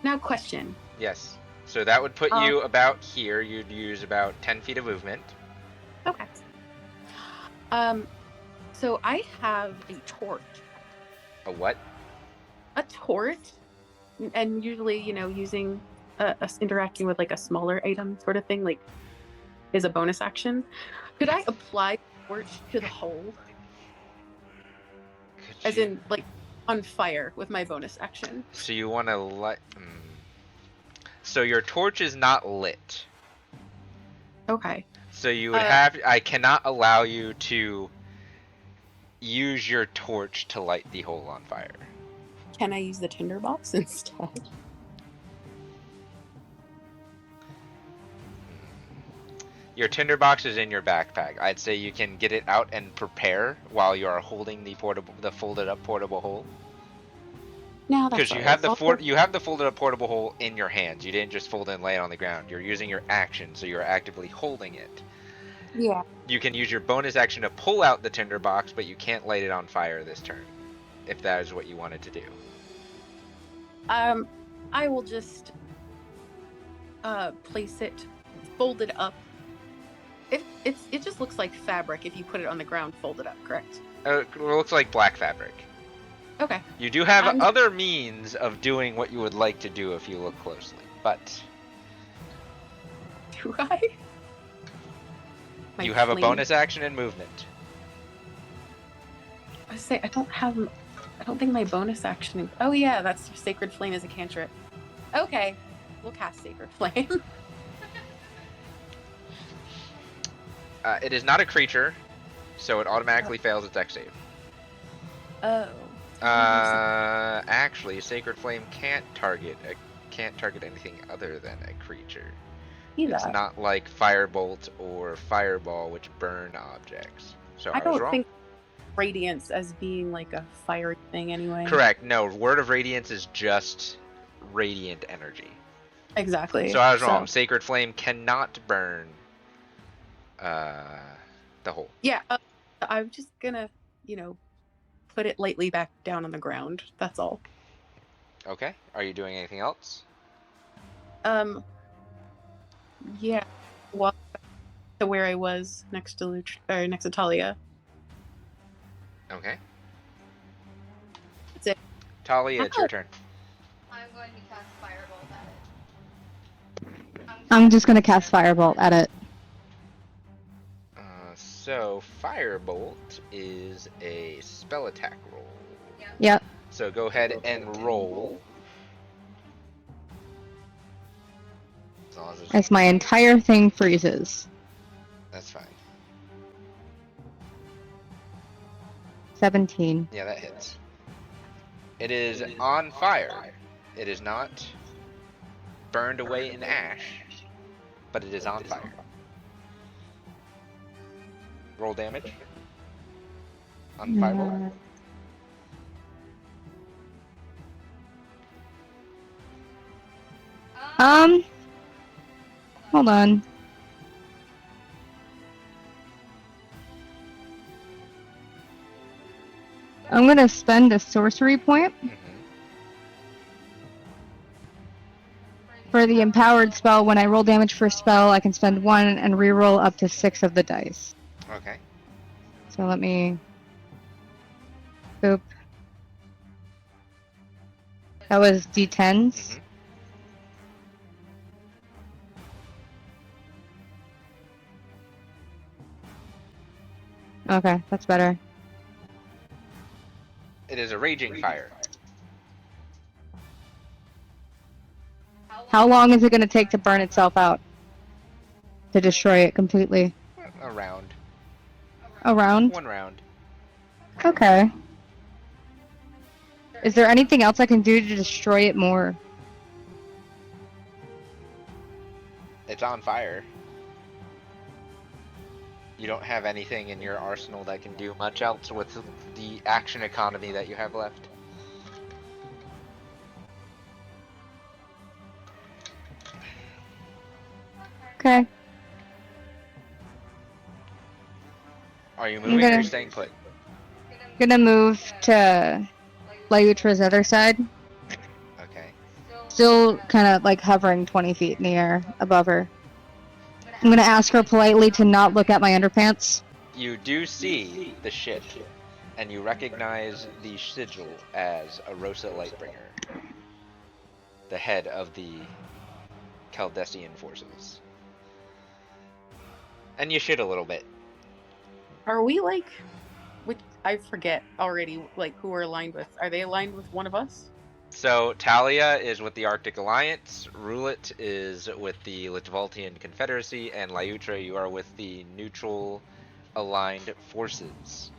Now, question. Yes. So that would put you about here. You'd use about 10 feet of movement. Okay. So I have a torch. A what? A torch. And usually, using interacting with like a smaller item sort of thing, like, is a bonus action. Could I apply torch to the hole? As in, like, on fire with my bonus action. So you want to light... So your torch is not lit. Okay. So you would have... I cannot allow you to use your torch to light the hole on fire. Can I use the tinderbox instead? Your tinderbox is in your backpack. I'd say you can get it out and prepare while you are holding the folded up portable hole. No, because you have the folded up portable hole in your hands. You didn't just fold it and lay it on the ground. You're using your action, so you're actively holding it. Yeah. You can use your bonus action to pull out the tinderbox, but you can't light it on fire this turn, if that is what you wanted to do. I will just place it, fold it up. It just looks like fabric if you put it on the ground, fold it up, correct? It looks like black fabric. Okay. You do have other means of doing what you would like to do if you look closely, but... Do I? You have a bonus action and movement. I don't think my bonus action... Oh yeah, that's Sacred Flame as a cantrip. Okay, we'll cast Sacred Flame. It is not a creature, so it automatically fails its Dex save. Oh. Actually, Sacred Flame can't target anything other than a creature. It's not like Firebolt or Fireball, which burn objects. So I was wrong. Think Radiance as being like a fire thing anyway. Correct. No, Word of Radiance is just radiant energy. Exactly. So I was wrong. Sacred Flame cannot burn the hole. Yeah, I'm just gonna, put it lightly back down on the ground. That's all. Okay. Are you doing anything else? Yeah. Walk back to where I was next to Talia. Okay. That's it. Talia, it's your turn. I'm going to cast Firebolt at it. I'm just gonna cast Firebolt at it. So Firebolt is a spell attack roll. Yep. So go ahead and roll. As my entire thing freezes. That's fine. 17. Yeah, that hits. It is on fire. It is not burned away in ash, but it is on fire. Roll damage on the Firebolt. Hold on. I'm gonna spend a sorcery point. For the empowered spell, when I roll damage for a spell, I can spend 1 and reroll up to 6 of the dice. Okay. So let me... Boop. That was D10s. Okay, that's better. It is a raging fire. How long is it going to take to burn itself out? To destroy it completely? A round. A round? 1 round. Okay. Is there anything else I can do to destroy it more? It's on fire. You don't have anything in your arsenal that can do much else with the action economy that you have left. Okay. Are you moving or are gonna- you staying put? Gonna move to Layutra's other side. Okay. Still kind of like hovering 20 feet in the air above her. I'm gonna ask her politely to not look at my underpants. You do see the ship, and you recognize the sigil as a Rosa Lightbringer, the head of the Caldesian forces. And you shit a little bit. Are we like, which I forget already, like who we're aligned with? Are they aligned with one of us? So Talia is with the Arctic Alliance, Rulet is with the Litvaltian Confederacy, and Lyutra, you are with the neutral aligned forces.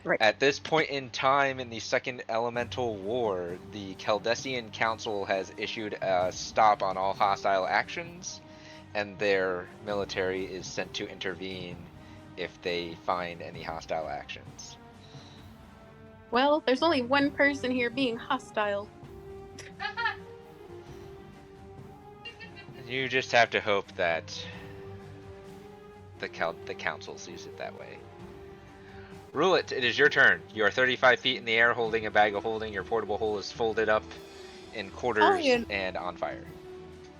Right. At this point in time in the Second Elemental War, the Caldesian Council has issued a stop on all hostile actions, and their military is sent to intervene if they find any hostile actions. Well, there's only one person here being hostile. You just have to hope that the council sees it that way. Rulet, it is your turn. You are 35 feet in the air holding a bag of holding. Your portable hole is folded up in quarters and on fire.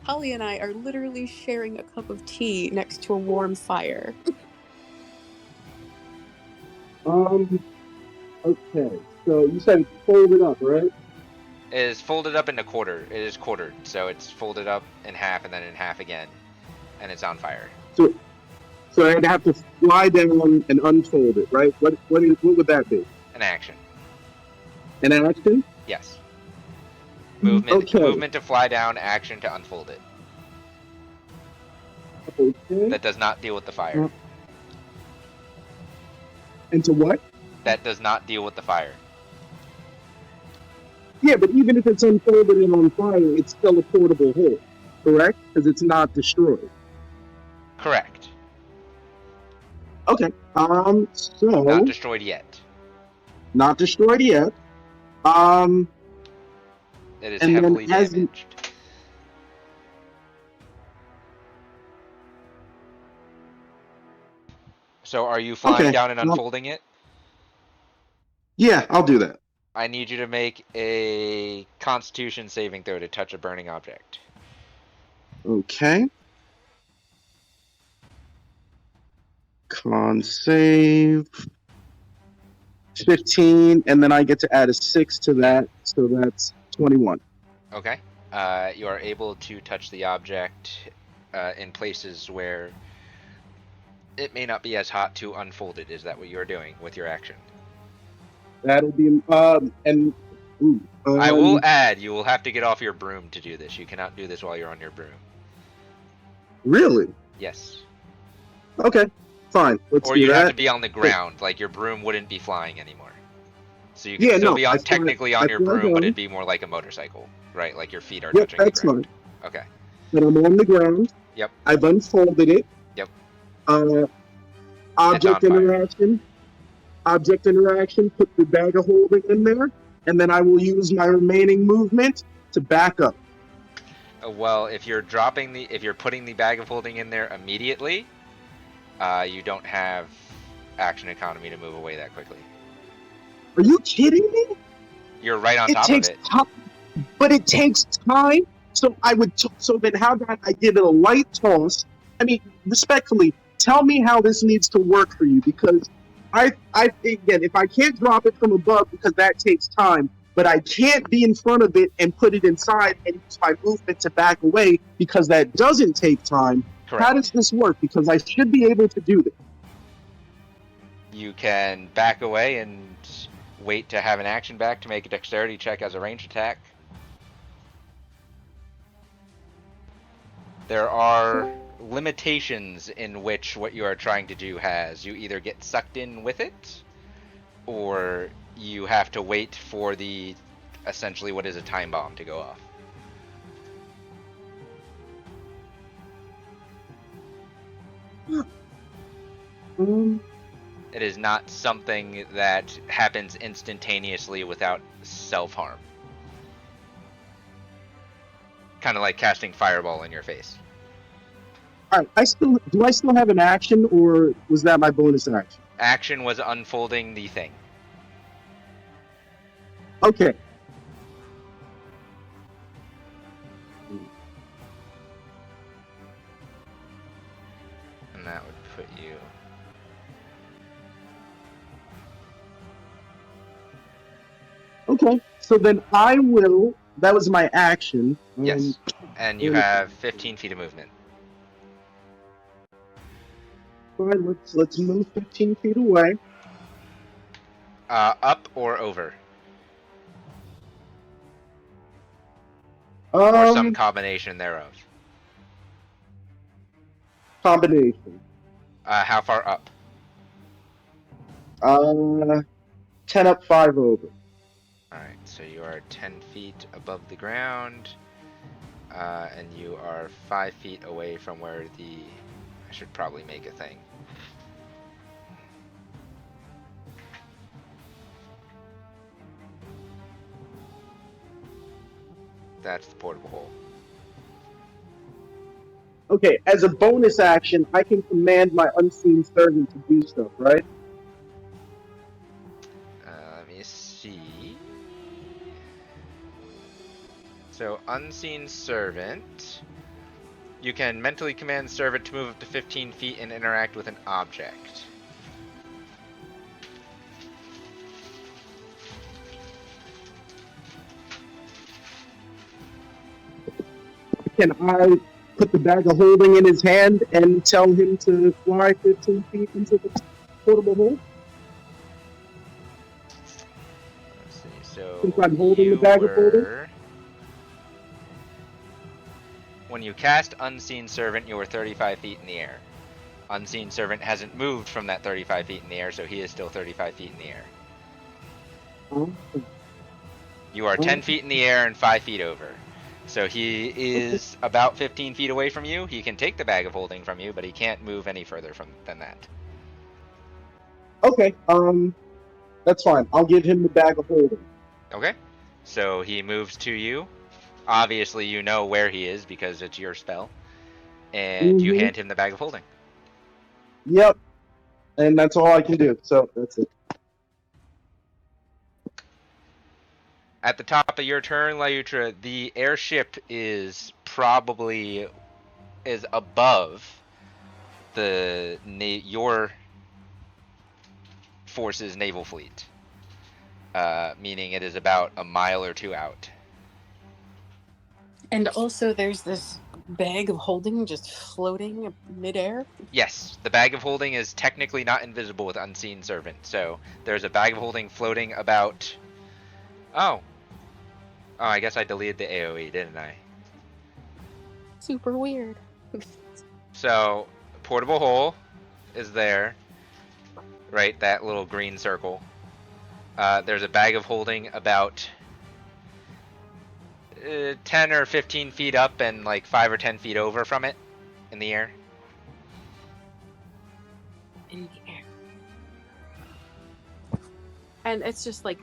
Holly and I are literally sharing a cup of tea next to a warm fire. Okay. So you said fold it up, right? It is folded up into quarter. It is quartered, so it's folded up in half and then in half again, and it's on fire. So I'd have to fly down and unfold it, right? What would that be? An action. An action? Yes. Movement. Okay. Movement to fly down. Action to unfold it. Okay. That does not deal with the fire. And to what? That does not deal with the fire. Yeah, but even if it's unfolded and on fire, it's still a portable hole, correct? Because it's not destroyed. Correct. Okay. So Not destroyed yet. not destroyed yet. It is And then heavily as damaged. So are you flying Okay, down and well- unfolding it? Yeah, I'll do that. I need you to make a Constitution saving throw to touch a burning object. Okay. Con save 15, and then I get to add a 6 to that, so that's 21. Okay. You are able to touch the object in places where it may not be as hot to unfold it. Is that what you're doing with your action? That'll be I will add, you will have to get off your broom to do this. You cannot do this while you're on your broom. Really? Yes. Okay, fine. Let's Or do you'd that. have to be on the ground, like your broom wouldn't be flying anymore. So you can Yeah, still no, be I on fly- technically on I your fly broom, but down. it'd be more like a motorcycle, right? Like your feet are Yep, touching the that's ground. fine. Okay. But I'm on the ground. Yep. I've unfolded it. Yep. Object fire. interaction. Object interaction. Put the bag of holding in there, and then I will use my remaining movement to back up. Well, if you're putting the bag of holding in there immediately, you don't have action economy to move away that quickly. Are you kidding me? You're right on It top takes of it. time, but it takes time. So so then how about I give it a light toss? I mean, respectfully, tell me how this needs to work for you, because again, if I can't drop it from above because that takes time, but I can't be in front of it and put it inside and use my movement to back away because that doesn't take time. Correct. How does this work? Because I should be able to do this. You can back away and wait to have an action back to make a dexterity check as a ranged attack. There are limitations in which what you are trying to do has. You either get sucked in with it, or you have to wait for the essentially what is a time bomb to go off. It is not something that happens instantaneously without self-harm. Kind of like casting fireball in your face. All right. Do I still have an action, or was that my bonus action? Action was unfolding the thing. Okay. And that would put you... Okay. So then I will. That was my action. Yes. And you have 15 feet of movement. All right, let's move 15 feet away. Up or over? Or some combination thereof. Combination. How far up? 10 up, 5 over. Alright, so you are 10 feet above the ground. And you are 5 feet away from where the... I should probably make a thing. That's the portable hole. Okay, as a bonus action, I can command my unseen servant to do stuff, right? Let me see. So, unseen servant. You can mentally command servant to move up to 15 feet and interact with an object. Can I put the bag of holding in his hand and tell him to fly 15 feet into the portable hole? Let's see. So, Since I'm holding the bag of holding? When you cast Unseen Servant, you are 35 feet in the air. Unseen Servant hasn't moved from that 35 feet in the air, so he is still 35 feet in the air. Oh. You are 10 feet in the air and 5 feet over. So he is about 15 feet away from you. He can take the bag of holding from you, but he can't move any further than that. Okay, that's fine. I'll give him the bag of holding. Okay. So he moves to you. Obviously, you know where he is because it's your spell. And you hand him the bag of holding. Yep. And that's all I can do. So that's it. At the top of your turn, Lyutra, the airship is probably above your force's naval fleet, meaning it is about a mile or two out. And also, there's this bag of holding just floating midair. Yes, the bag of holding is technically not invisible with Unseen Servant. So there's a bag of holding floating about. Oh, I guess I deleted the AoE, didn't I? Super weird. So, portable hole is there. Right, that little green circle. There's a bag of holding about 10 or 15 feet up and like 5 or 10 feet over from it in the air. In the air. And it's just like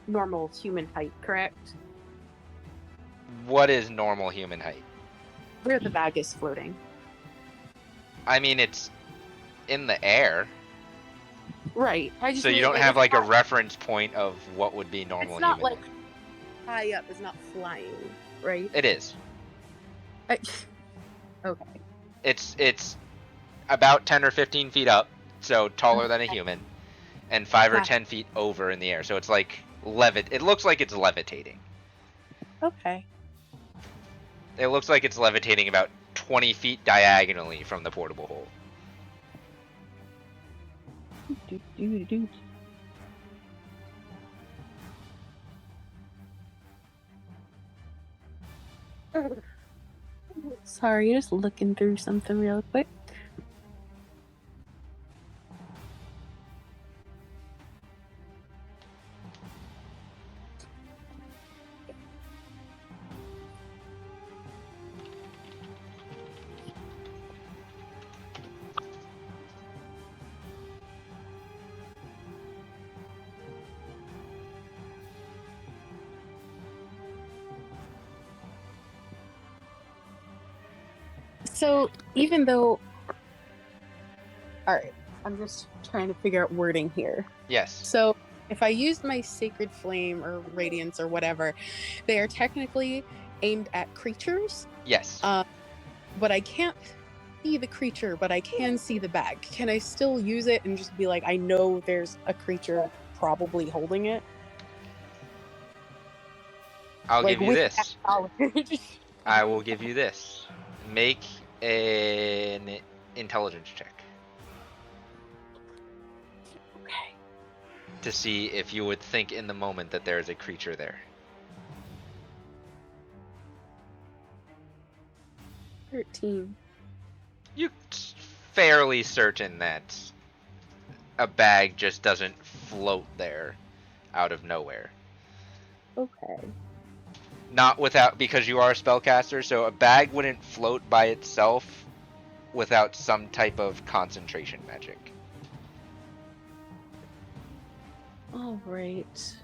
normal human height, correct? What is normal human height? Where the bag is floating. I mean, it's in the air. Right. So you don't have like a reference point of what would be normal human height. It's not like high up, it's not flying, right? It is. Okay. It's about 10 or 15 feet up, so taller than a human, and 5 or 10 feet over in the air. So it's like it looks like it's levitating. Okay. It looks like it's levitating about 20 feet diagonally from the portable hole. Sorry, just looking through something real quick. So even though, all right, I'm just trying to figure out wording here. Yes. So if I used my sacred flame or radiance or whatever, they are technically aimed at creatures. Yes. But I can't see the creature, but I can see the bag. Can I still use it and just be like, I know there's a creature probably holding it? I'll Like, give you with this. that knowledge. I will give you this. Make an intelligence check Okay. to see if you would think in the moment that there is a creature there. 13. You're fairly certain that a bag just doesn't float there out of nowhere. Okay. Not without, because you are a spellcaster, so a bag wouldn't float by itself without some type of concentration magic. All right.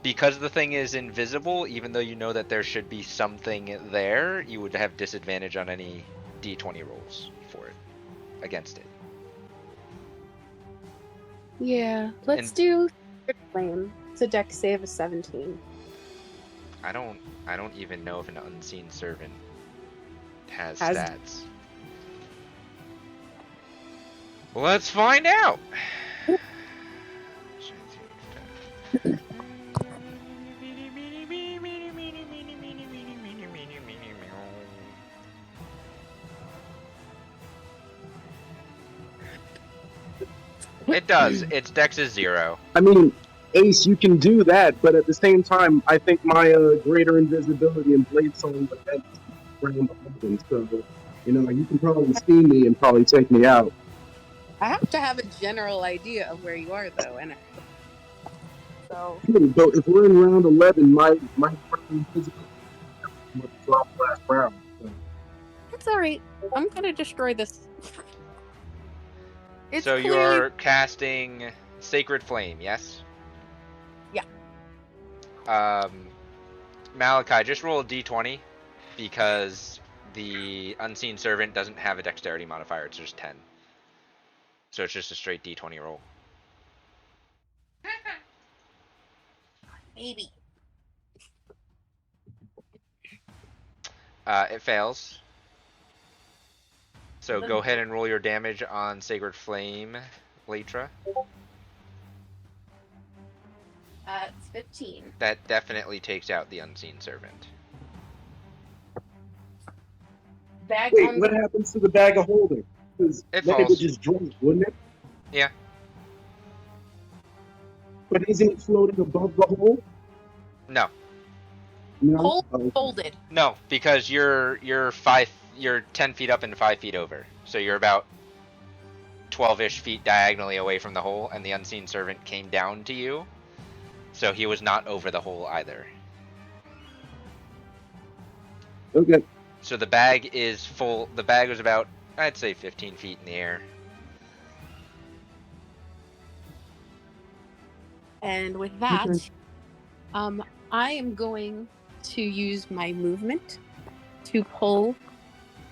Because the thing is invisible, even though you know that there should be something there, you would have disadvantage on any d20 rolls for it, against it. Yeah. Let's do Sacred Flame. It's a dex save of 17. I don't even know if an unseen servant has Has- stats. Let's find out. It does. Its dex is 0. I mean, Ace, you can do that, but at the same time, I think my greater invisibility and blade soul event round open, so you can probably see me and probably take me out. I have to have a general idea of where you are, though, and so But if we're in round 11, my greater invisibility would drop last round. So. it's all right. I'm gonna destroy this. It's So clearly... you're casting Sacred Flame, yes? Yeah. Malachi, just roll a d20 because the Unseen Servant doesn't have a dexterity modifier, it's just 10. So it's just a straight d20 roll. Maybe. It fails. So go ahead and roll your damage on Sacred Flame, Leitra. It's 15. That definitely takes out the Unseen Servant. Bag Wait, on what happens to the bag of holding? Because It then it would falls. just drop, wouldn't it? Yeah. But isn't it floating above the hole? No. No. Hole Oh, folded. No, because you're 10 feet up and 5 feet over. So you're about 12-ish feet diagonally away from the hole, and the Unseen Servant came down to you. So he was not over the hole either. Okay. So the bag is full. The bag was about, I'd say, 15 feet in the air. And with that, Okay. I am going to use my movement to pull.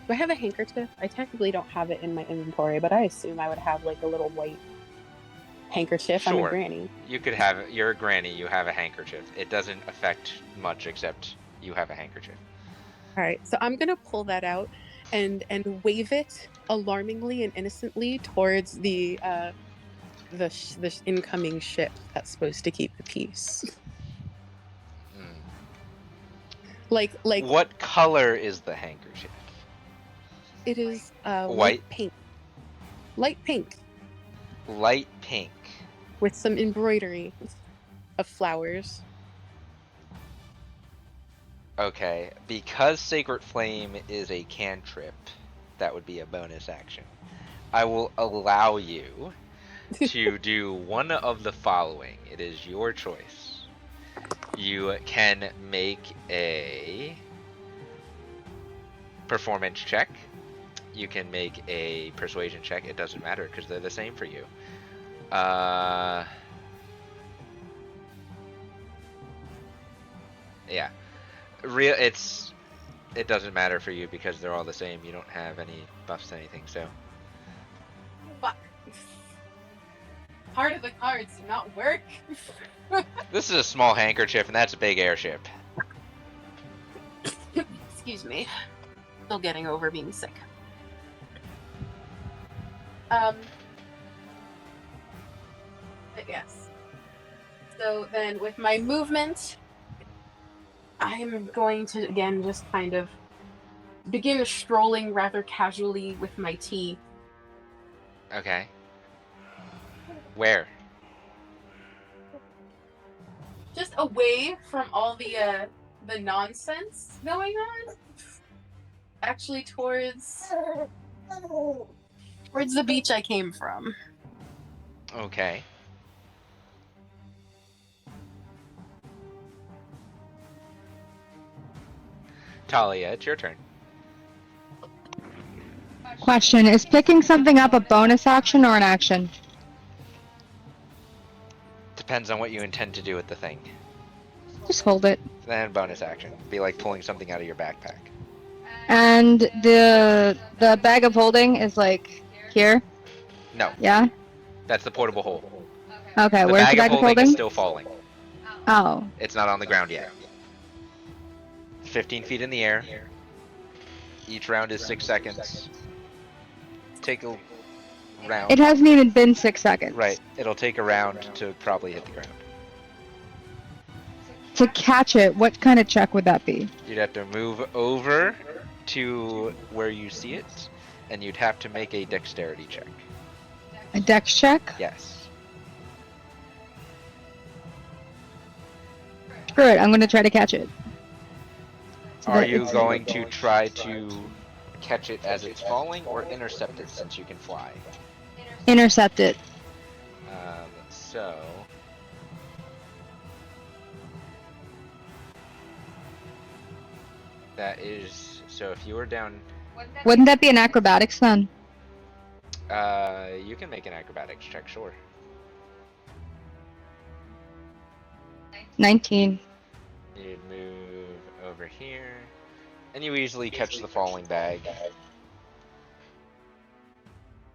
Do I have a handkerchief? I technically don't have it in my inventory, but I assume I would have like a little white handkerchief. I'm Sure. a granny. You could have it. You're a granny. You have a handkerchief. It doesn't affect much except you have a handkerchief. All right, so I'm gonna pull that out and wave it alarmingly and innocently towards the incoming ship that's supposed to keep the peace. Like What color is the handkerchief? it is White? light pink. Light pink Light pink. with some embroidery of flowers. Okay, because Sacred Flame is a cantrip, that would be a bonus action. I will allow you to do one of the following. It is your choice. You can make a performance check. You can make a persuasion check. It doesn't matter because they're the same for you. Yeah. it doesn't matter for you because they're all the same. You don't have any buffs to anything, so. Fuck. Part of the cards do not work. This is a small handkerchief, and that's a big airship. Excuse me. Still getting over being sick. But yes. So then with my movement, I'm going to again just kind of begin strolling rather casually with my tea. Okay. Where? Just away from all the nonsense going on. Actually towards the beach I came from. Okay. Talia, it's your turn. Question: is picking something up a bonus action or an action? Depends on what you intend to do with the thing. Just hold it. Then bonus action. Be like pulling something out of your backpack. And the bag of holding is like here. No, Yeah. that's the portable hole. Okay. The Where's bag the of bag of holding holding? is still falling. Oh. It's not on the ground yet. 15 feet in the air. Each round is 6 seconds. Take a round. It hasn't even been 6 seconds. Right. It'll take a round to probably hit the ground. To catch it, what kind of check would that be? You'd have to move over to where you see it, and you'd have to make a dexterity check. A dex check? Yes. Screw it. I'm going to try to catch it. So Are that you it's- going to try to catch it as it's falling, or intercept it since you can fly? Intercept it. So... That is... So if you were down... Wouldn't that be an acrobatics then? You can make an acrobatics check, sure. 19. You'd move over here, and you easily catch the falling bag.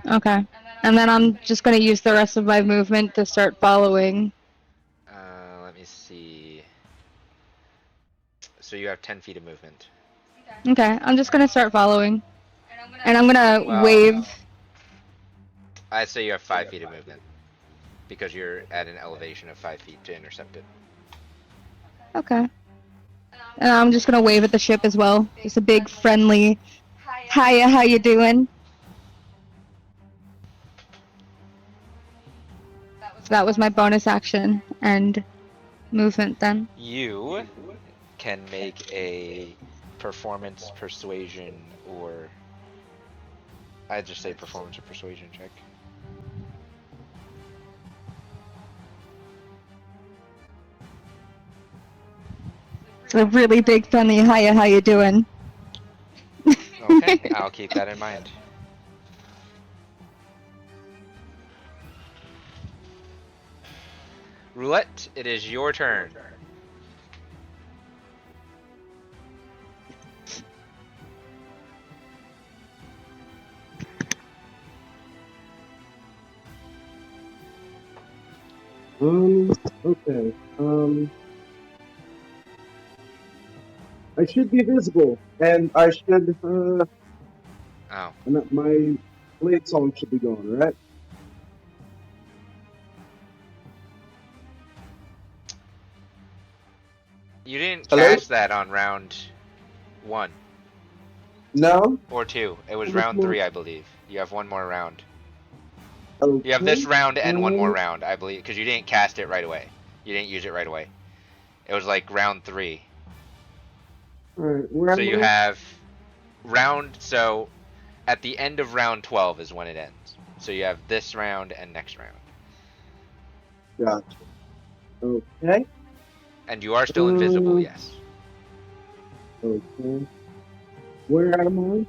Okay. And then I'm just going to use the rest of my movement to start following. Let me see. So you have 10 feet of movement. Okay. I'm just going to start following. And I'm going to Well- wave. I'd say you have 5 feet of movement, because you're at an elevation of 5 feet to intercept it. Okay. And I'm just going to wave at the ship as well. Just a big friendly, hiya, how you doing? So that was my bonus action and movement then. You can make a performance, persuasion, or... I'd just say performance or persuasion check. It's a really big friendly hiya, how you doing? Okay, I'll keep that in mind. Roulette, it is your turn. Okay. I should be visible, and I should, Oh. and my blade song should be going, right? You didn't Hello? catch that on round 1 No? or 2. It was Which round one? 3, I believe. You have one more round. Okay. You have this round and one more Um, round, I believe, because you didn't cast it right away. You didn't use it right away. It was like round 3. Alright, where So am you I? have so at the end of round 12 is when it ends. So you have this round and next round. Gotcha. Okay. And you are still invisible, Um, yes. Okay. Where am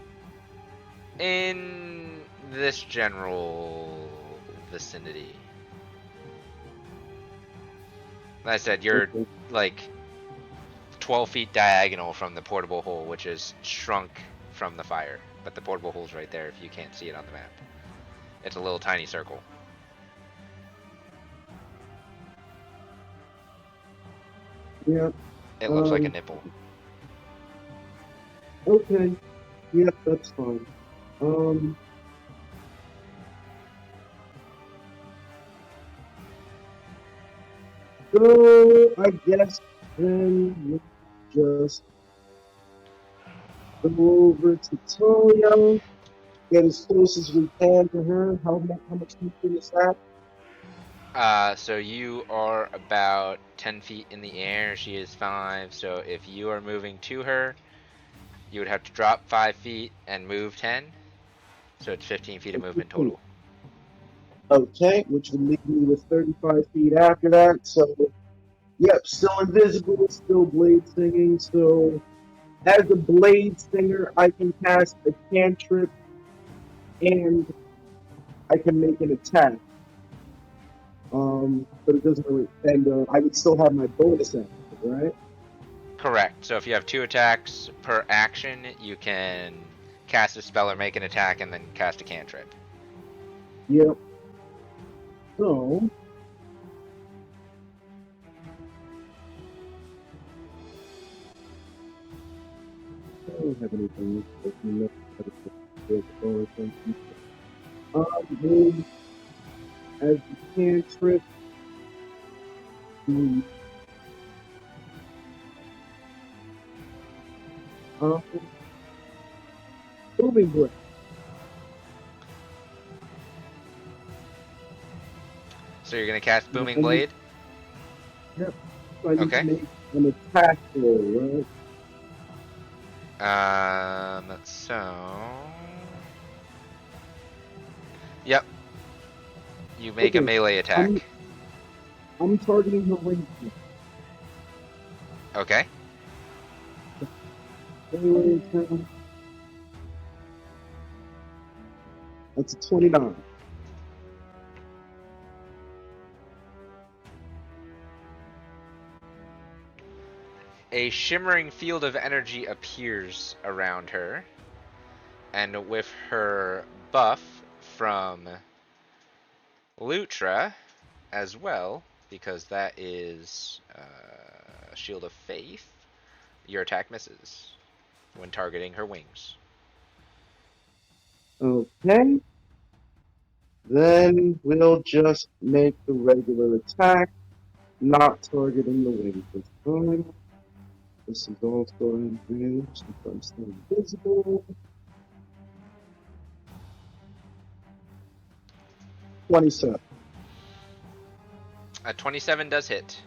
I? In this general vicinity. Like I said, you're Okay. like 12 feet diagonal from the portable hole, which is shrunk from the fire. But the portable hole's right there if you can't see it on the map. It's a little tiny circle. Yeah. It looks like a nipple. Okay. Yep, that's fine. So I guess then we'll just go over to Talia, get as close as we can to her. How much movement is that? So you are about 10 feet in the air. She is 5. So if you are moving to her, you would have to drop 5 feet and move 10. So it's 15 feet of movement total. Okay, which would leave me with 35 feet after that. So, yep, still invisible, still blade singing. So, as a blade singer, I can cast a cantrip and I can make an attack. But it doesn't really, and I would still have my bonus action, right? Correct. So if you have 2 attacks per action, you can cast a spell or make an attack and then cast a cantrip. Yep. So, I don't have anything. Then as the cantrip, booming blade. So you're going to cast Booming Blade? Yep. So I need Okay. to make an attack roll, right? Yep. You make a Okay, melee attack. I'm targeting the ring. Okay. Melee attack. That's a 29. A shimmering field of energy appears around her, and with her buff from Lutra as well, because that is Shield of Faith, your attack misses when targeting her wings. Okay. Then we'll just make the regular attack, not targeting the wing this time. This is also an advantage since I'm still invisible. 27. A 27 does hit.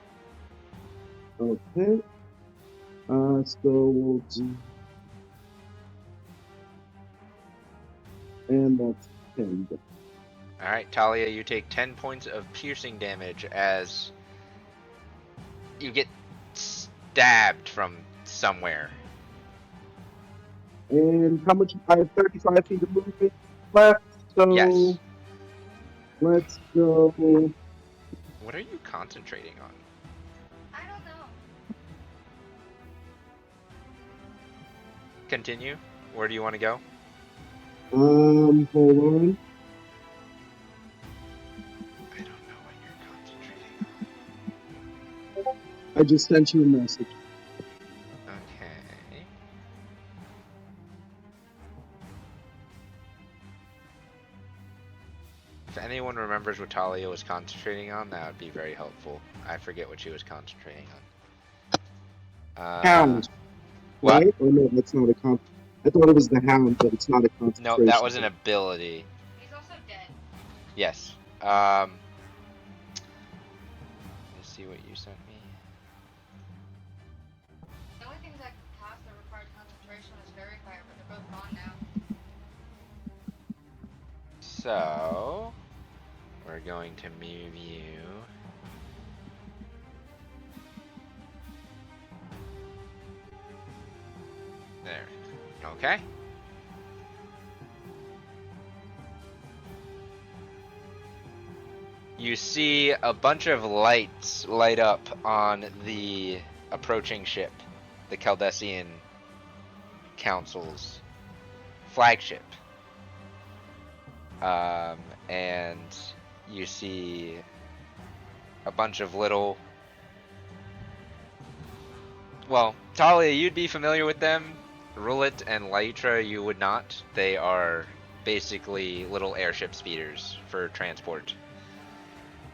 Okay. So we'll do. And that's 10. Alright, Talia, you take 10 points of piercing damage as you get stabbed from somewhere. And how much? I have 35 feet of movement left, so Yes. let's go. What are you concentrating on? I don't know. Continue. Where do you want to go? Hold on. I don't know what you're concentrating on. I just sent you a message. Okay. If anyone remembers what Talia was concentrating on, that would be very helpful. I forget what she was concentrating on. Hound. What? Right? Or no, that's not a comp. I thought it was the hound, but it's not a concentration. No, that was an ability. He's also dead. Yes. Let's see what you sent me. The only things I could cast that required concentration was Fairy Fire, but they're both gone now. So, we're going to move you. There. Okay. You see a bunch of lights light up on the approaching ship. the Caldesian Council's flagship. And you see a bunch of little... Well, Talia, you'd be familiar with them. Rulet and Laitra, you would not. They are basically little airship speeders for transport.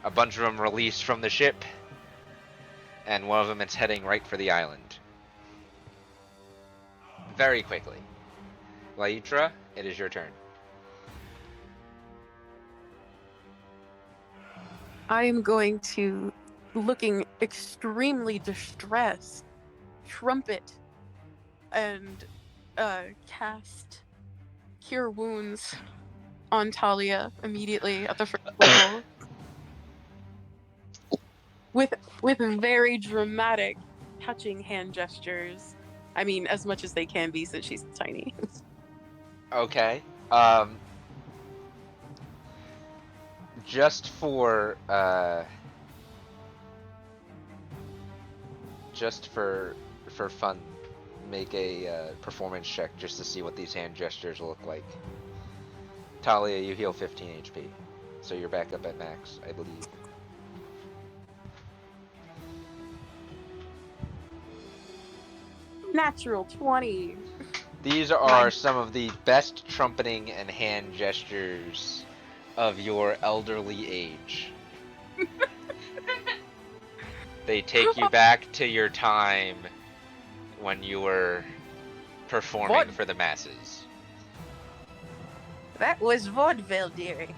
A bunch of them released from the ship, and one of them is heading right for the island. Very quickly. Laitra, it is your turn. I am going to, looking extremely distressed, trumpet and cast Cure Wounds on Talia immediately at the first level. With very dramatic, touching hand gestures. I mean, as much as they can be since she's tiny. Okay. Just for fun, make a performance check just to see what these hand gestures look like. Talia, you heal 15 HP, so you're back up at max, I believe. Natural 20. These are some of the best trumpeting and hand gestures of your elderly age. They take you back to your time when you were performing for the masses. That was vaudeville, dearie.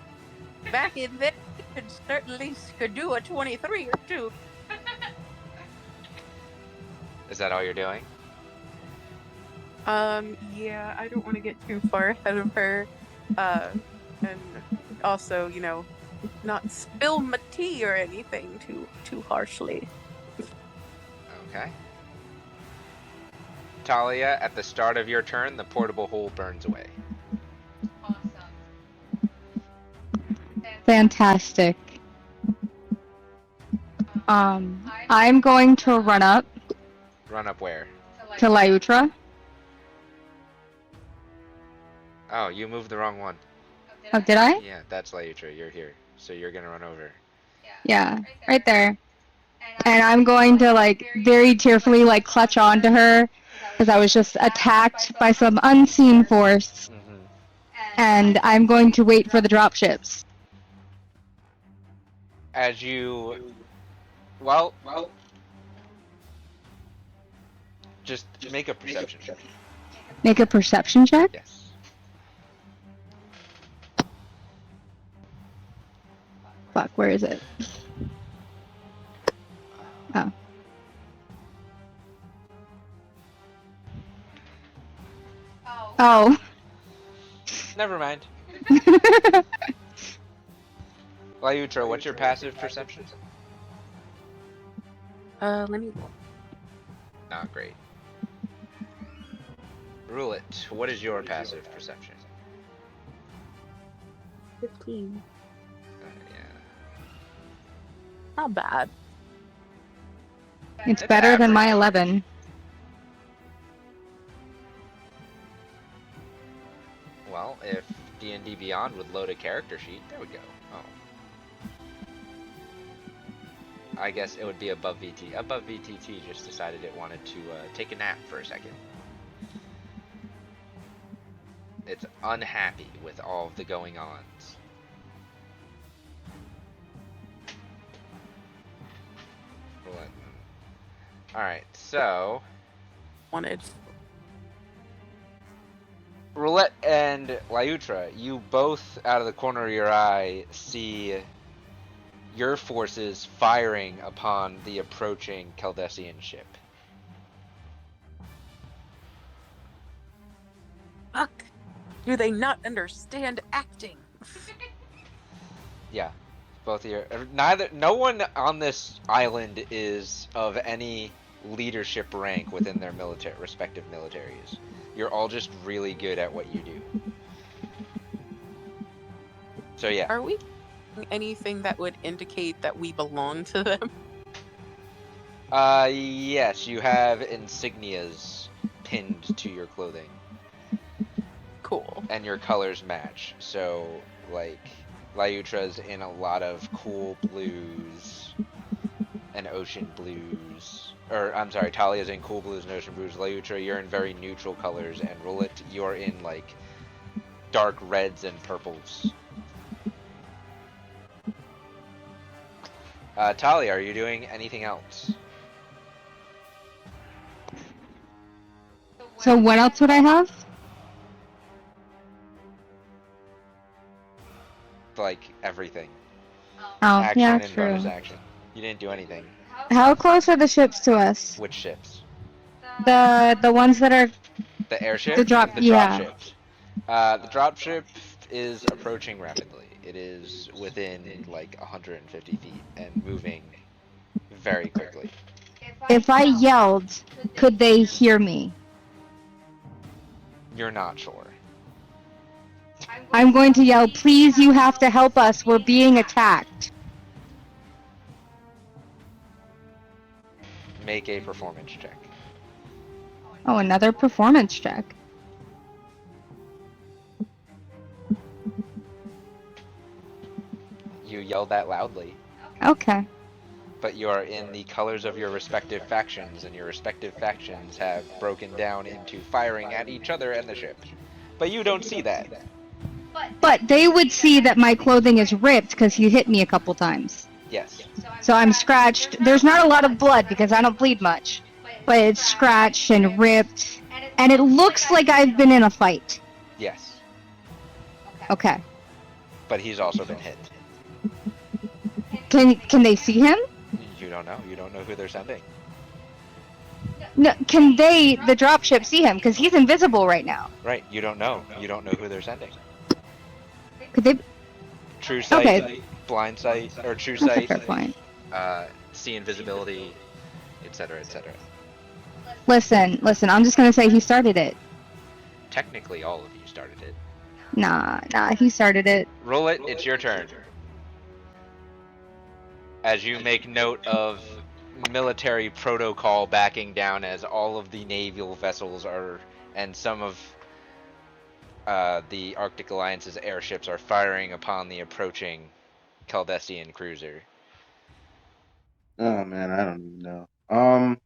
Back in then, you certainly could do a 23 or 2. Is that all you're doing? Yeah, I don't want to get too far ahead of her. And also, you know, not spill my tea or anything too harshly. Okay. Talia, at the start of your turn, the portable hole burns away. Fantastic. I'm going to run up Run up where? to Lyutra. Oh, you moved the wrong one. Oh, did I? Yeah, that's Laitra. You're here. So you're gonna run over. Yeah, right there. And I'm going to, like, very tearfully, like, clutch onto her because I was just attacked by some unseen force. And I'm going to wait for the dropships. As you... Well... Just make a perception check. Make a perception check? Yes. Fuck, where is it? Oh. Oh. Never mind. Lyutra, what's your passive perception? Let me... Not great. Rulet, what is your passive perception? 15. Yeah. Not bad. It's better than my 11. Well, if D&D Beyond would load a character sheet, there we go. Oh. I guess it would be above VT. Above VTT just decided it wanted to take a nap for a second. It's unhappy with all of the going-ons. Alright, so... Wanted. Roulette and Lyutra, you both, out of the corner of your eye, see your forces firing upon the approaching Caldesian ship. Fuck. Do they not understand acting? Yeah, both of you. No one on this island is of any leadership rank within their respective militaries. You're all just really good at what you do. So yeah. Are we doing anything that would indicate that we belong to them? Yes, you have insignias pinned to your clothing, Cool. and your colors match. So, like, Lyutra's in a lot of cool blues and ocean blues. Or, I'm sorry, Talia's in cool blues and ocean blues. Lyutra, you're in very neutral colors, and Roulette, you're in, like, dark reds and purples. Talia, are you doing anything else? So what else would I have? Like, everything. Oh, Action yeah, and bonus true. action. You didn't do anything. How close are the ships to us? Which ships? The ones that are The airship? the drop. The drop Yeah. ship. The dropship is approaching rapidly. It is within like 150 feet and moving very quickly. If I yelled, could they hear me? You're not sure. I'm going to yell, please, you have to help us. We're being attacked. Make a performance check. Oh, another performance check. You yelled that loudly, Okay. but you are in the colors of your respective factions, and your respective factions have broken down into firing at each other and the ship. But you don't see that. But they would see that my clothing is ripped because he hit me a couple times. Yes. So I'm scratched. There's not a lot of blood because I don't bleed much. But it's scratched and ripped. And it looks like I've been in a fight. Yes. Okay. But he's also been hit. Can they see him? You don't know. You don't know who they're sending. No, can they, the dropship, see him? Because he's invisible right now. Right. You don't know. You don't know who they're sending. Could they? True sight, Okay. blind sight, or true That's a sight, fair point. see invisibility, etc., etc. Listen, I'm just gonna say he started it. Technically, all of you started it. Nah, he started it. Roll it. It's your turn. As you make note of military protocol backing down, as all of the naval vessels are, and some of the Arctic Alliance's airships are firing upon the approaching Caldesian cruiser. Oh man, I don't even know. What am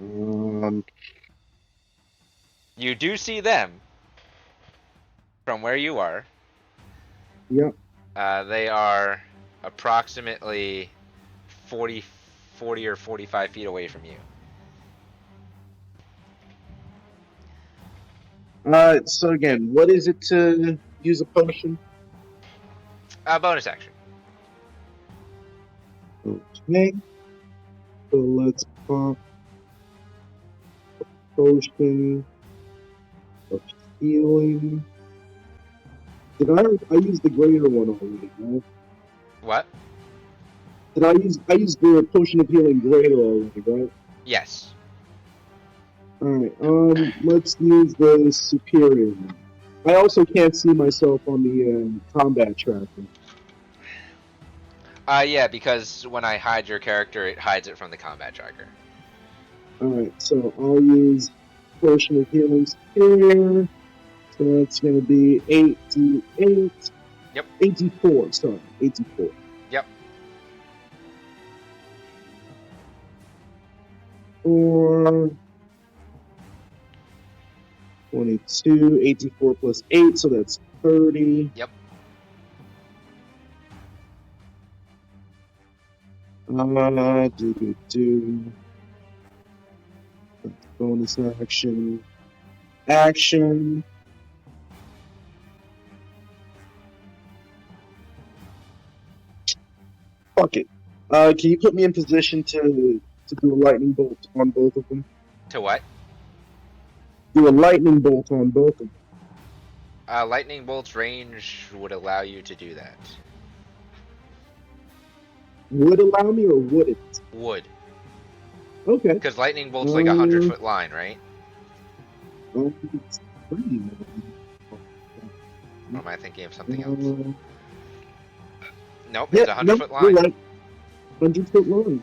I gonna do? You do see them from where you are. Yep. They are approximately 40 or 45 feet away from you. So again, what is it to use a potion? Bonus action. Okay. So let's pop a potion of healing. Did I use the greater one already, right? What? Did I used the potion of healing greater already, right? Yes. Alright, let's use the superior one. I also can't see myself on the combat tracker. Yeah, because when I hide your character, it hides it from the combat tracker. Alright, so I'll use potion of healing superior. So that's going to be 8d8. Yep. 8d4, sorry. 8d4. Yep. Or 22, 84 plus 8, so that's 30. Yep. That's bonus action. Action. Fuck it. Can you put me in position to do a lightning bolt on both of them? To what? Do a lightning bolt on both of them. Lightning bolt's range would allow you to do that. Would allow me or wouldn't? Would. Okay. Because lightning bolt's like a 100-foot line, right? It's pretty Or am I thinking of something else? Nope, Yeah, it's a 100 no, foot you're line. right. 100-foot line.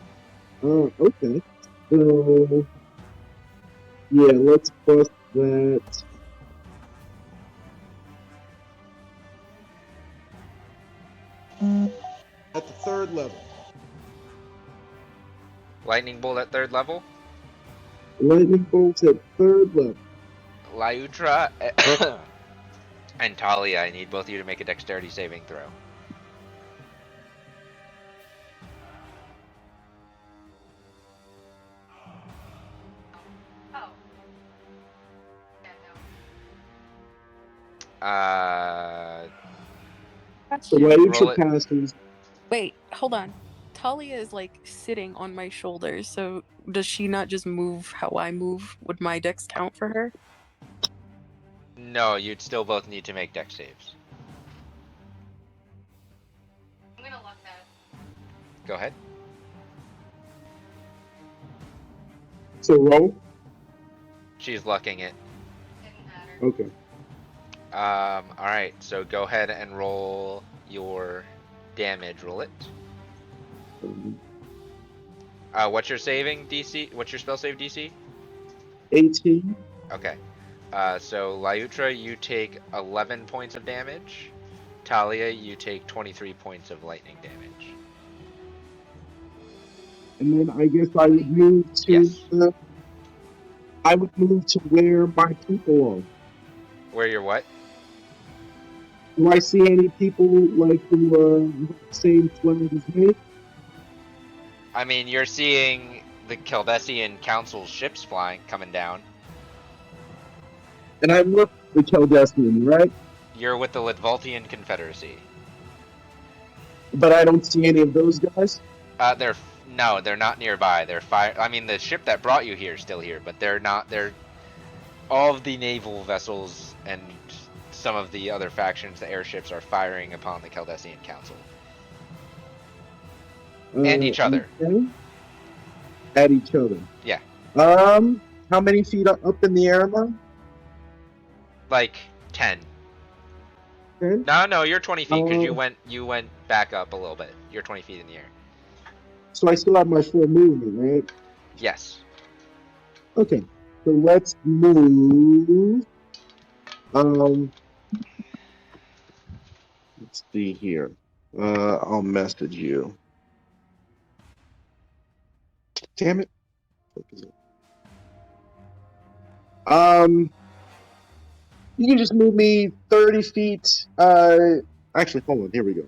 Okay. So, yeah, let's bust that. At the third level. Lightning bolt at 3rd level. Lightning bolts at third level. Lyutra and Talia, I need both of you to make a dexterity saving throw. Oh. Yeah, no. So You roll Lyutra it. passes. Wait, hold on. Talia is like sitting on my shoulders, so does she not just move how I move? Would my dex count for her? No, you'd still both need to make dex saves. I'm gonna lock that. Go ahead. So roll. She's lucking it. Didn't matter. Okay. Alright, so go ahead and roll your damage. Roll it. What's your saving DC? What's your spell save DC? 18. Okay. So Lyutra, you take 11 points of damage. Talia, you take 23 points of lightning damage. And then I guess I would move to Yes. I would move to where my people are. Where you're what? Do I see any people like who are the same flag as me? I mean, you're seeing the Caldesian Council's ships coming down. And I'm with the Caldesian, right? You're with the Litvaltian Confederacy. But I don't see any of those guys. No, they're not nearby. I mean, the ship that brought you here is still here, but they're not. They're all of the naval vessels and some of the other factions, the airships, are firing upon the Caldesian Council and each other. Okay. At each other. Yeah. How many feet up in the air am I? Like 10. 10? No, you're 20 feet because you went back up a little bit. You're 20 feet in the air. So I still have my full movement, right? Yes. Okay. So let's move. Let's see here. I'll message you. Damn it. You can just move me 30 feet. Actually, hold on. Here we go.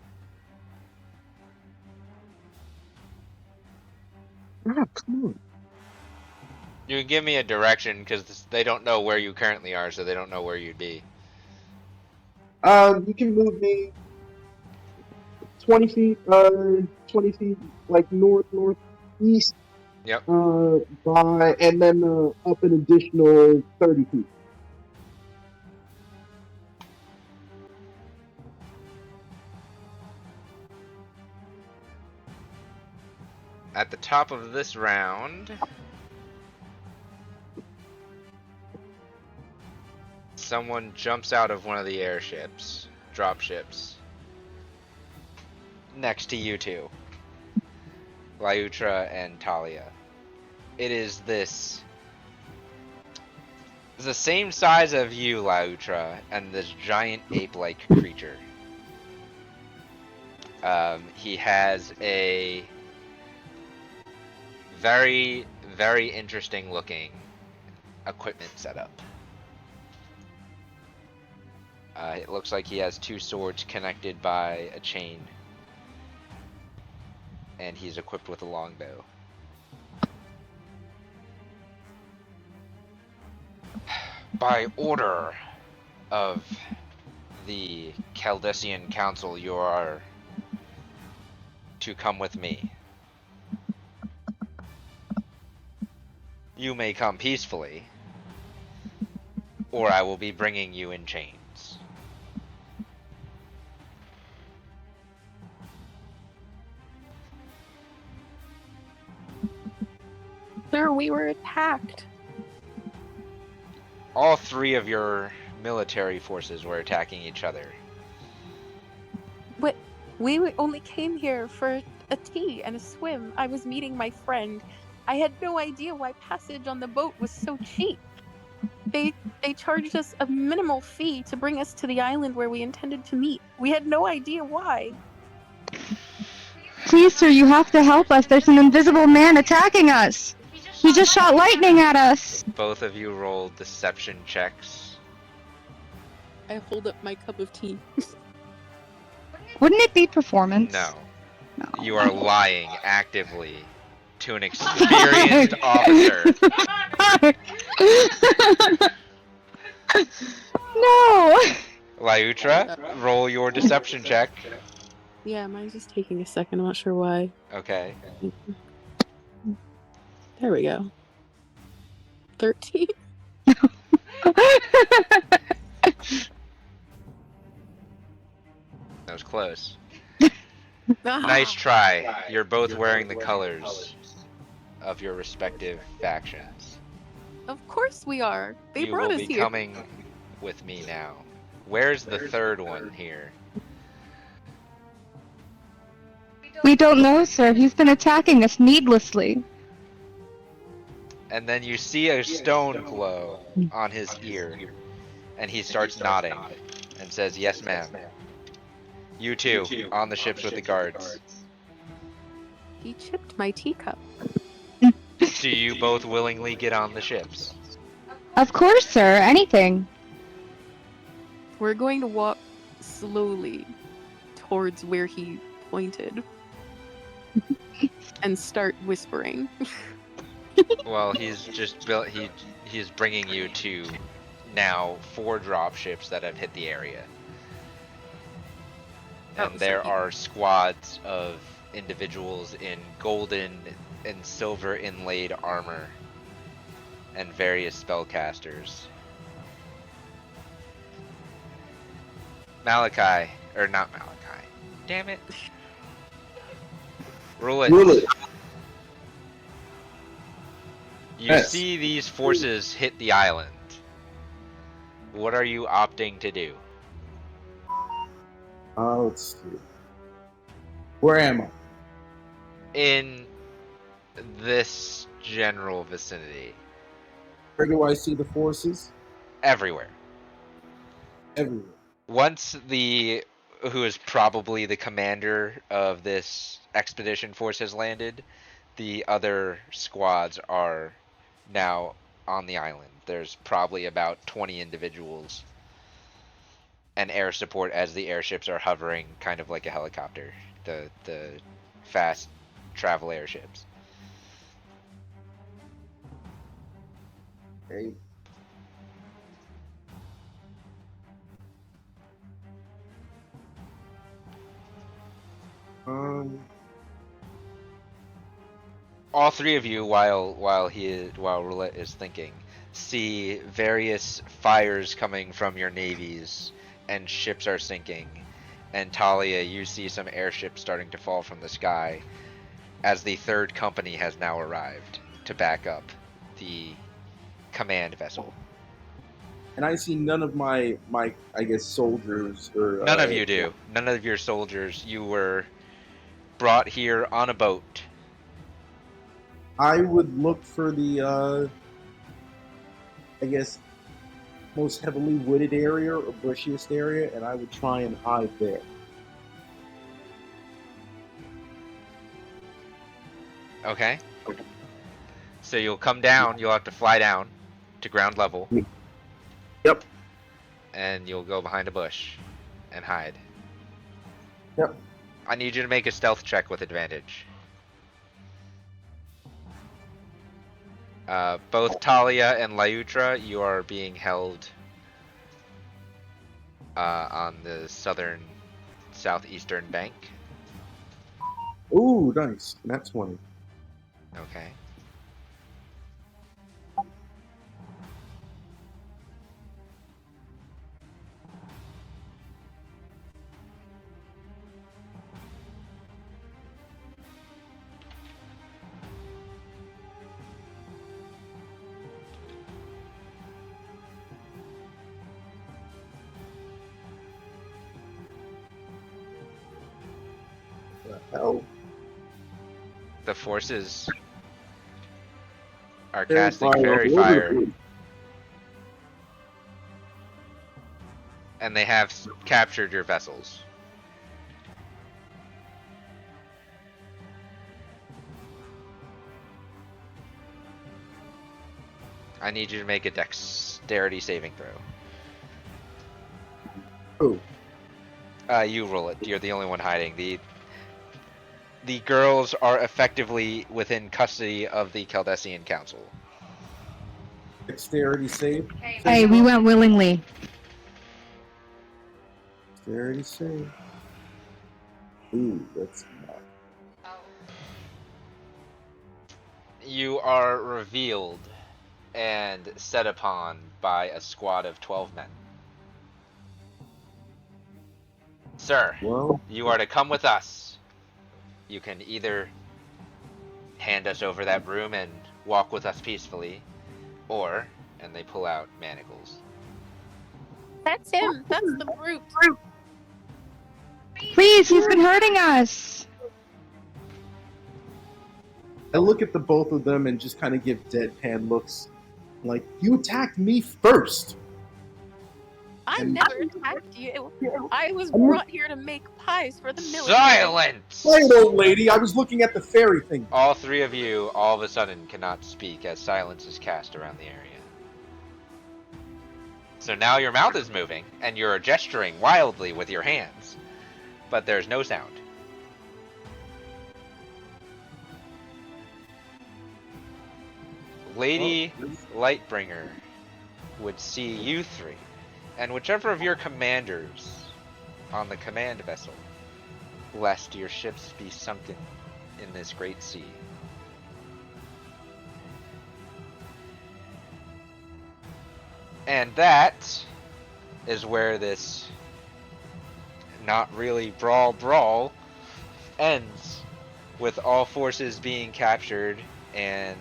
Ah, come on. You can give me a direction because they don't know where you currently are, so they don't know where you'd be. You can move me 20 feet, 20 feet, like northeast. Yep. And then up an additional 30 feet. At the top of this round, someone jumps out of one of the airships, dropships, next to you two, Lyutra and Talia. It is the same size of you, Lyutra, and this giant ape-like creature. He has a very, very interesting looking equipment setup. It looks like he has two swords connected by a chain, and he's equipped with a longbow. By order of the Caldesian Council, you are to come with me. You may come peacefully, or I will be bringing you in chains. Sir, we were attacked. All three of your military forces were attacking each other. We only came here for a tea and a swim. I was meeting my friend. I had no idea why passage on the boat was so cheap. They charged us a minimal fee to bring us to the island where we intended to meet. We had no idea why. Please, sir, you have to help us. There's an invisible man attacking us. He just shot lightning at us. Both of you roll deception checks. I hold up my cup of tea. Wouldn't it be performance? No. No. You are lying actively to an experienced officer. No. Lyutra, roll your deception check. Yeah, mine's just taking a second. I'm not sure why. Okay. There we go. 13. That was close. Nice try. You're both wearing the colors of your respective factions. Of course we are. They You brought will us be here. coming with me now. Where's the third one here? We don't know, sir. He's been attacking us needlessly. And then you see a stone glow on his ear, and he starts nodding and says, "Yes, ma'am. You too, on the ships with the guards." He chipped my teacup. Do you both willingly get on the ships? Of course, sir. Anything. We're going to walk slowly towards where he pointed and start whispering. Well, he's just built. He's bringing you to now 4 drop ships that have hit the area, and Oh, there so are squads of individuals in golden and silver inlaid armor, and various spellcasters. Malachi, or not Malachi. Damn it. Roll it. You Yes. see these forces hit the island. What are you opting to do? Let's see. Where am I? In this general vicinity. Where do I see the forces? Everywhere. Everywhere. Once who is probably the commander of this expedition force has landed, the other squads are now on the island. There's probably about 20 individuals and air support as the airships are hovering, kind of like a helicopter, the fast travel airships. Okay. All 3 of you, while Roulette is thinking, see various fires coming from your navies, and ships are sinking. And Talia, you see some airships starting to fall from the sky, as the 3rd company has now arrived to back up the command vessel. And I see none of my I guess soldiers or None of you do. None of your soldiers. You were brought here on a boat. I would look for the I guess most heavily wooded area or bushiest area, and I would try and hide there. Okay. So you'll come down. You'll have to fly down to ground level. Yep. And you'll go behind a bush and hide. Yep. I need you to make a stealth check with advantage. Both Talia and Lyutra, you are being held on the southeastern bank. Ooh, nice. That's one. Okay. the hell? The forces are Fairy casting fire fairy all over the fire, place. and they have captured your vessels. I need you to make a dexterity saving throw. Who? You roll it. You're the only one hiding. The girls are effectively within custody of the Caldesian Council. Dexterity save. Okay, Hey, we went willingly. Dexterity save. Ooh, that's not. Oh. You are revealed and set upon by a squad of 12 men. Sir, Well, you are to come with us. You can either hand us over that room and walk with us peacefully, or, and they pull out manacles. That's him. That's the brute. Please, he's been hurting us. I look at the both of them and just kind of give deadpan looks, like, you attacked me first. I And- never attacked you. I was brought here to make pies for the military. Silence! Quiet, old lady. I was looking at the fairy thing. All three of you, all of a sudden, cannot speak as silence is cast around the area. So now your mouth is moving, and you're gesturing wildly with your hands, but there's no sound. Lady Lightbringer would see you three, and whichever of your commanders on the command vessel, lest your ships be sunken in this great sea. And that is where this not really brawl ends, with all forces being captured and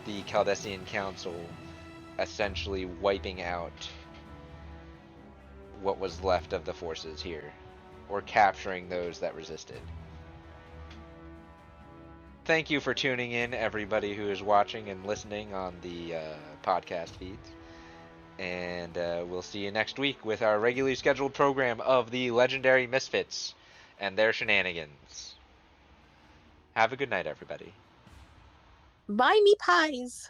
the Caldesian Council essentially wiping out what was left of the forces here, or capturing those that resisted. Thank you for tuning in, everybody who is watching and listening on the podcast feeds. And we'll see you next week with our regularly scheduled program of the Legendary Misfits and their shenanigans. Have a good night, everybody. Buy me pies.